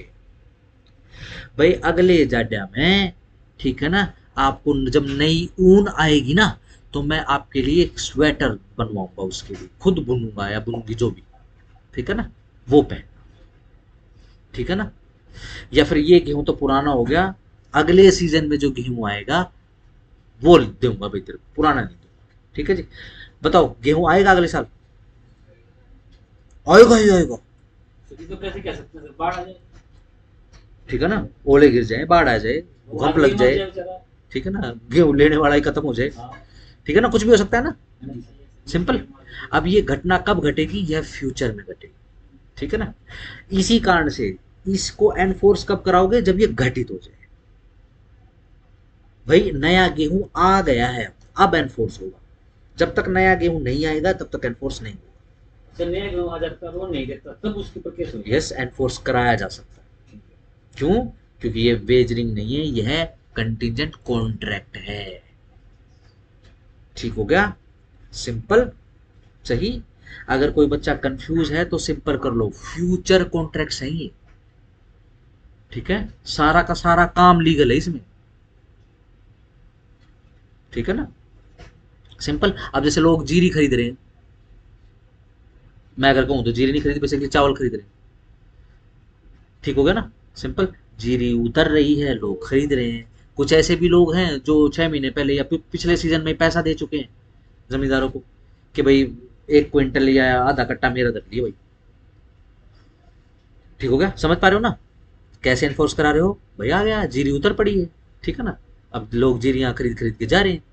भाई अगले जाड्या में, ठीक है ना, आपको जब नई ऊन आएगी ना, तो मैं आपके लिए एक स्वेटर बनवाऊंगा, उसके लिए खुद बुनूंगा या बुनूंगी जो भी, ठीक है ना, वो पहन, ठीक है ना। या फिर ये गेहूं तो पुराना हो गया, अगले सीजन में जो गेहूं आएगा वो दूंगा भाई तेरे, पुराना नहीं दूंगा। ठीक है जी, बताओ गेहूं आएगा अगले साल? आएगा ही आएगा, तो ये तो कैसे कह सकते हैं सर, बाढ़ आ जाए, ठीक है ना, ओले गिर जाए, बाढ़ आ जाए, भूकंप लग जाए, बेचारा। ठीक है ना, गेहूं लेने वाला ही खत्म हो जाए, हाँ, ठीक है ना, कुछ भी हो सकता है ना, नहीं, सिंपल। अब ये घटना कब घटेगी, यह फ्यूचर में घटेगी, ठीक है ना। इसी कारण से इसको एनफोर्स कब कराओगे, जब ये घटित हो जाए। भाई नया गेहूं आ गया है, अब एनफोर्स होगा, जब तक नया गेहूं नहीं आएगा तब तक एनफोर्स नहीं होगा। सर नया गेहूं आ जाता है, वो नहीं देता, तब उसके ऊपर केस होगा। यस, एनफोर्स कराया जा सकता है। क्यों? क्योंकि ये वेजरिंग नहीं है, यह कंटिजेंट कॉन्ट्रैक्ट है। ठीक हो गया, सिंपल, सही। अगर कोई बच्चा कंफ्यूज है तो सिंपल कर लो, फ्यूचर कॉन्ट्रैक्ट्स हैं ये, ठीक है। सारा का सारा काम लीगल है इसमें, ठीक है ना, सिंपल। अब जैसे लोग जीरी खरीद रहे हैं, मैं अगर कहूं तो जीरी नहीं खरीद, बेसिकली चावल खरीद रहे हैं, ठीक हो गया ना, सिंपल। जीरी उतर रही है, लोग खरीद रहे हैं। कुछ ऐसे भी लोग हैं जो 6 महीने पहले या पिछले सीजन में पैसा दे चुके हैं जमींदारों को कि भाई 1 क्विंटल या आधा कट्टा मेरा रख लिया भाई, ठीक हो गया, समझ पा रहे हो ना। कैसे एनफोर्स करा रहे हो भाई, आ गया जीरी उतर पड़ी है, ठीक है ना। अब लोग जीरियां खरीद खरीद के जा रहे हैं।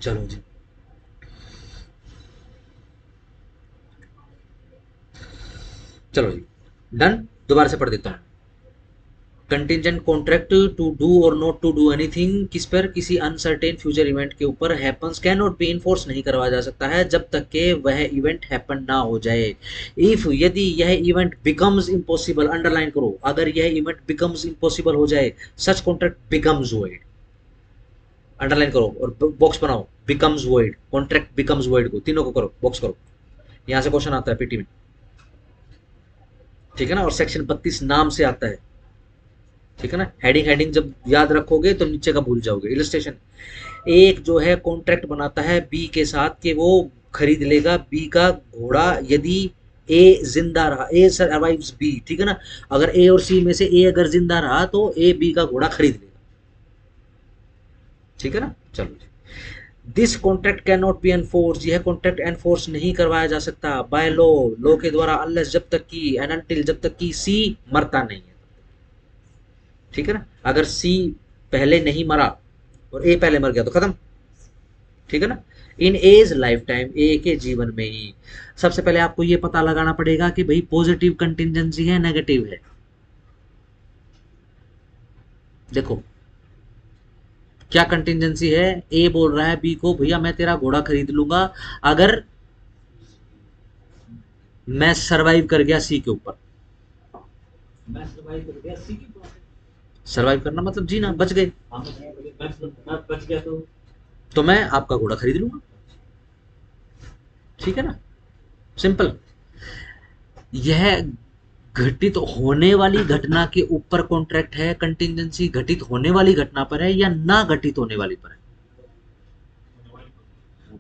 चलो जी, चलो जी, डन। दोबारा से पढ़ देता हूँ। कंटिजेंट कॉन्ट्रैक्ट टू डू और नॉट टू डू एनीथिंग, किस पर, किसी अनसर्टेन फ्यूचर इवेंट के ऊपर happens, can not B enforce, नहीं करवाया जा सकता है जब तक कि वह इवेंट हैपन ना हो जाए। इफ, यदि यह इवेंट बिकम्स इम्पॉसिबल, अंडरलाइन करो, अगर यह इवेंट बिकम्स इम्पॉसिबल हो जाए, सच कॉन्ट्रैक्ट बिकम्स वॉइड, अंडरलाइन करो और बॉक्स बनाओ, becomes void, contract becomes void को तीनों को करो, बॉक्स करो, यहां से क्वेश्चन आता है पीटी में, ठीक है ना। और सेक्शन 32 नाम से आता है, ठीक है ना। हेडिंग जब याद रखोगे तो नीचे का भूल जाओगे। इलस्ट्रेशन, एक जो है कॉन्ट्रैक्ट बनाता है बी के साथ कि वो खरीद लेगा बी का घोड़ा यदि ए जिंदा रहा, ए सर्वाइव्स बी, ठीक है ना। अगर ए और सी में से ए अगर जिंदा रहा तो ए बी का घोड़ा खरीद लेगा, ठीक है ना। चलो, this contract can not B enforce, यह कॉन्ट्रैक्ट एनफोर्स नहीं करवाया जा सकता बाय लॉ, लॉ के द्वारा, अनलेस जब तक की, एंड अनटिल जब तक की सी मरता नहीं है, ठीक है ना। अगर सी पहले नहीं मरा और ए पहले मर गया तो खत्म, ठीक है ना। इन एज लाइफ टाइम, ए के जीवन में ही। सबसे पहले आपको ये पता लगाना पड़ेगा कि भाई पॉजिटिव कंटिजेंसी है, नेगेटिव है। देखो क्या कंटिजेंसी है, ए बोल रहा है बी को भैया मैं तेरा घोड़ा खरीद लूंगा अगर मैं सरवाइव कर गया सी के ऊपर। मैं सर्वाइव कर गया सी की बात है। सरवाइव करना मतलब जीना, बच गए, मैं बच गया तो मैं आपका घोड़ा खरीद लूंगा, ठीक है ना, सिंपल। यह घटित होने वाली घटना के ऊपर कॉन्ट्रैक्ट है, कंटिजेंसी घटित होने वाली घटना पर है या ना घटित होने वाली पर है,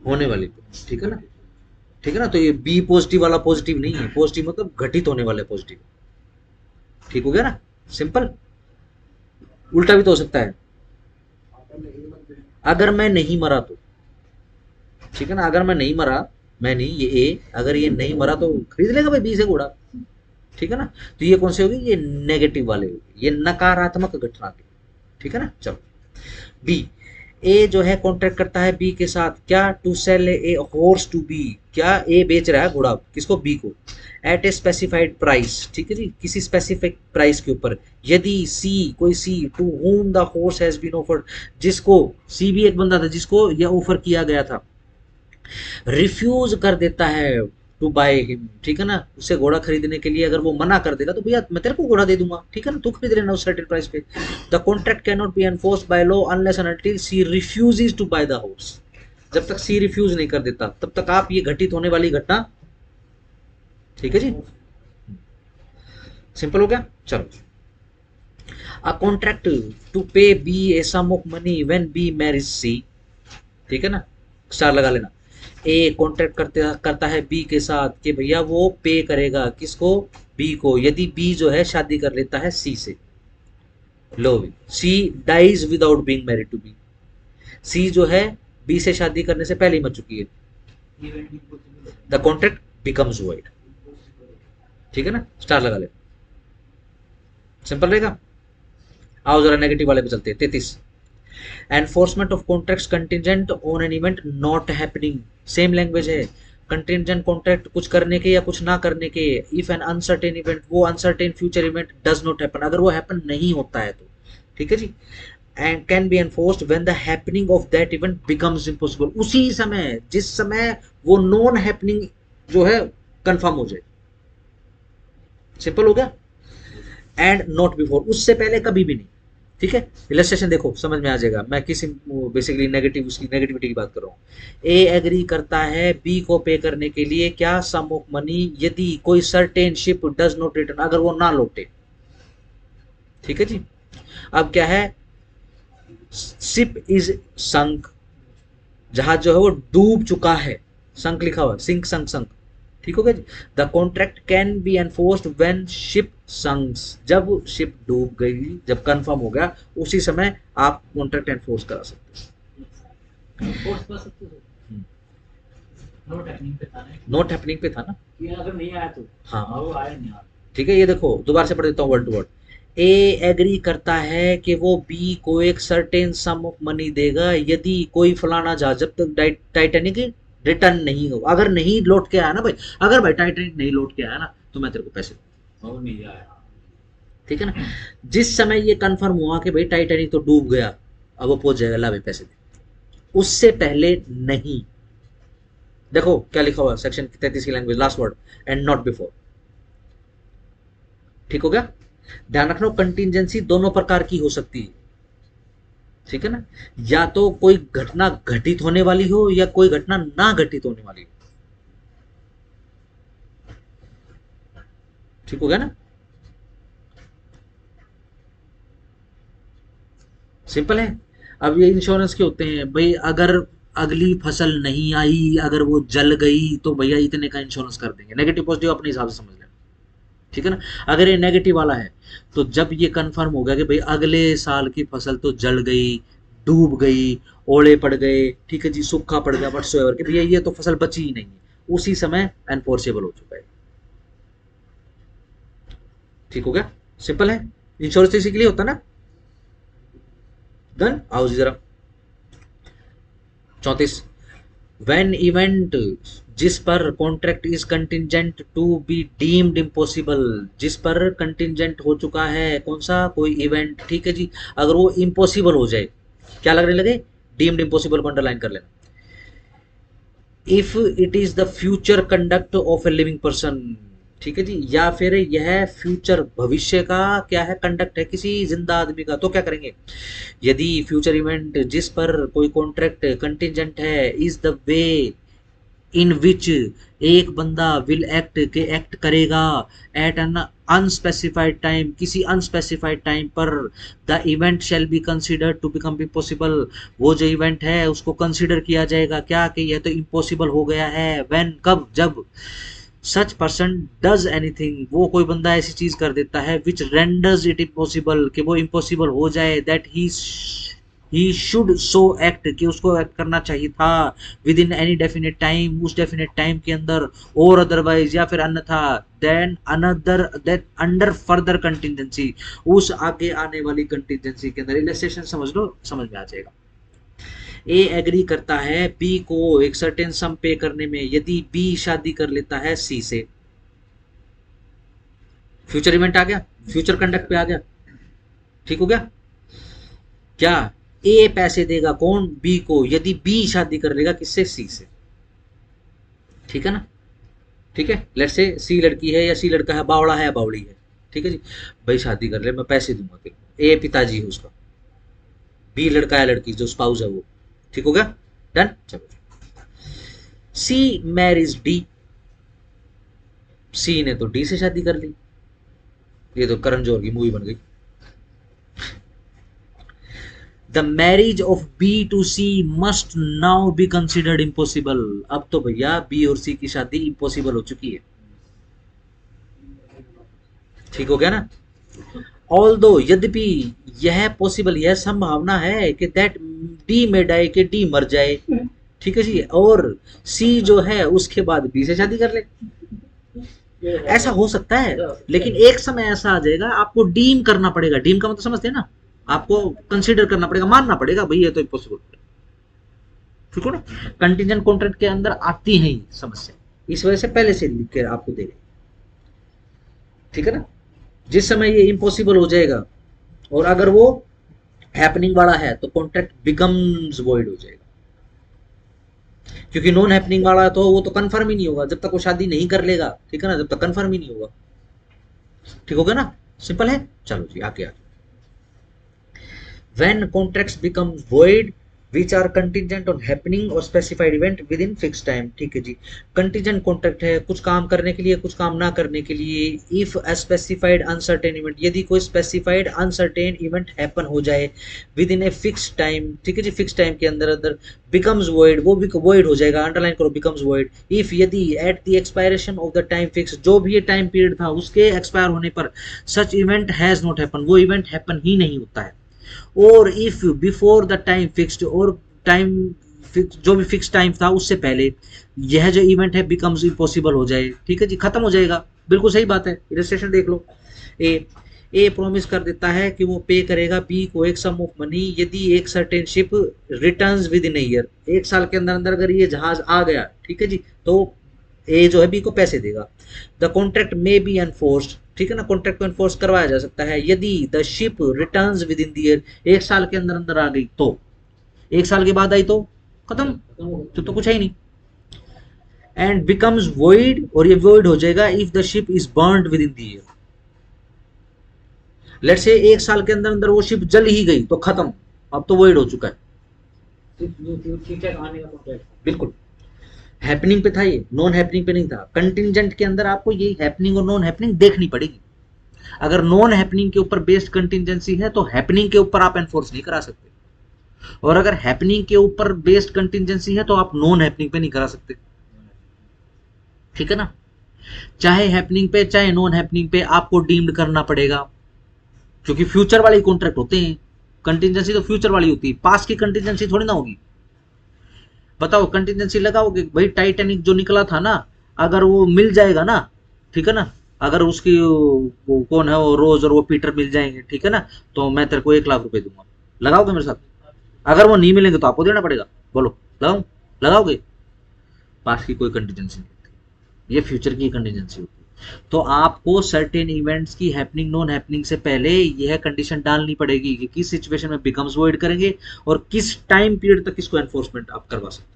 होने वाली पर, ठीक है ना, ठीक है ना। तो ये बी पॉजिटिव वाला पॉजिटिव नहीं है, पॉजिटिव मतलब घटित होने वाले पॉजिटिव, ठीक हो गया ना, सिंपल। उल्टा भी तो हो सकता है, अगर मैं नहीं मरा तो, ठीक है ना, अगर मैं नहीं मरा, मैं नहीं, ये ए अगर ये नहीं मरा तो खरीद लेगा भाई बी से घोड़ा, ठीक है ना। तो ये कौन से होगी, ये नेगेटिव वाले होगी, ये नकारात्मक घटना के, ठीक है ना। चलो, बी, ए जो है कॉन्ट्रैक्ट करता है बी के साथ, क्या, to sell a horse to B, क्या ए बेच रहा है घोड़ा किसको, बी को, एट ए स्पेसिफाइड प्राइस, ठीक है जी, किसी स्पेसिफिक प्राइस के ऊपर। यदि सी, कोई C, to whom the horse has been offered, जिसको, सी भी एक बंदा था जिसको यह ऑफर किया गया था, रिफ्यूज कर देता है टू बाय हिम, ठीक है ना, उसे घोड़ा खरीदने के लिए अगर वो मना कर देगा तो भैया मैं तेरे को घोड़ा दे दूंगा, ठीक है ना, तू खरीद लेना उस सर्टेन प्राइस पे। The contract can not be enforced by law unless and until C refuses to buy the horse, जब तक सी रिफ्यूज नहीं कर देता तब तक आप ये घटित होने वाली घटना, ठीक है जी, सिंपल हो गया। चलो, a contract to pay B A sum of money when B marry C, ठीक है ना, स्टार लगा लेना। ए कॉन्ट्रैक्ट करता है बी के साथ कि भैया वो पे करेगा किसको, बी को, यदि बी जो है शादी कर लेता है सी से। लो, C dies without being married to B, C जो है बी से शादी करने से पहले ही मर चुकी है, द कॉन्ट्रैक्ट बिकम्स वॉइड, ठीक है ना, स्टार लगा ले, सिंपल रहेगा। आओ जरा नेगेटिव वाले पे चलते हैं। 33, enforcement of contracts contingent on an event not happening, same language है। कंटिजेंट कॉन्ट्रैक्ट कुछ करने के या कुछ ना करने के, इफ एन अनसर्टेन इवेंट, वो uncertain future event does not happen, अगर वो हैपन नहीं होता है तो, ठीक है जी। And can be enforced when the happening of that event becomes impossible, उसी समय जिस समय वो नॉन हैपनिंग जो है कंफर्म हो जाए, सिंपल हो गया। एंड नॉट बिफोर, उससे पहले कभी भी नहीं, ठीक है, इलस्ट्रेशन देखो समझ में आ जाएगा। मैं किसी बेसिकली नेगेटिव उसकी नेगेटिविटी की बात कर रहा हूँ। ए एग्री करता है बी को पे करने के लिए क्या, सम ऑफ मनी, यदि कोई certain ship does not return, अगर वो ना लौटे। ठीक है जी। अब क्या है, शिप इज संक, जहाज जो है वो डूब चुका है, संक लिखा हुआ, सिंक संक संक। ठीक हो गया जी। The contract can be enforced when ship sinks, जब शिप डूब गई, जब कंफर्म हो गया उसी समय आप कॉन्ट्रैक्ट एनफोर्स करा सकते हो। फोर्स कर सकते हो। नोट हैपनिंग पे था ना, नॉट हैपनिंग पे था ना। ये अगर नहीं आया तो हाँ वो आया नहीं आया। ठीक है, ये देखो दोबारा से पढ़ देता हूँ word to word. A agree करता है कि वो बी को एक सर्टेन सम ऑफ मनी देगा यदि कोई फलाना जहाज, जब तक टाइटैनिक रिटर्न नहीं हो, अगर नहीं लौट के आया ना भाई, अगर भाई टाइटैनिक नहीं लौट के आया ना तो मैं तेरे को पैसे दूंगा। वो नहीं आया। ठीक है ना। जिस समय ये कंफर्म हुआ कि भाई टाइटैनिक तो डूब गया, अब वो पहुंच जाएगा, ला भाई पैसे दे, उससे पहले नहीं। देखो क्या लिखा हुआ सेक्शन 33 की language, last word and not before. ठीक हो गया। ध्यान रखना कंटिजेंसी दोनों प्रकार की हो सकती है। ठीक है ना, या तो कोई घटना घटित होने वाली हो या कोई घटना ना घटित होने वाली हो। ठीक हो गया ना, सिंपल है। अब ये इंश्योरेंस के होते हैं भाई, अगर अगली फसल नहीं आई, अगर वो जल गई तो भैया इतने का इंश्योरेंस कर देंगे। नेगेटिव पॉजिटिव अपने हिसाब से समझ लेना। ठीक है ना। अगर ये नेगेटिव वाला है तो जब ये कंफर्म हो गया कि भाई अगले साल की फसल तो जल गई, डूब गई, ओले पड़ गए, ठीक है जी, सूखा पड़ गया, व्हाटसोएवर कि भैया ये तो फसल बची ही नहीं है, उसी समय एनफोर्सेबल हो चुका है। ठीक हो गया, सिंपल है। इंश्योरेंस इसी के लिए होता ना। डन। आओ जी जरा 34, व्हेन इवेंट, जिस पर contract is contingent to be deemed impossible, जिस पर कंटिजेंट हो चुका है कौन सा, कोई इवेंट। ठीक है जी, अगर वो इम्पॉसिबल हो जाए, क्या लगने लगे, डीम्ड इम्पॉसिबल को अंडरलाइन कर लेना। If it is the future conduct of a living person, ठीक है जी, या फिर यह फ्यूचर भविष्य का क्या है, कंडक्ट है किसी जिंदा आदमी का, तो क्या करेंगे। यदि फ्यूचर इवेंट जिस पर कोई कॉन्ट्रैक्ट कंटिजेंट है, is the way in which एक बंदा विल एक्ट के एक्ट करेगा एट एन अनस्पेसिफाइड टाइम, किसी अनस्पेसिफाइड टाइम पर, the event shall be consider to become impossible, वो जो इवेंट है उसको कंसिडर किया जाएगा क्या, कि यह तो इम्पॉसिबल हो गया है। व्हेन, कब, जब सच पर्सन डज एनीथिंग, वो कोई बंदा ऐसी चीज कर देता है विच रेंडर्स इट इम्पॉसिबल, कि वो इम्पॉसिबल हो जाए, that he should so act, कि उसको एक्ट करना चाहिए था, within any definite time, उस डेफिनेट टाइम के अंदर, और अदरवाइज, या फिर अन्यथा, then another that under further contingency, उस आगे आने वाली कंटिजेंसी के अंदर। इलस्ट्रेशन समझ लो, समझ में आ जाएगा। ए एग्री करता है बी को एक सर्टेन सम पे करने में यदि बी शादी कर लेता है सी से। फ्यूचर इवेंट आ गया, फ्यूचर कंडक्ट पे आ गया। ठीक हो गया। क्या ए पैसे देगा कौन, बी को, यदि बी शादी कर लेगा किससे, सी से। ठीक है ना। ठीक है, लेट्स से सी लड़की है या सी लड़का है, बावड़ा है या बावड़ी है, ठीक है जी, भाई शादी कर ले, मैं पैसे दूंगा तेरे को। ए पिताजी है उसका, बी लड़का है लड़की जो स्पाउस है वो। ठीक हो गया, डन। चलो, सी मैरिज डी, सी ने तो डी से शादी कर ली, ये तो करण जौहर की मूवी बन गई। The marriage of B to C must now be considered impossible, अब तो भैया बी और सी की शादी इम्पॉसिबल हो चुकी है। ठीक हो गया ना। ऑल्दो, यद्यपि यह पॉसिबल, यह संभावना है कि दैट डी में डाई, के डी मर जाए, ठीक है जी, और सी जो है उसके बाद बी से शादी कर ले। ऐसा हो सकता है, लेकिन एक समय ऐसा आ जाएगा आपको डीम करना पड़ेगा। डीम का मतलब समझते हैं ना, आपको कंसीडर करना पड़ेगा, मानना पड़ेगा भाई ये तो इम्पॉसिबल। ठीक है ना, कंटिजेंट कॉन्ट्रैक्ट के अंदर आती है ये समस्या, इस वजह से पहले से लिख के आपको दे रहे। ठीक है ना, जिस समय ये इम्पॉसिबल हो जाएगा और अगर वो हैपनिंग वाला है तो कॉन्ट्रैक्ट बिकम्स वॉइड हो जाएगा, क्योंकि नॉन हैपनिंग वाला है तो वो तो कंफर्म ही नहीं होगा जब तक वो शादी नहीं कर लेगा। ठीक है ना, जब तक कंफर्म ही नहीं होगा। ठीक हो गया ना, सिंपल है। चलो जी आगे आगे। When contracts become void which are contingent on happening or specified event within fixed time, ठीक है जी। contingent contract है कुछ काम करने के लिए कुछ काम ना करने के लिए। if a specified uncertain event, यदि कोई specified uncertain event happen हो जाए within a fixed time, ठीक है जी, fixed time के अंदर अंदर becomes void, वो भी void हो जाएगा, अंडरलाइन करो becomes void if, यदि at the expiration of the time fixed, जो भी ये टाइम पीरियड था उसके एक्सपायर होने पर such event has not happened, वो इवेंट हैपन ही नहीं होता है। और if before the time fixed, और टाइम फिक्स जो भी फिक्स टाइम था उससे पहले यह जो इवेंट है बिकम्स इम्पॉसिबल हो जाए, ठीक है जी, खत्म हो जाएगा। बिल्कुल सही बात है, इलस्ट्रेशन देख लो। ए प्रॉमिस कर देता है कि वो पे करेगा बी को एक सम ऑफ मनी यदि एक certain ship returns with in year, एक साल के अंदर अंदर अगर ये जहाज आ गया, ठीक है जी, तो ए जो है बी को पैसे देगा। द कॉन्ट्रैक्ट में बी एनफोर्स्ड, ठीक है ना, कॉन्ट्रैक्ट को एनफोर्स करवाया जा सकता है यदि the ship returns with in the year, एक साल के अंदर अंदर आ गई तो, एक साल के बाद आई तो खत्म, तो कुछ है ही नहीं। एंड बिकम्स वॉइड, और ये वॉइड हो जाएगा if the ship is burned with in the year. Let's say एक साल के अंदर अंदर वो शिप जल ही गई तो खत्म, अब तो वॉइड हो चुका है। आने का कॉन्ट्रैक्ट बिल्कुल हैपनिंग पे था, ये नॉन हैपनिंग पे नहीं था। कंटिंजेंट के अंदर आपको यही हैपनिंग और नॉन हैपनिंग देखनी पड़ेगी। अगर नॉन हैपनिंग के ऊपर बेस्ड कंटिंजेंसी है तो हैपनिंग के ऊपर आप एनफोर्स नहीं करा सकते, और अगर हैपनिंग के ऊपर बेस्ड कंटिंजेंसी है तो आप नॉन हैपनिंग पे नहीं करा सकते, ठीक है ना। चाहे हैपनिंग पे चाहे नॉन हैपनिंग पे आपको डीम्ड करना पड़ेगा, क्योंकि फ्यूचर वाले कॉन्ट्रैक्ट होते हैं। कंटिंजेंसी तो फ्यूचर वाली होती है, पास्ट की कंटिंजेंसी थोड़ी ना होगी। बताओ कंटिजेंसी लगाओगे भाई, टाइटैनिक जो निकला था ना, अगर वो मिल जाएगा ना, ठीक है ना, अगर उसकी वो कौन है वो रोज और वो पीटर मिल जाएंगे, ठीक है ना, तो मैं तेरे को 1 लाख रुपए दूंगा, लगाओगे मेरे साथ? अगर वो नहीं मिलेंगे तो आपको देना पड़ेगा, बोलो लगाओ, लगाओगे? पास की कोई कंटिजेंसी नहीं होती, ये फ्यूचर की कंटिजेंसी होती है। तो आपको सर्टेन इवेंट्स की हैपनिंग नॉन हैपनिंग से पहले यह कंडीशन डालनी पड़ेगी कि किस सिचुएशन में बिकम्स वॉइड करेंगे और किस टाइम पीरियड तक इसको एनफोर्समेंट आप करवा सकते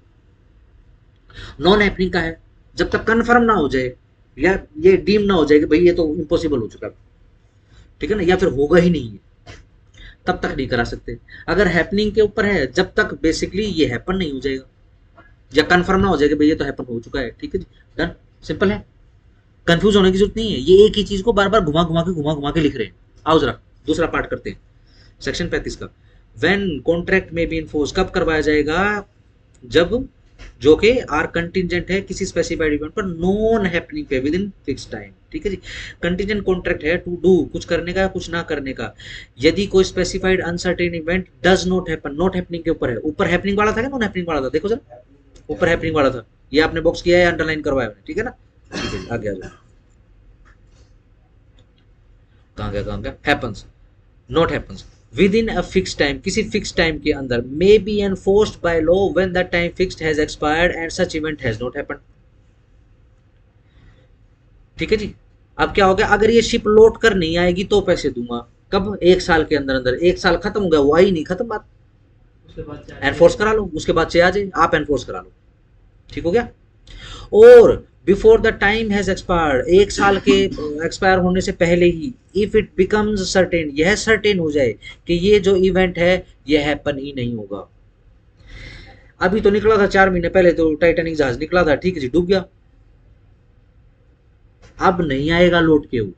हो। नॉन हैपनिंग का है जब तक कंफर्म ना हो जाए या ये डीम ना हो जाए कि भाई ये तो इम्पॉसिबल हो चुका है, ठीक है ना, या फिर होगा ही नहीं है, तब तक नहीं करा सकते। अगर हैपनिंग के ऊपर है, जब तक बेसिकली ये हैपन नहीं हो जाएगा या कंफर्म ना हो जाएगा भाई ये तो हैपन हो चुका है, ठीक है जी, डन, सिंपल है, कंफ्यूज होने की जरूरत नहीं है। ये एक ही चीज को बार बार घुमा घुमा के लिख रहे हैं। आओ जरा दूसरा पार्ट करते हैं, सेक्शन 35 का। व्हेन कॉन्ट्रैक्ट में बी इन्फोर्स, कब करवाया जाएगा? जब जो कि आर कंटिजेंट है किसी स्पेसिफाइड इवेंट पर नॉन हैपनिंग पे विद इन फिक्स टाइम, ठीक है जी। कंटिजेंट कॉन्ट्रैक्ट है टू डू, कुछ करने का कुछ ना करने का, यदि कोई specified uncertain event does not happen, not happening के ऊपर है। ऊपर हैपनिंग वाला था क्या नॉन हैपनिंग वाला था? देखो जरा, ऊपर हैपनिंग वाला था, ये आपने बॉक्स किया है, अंडरलाइन करवाया है, ठीक है ना, ठीक है, आगे आ जाओ। कहाँ गया happens, not happens with in a fix time, किसी फिक्स टाइम के अंदर, may be enforced by law when the time fixed has expired and such event has not happened, ठीक है जी। अब क्या हो गया, अगर ये शिप लौट कर नहीं आएगी तो पैसे दूंगा, कब? 1 साल के अंदर अंदर, 1 साल खत्म हो गया, वो आई नहीं, खत्म बात, उसके बाद एनफोर्स करा लो, उसके बाद से आ जाए, आप एनफोर्स करा लो, ठीक हो गया। और before the time has expired, 1 साल के एक्सपायर होने से पहले ही, इफ इट बिकम्स सर्टेन, यह सर्टेन हो जाए कि ये जो इवेंट है यह हैपन ही नहीं होगा। अभी तो निकला था 4 महीने पहले तो टाइटैनिक जहाज निकला था, ठीक है जी, डूब गया, अब नहीं आएगा लौट के वो,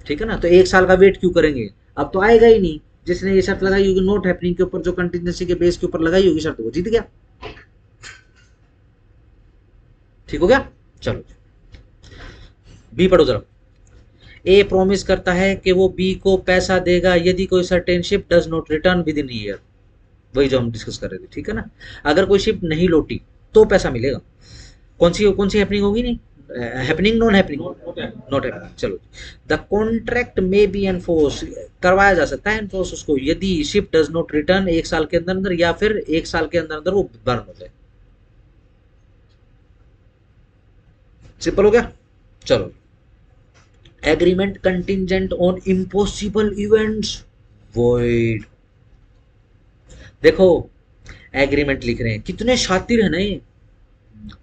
ठीक है ना, तो 1 साल का वेट क्यों करेंगे, अब तो आएगा ही नहीं। जिसने ये शर्त लगाई होगी नॉट हैपनिंग के ऊपर, जो कंटिजेंसी के बेस के ऊपर लगाई होगी शर्त, वो जीत गया, ठीक हो गया। चलो बी पढ़ो जरा। ए प्रॉमिस करता है कि वो बी को पैसा देगा यदि कोई certain ship does not return with in year, वही जो हम डिस्कस कर रहे थे, ठीक है ना। अगर कोई शिप नहीं लौटी तो पैसा मिलेगा। कौन सी हैपनिंग होगी? नहीं happening, non happening, not happening. चलो, द कॉन्ट्रैक्ट में बी एनफोर्स, करवाया जा सकता है एनफोर्स उसको यदि शिप डज नॉट रिटर्न 1 साल के अंदर अंदर, या फिर 1 साल के अंदर अंदर वो बर्न हो जाए। सिंपल हो गया। चलो, agreement contingent on impossible events void. देखो एग्रीमेंट लिख रहे हैं, कितने शातिर है ना ये,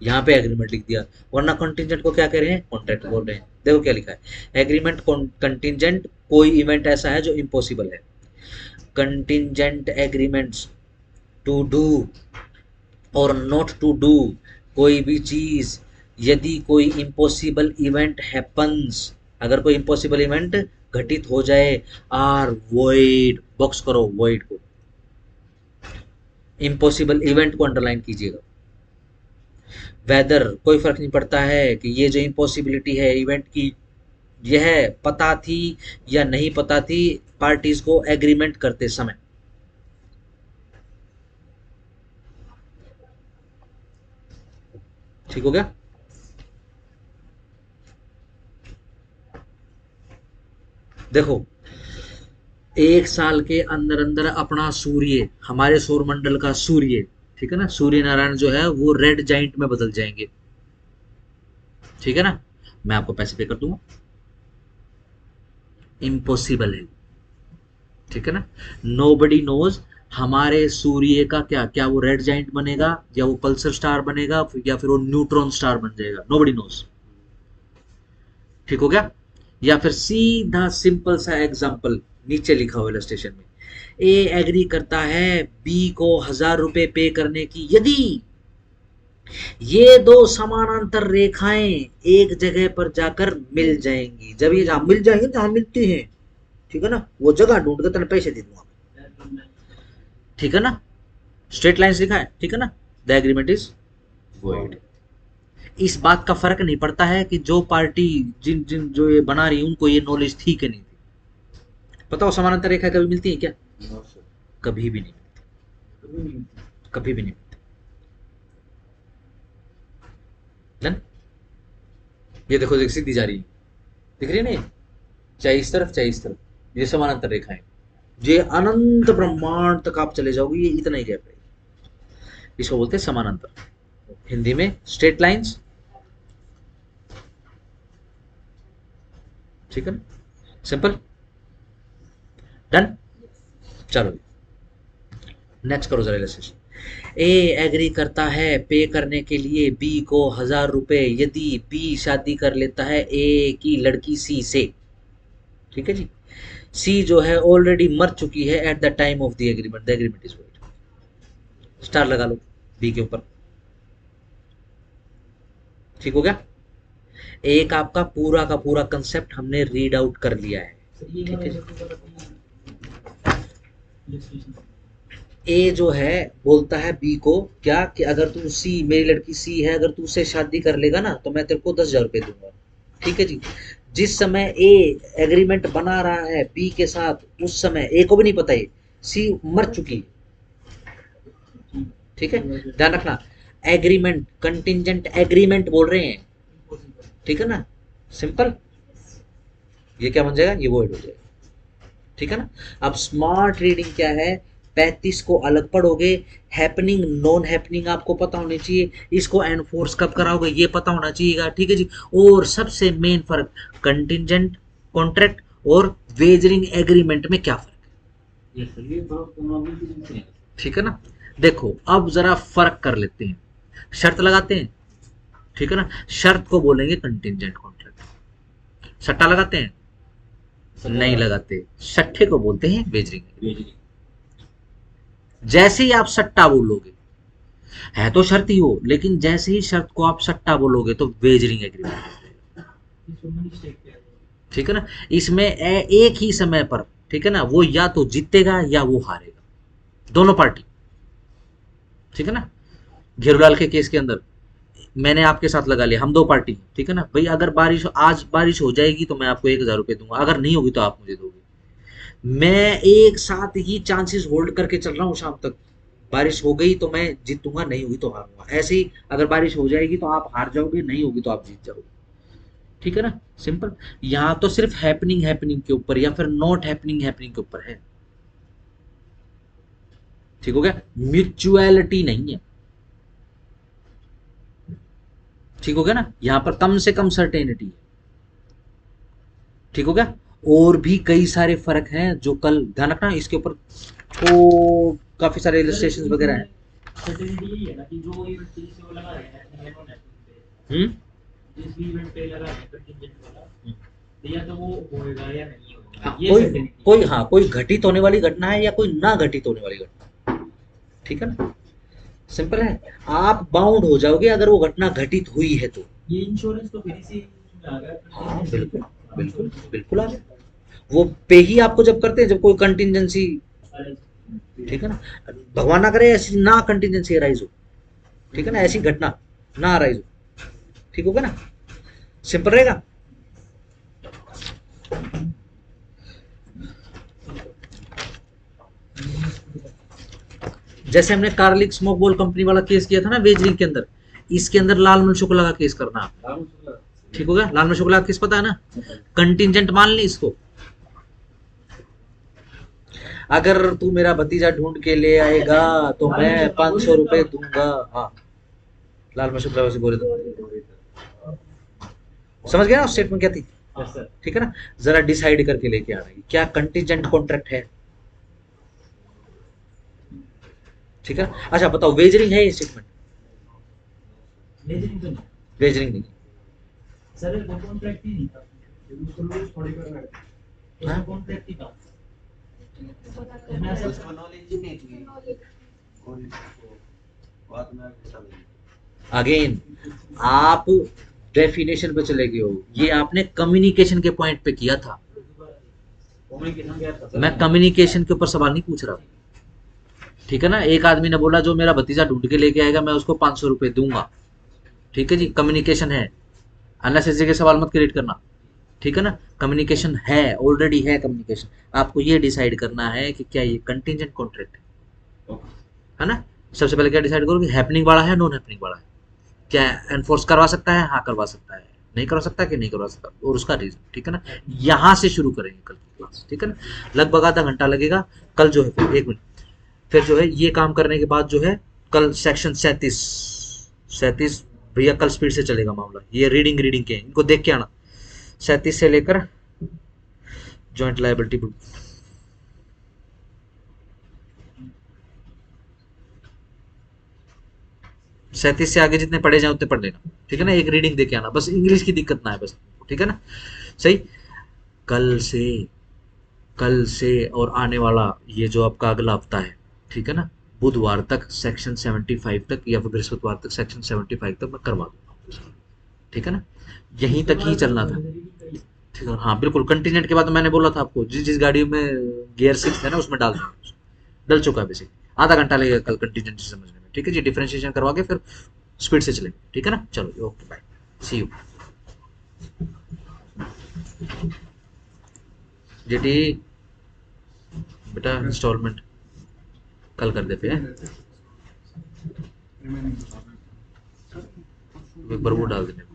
यहाँ पे एग्रीमेंट लिख दिया, वरना कंटिजेंट को क्या कह रहे हैं? कॉन्ट्रैक्ट बोल रहे हैं। देखो क्या लिखा है, एग्रीमेंट कंटिजेंट, कोई इवेंट ऐसा है जो इम्पॉसिबल है, कंटिंजेंट एग्रीमेंट्स टू डू और नॉट टू डू कोई भी चीज, यदि कोई इम्पॉसिबल इवेंट हैपन्स, अगर कोई इम्पॉसिबल इवेंट घटित हो जाए, आर वॉइड, बॉक्स करो वॉइड को, इम्पॉसिबल इवेंट को अंडरलाइन कीजिएगा। वेदर, कोई फर्क नहीं पड़ता है कि ये जो इम्पॉसिबिलिटी है इवेंट की, यह पता थी या नहीं पता थी पार्टीज को एग्रीमेंट करते समय। ठीक हो गया? देखो, एक साल के अंदर अंदर अपना सूर्य, हमारे सौरमंडल का सूर्य, ठीक है ना, सूर्य नारायण जो है वो रेड जाइंट में बदल जाएंगे। ठीक है ना, मैं आपको पैसे पे कर दूंगा, इम्पॉसिबल है। ठीक है ना, नोबडी नोज हमारे सूर्य का क्या क्या, वो रेड जाइंट बनेगा या वो पल्सर स्टार बनेगा या फिर वो न्यूट्रॉन स्टार बन जाएगा, नोबडी नोज। ठीक हो गया? या फिर सीधा सिंपल सा एग्जांपल नीचे लिखा हुआ इलस्ट्रेशन में, ए एग्री करता है बी को 1000 रुपए पे करने की यदि ये दो समानांतर रेखाएं एक जगह पर जाकर मिल जाएंगी। जब ये जहां मिल जाएंगे, जहां मिलती हैं, ठीक है ना, वो जगह ढूंढ के तेरे पैसे दे दूंगा। ठीक है ना, स्ट्रेट लाइंस लिखा है, ठीक है ना, द एग्रीमेंट इज वॉइड। इस बात का फर्क नहीं पड़ता है कि जो पार्टी जिन जिन जो ये बना रही उनको ये नॉलेज थी कि नहीं थी। पता हो समानांतर रेखा कभी मिलती है क्या? कभी भी नहीं मिलती, कभी भी नहीं मिलती। डन? ये देखो, देख सीधी जा रही है, दिख रही है ना, चाहे इस तरफ चाहे इस तरफ, ये समानांतर रेखा है। ये अनंत ब्रह्मांड तक आप चले जाओगे, ये इतना ही गैप है, इसको बोलते हैं समानांतर, हिंदी में स्ट्रेट लाइंस। ठीक है ना, सिंपल। डन? चलो नेक्स्ट करो जरा इलस्ट्रेशन। ए एग्री करता है पे करने के लिए बी को 1000 रुपए यदि बी शादी कर लेता है ए की लड़की सी से। ठीक है जी, सी जो है ऑलरेडी मर चुकी है at the time of the agreement, the agreement is void. Star लगा लो बी के ऊपर। ठीक हो गया? एक आपका पूरा का पूरा कंसेप्ट हमने रीड आउट कर लिया है। ठीक है जी, ए जो है बोलता है बी को क्या कि अगर तू सी, मेरी लड़की सी है, अगर तू उससे शादी कर लेगा ना तो मैं तेरे को 10,000 रुपए दूंगा। ठीक है जी, जिस समय ए एग्रीमेंट बना रहा है बी के साथ, उस समय ए को भी नहीं पता है सी मर चुकी है। ठीक है, ध्यान रखना, एग्रीमेंट कंटिंजेंट एग्रीमेंट बोल रहे हैं। ठीक है ना, सिंपल। ये क्या बन जाएगा? ये वॉइड हो जाएगा। ठीक है ना, अब स्मार्ट रीडिंग क्या है, 35 को अलग पढ़ोगे, हैपनिंग नॉन हैपनिंग आपको पता होनी चाहिए, इसको एनफोर्स कब कराओगे ये पता होना चाहिएगा। ठीक है जी, और सबसे मेन फर्क कंटिंजेंट कॉन्ट्रैक्ट और वेजरिंग एग्रीमेंट में क्या फर्क है। ठीक है ना, देखो अब जरा फर्क कर लेते हैं, शर्त लगाते हैं। ठीक है ना, शर्त को बोलेंगे कंटिंजेंट कॉन्ट्रैक्ट। सट्टा लगाते हैं? नहीं लगाते, सट्टे को बोलते हैं वेजरिंग। जैसे ही आप सट्टा बोलोगे, है तो शर्त ही हो, लेकिन जैसे ही शर्त को आप सट्टा बोलोगे तो वेजरिंग एग्रीमेंट। ठीक है ना, इसमें एक ही समय पर, ठीक है ना, वो या तो जीतेगा या वो हारेगा, दोनों पार्टी। ठीक है ना, घेरूलाल के केस के अंदर मैंने आपके साथ लगा लिया, हम दो पार्टी। ठीक है ना भाई, अगर आज बारिश हो जाएगी तो मैं आपको 1000 रुपए दूंगा, अगर नहीं होगी तो आप मुझे दोगे। मैं एक साथ ही चांसेस होल्ड करके चल रहा हूँ शाम तक, बारिश हो गई तो मैं जीतूंगा, नहीं हुई तो हारूंगा। ऐसे ही अगर बारिश हो जाएगी तो आप हार जाओगे, नहीं होगी तो आप जीत जाओगे। ठीक है ना, सिंपल। यहाँ तो सिर्फ हैपनिंग हैपनिंग के ऊपर या फिर नॉट हैपनिंग हैपनिंग के ऊपर है। ठीक हो गया, म्यूचुअलिटी नहीं है। ठीक हो गया ना, यहां पर कम से कम सर्टेनिटी है। ठीक हो गया, और भी कई सारे फर्क हैं जो कल ध्यान रखना इसके ऊपर, तो काफी सारे इलस्ट्रेशंस वगैरह हैं। सर्टेनिटी यही है ना कि जो इवेंट से वो लगा रहे हैं नॉन हैपनिंग पे, जिस भी इवेंट पे लगा रहे हैं कंटिंजेंट वाला, तो या तो वो होएगा या नहीं होएगा, हाँ, ये कोई certainty है। कोई हाँ कोई घटित होने वाली घटना है या कोई ना घटित होने वाली घटना, ठीक है ना, सिंपल है। आप बाउंड हो जाओगे अगर वो घटना घटित हुई है तो। ये इंश्योरेंस तो फिर इसी में आ गया। हाँ बिल्कुल बिल्कुल बिल्कुल आ गया। वो पे ही आपको जब करते हैं जब कोई कंटिजेंसी, ठीक है ना, भगवान ना करे ऐसी ना कंटिजेंसी अराइज हो, ठीक है ना, ऐसी घटना ना अराइज हो, ठीक होगा ना, सिंपल रहेगा। जैसे हमने कार्लिक स्मोक बॉल कंपनी वाला केस किया था ना वेजरिंग के अंदर, इसके अंदर लालमन शुक्ला का केस करना आप, ठीक हो गया। लालमन शुक्ला का केस पता है ना, कंटिजेंट मान ली इसको, अगर तू मेरा भतीजा ढूंढ के ले आएगा तो मैं 500 रुपए दूंगा। हाँ लालमन शुक्ला वैसे बोले तो समझ गया ना स्टेटमेंट क्या थी, ठीक है ना। जरा डिसाइड करके लेके आना है क्या कंटिजेंट कॉन्ट्रैक्ट है, ठीक है। अच्छा बताओ वेजरिंग है ये स्टेटमेंट, वेजरिंग तो नहीं वेजरिंग नहीं, सर, वो कॉन्ट्रैक्ट ही नहीं था, उसको लूज थोड़ी करना है। उसका कॉन्ट्रैक्ट ही था। उसको नॉलेज ही नहीं थी और इसको बाद में आगे चल गई। अगेन आप डेफिनेशन पे चले गए हो, ये आपने कम्युनिकेशन के पॉइंट पे किया था, कम्युनिकेशन क्या था? मैं कम्युनिकेशन के ऊपर सवाल नहीं पूछ रहा, ठीक है ना। एक आदमी ने बोला जो मेरा भतीजा ढूंढ के लेके आएगा मैं उसको 500 रुपए दूंगा, ठीक है जी, कम्युनिकेशन है, अननेसेसरी के सवाल मत क्रिएट करना, ठीक है ना। कम्युनिकेशन है, ऑलरेडी है कम्युनिकेशन, आपको ये डिसाइड करना है कि क्या ये कंटिजेंट कॉन्ट्रैक्ट है ना। सबसे पहले क्या डिसाइड करो कि हैपनिंग वाला है नॉन हैपनिंग वाला है, क्या एनफोर्स करवा सकता है, हाँ करवा सकता है, नहीं करवा सकता कि नहीं करवा सकता, और उसका रीजन, ठीक है ना। यहाँ से शुरू करेंगे कल की क्लास, ठीक है ना, लगभग आधा घंटा लगेगा कल जो है, फिर 1 मिनट, फिर जो है ये काम करने के बाद जो है कल सेक्शन 37 भैया कल स्पीड से चलेगा मामला, ये रीडिंग के इनको देख के आना, 37 से लेकर जॉइंट लायबिलिटी 37 से आगे जितने पढ़े जाए उतने पढ़ लेना, ठीक है ना। एक रीडिंग देके आना बस, इंग्लिश की दिक्कत ना है बस, ठीक है ना। सही, कल से और आने वाला ये जो आपका अगला हफ्ता है, ठीक है ना, बुधवार तक सेक्शन 75 तक या फिर बृहस्पतिवार तक सेक्शन 75 तक मैं करवा दूंगा, ठीक है ना। यहीं तक ही चलना था, ठीक है। हाँ बिल्कुल, कंटिजेंट के बाद मैंने बोला था आपको जिस गाड़ी में गियर 6 है ना उसमें डाल देना, डल चुका है बेसिक, आधा घंटा लगेगा कल कंटिजेंट समझने में, ठीक है जी। डिफरेंशिएशन करवा के फिर स्पीड से चलेंगे, ठीक है ना। चलो ओके बाय, सी यू। जीटी बेटा इंस्टॉलमेंट कल कर देते हैं, रिमेनिंग एक बार वो डाल देने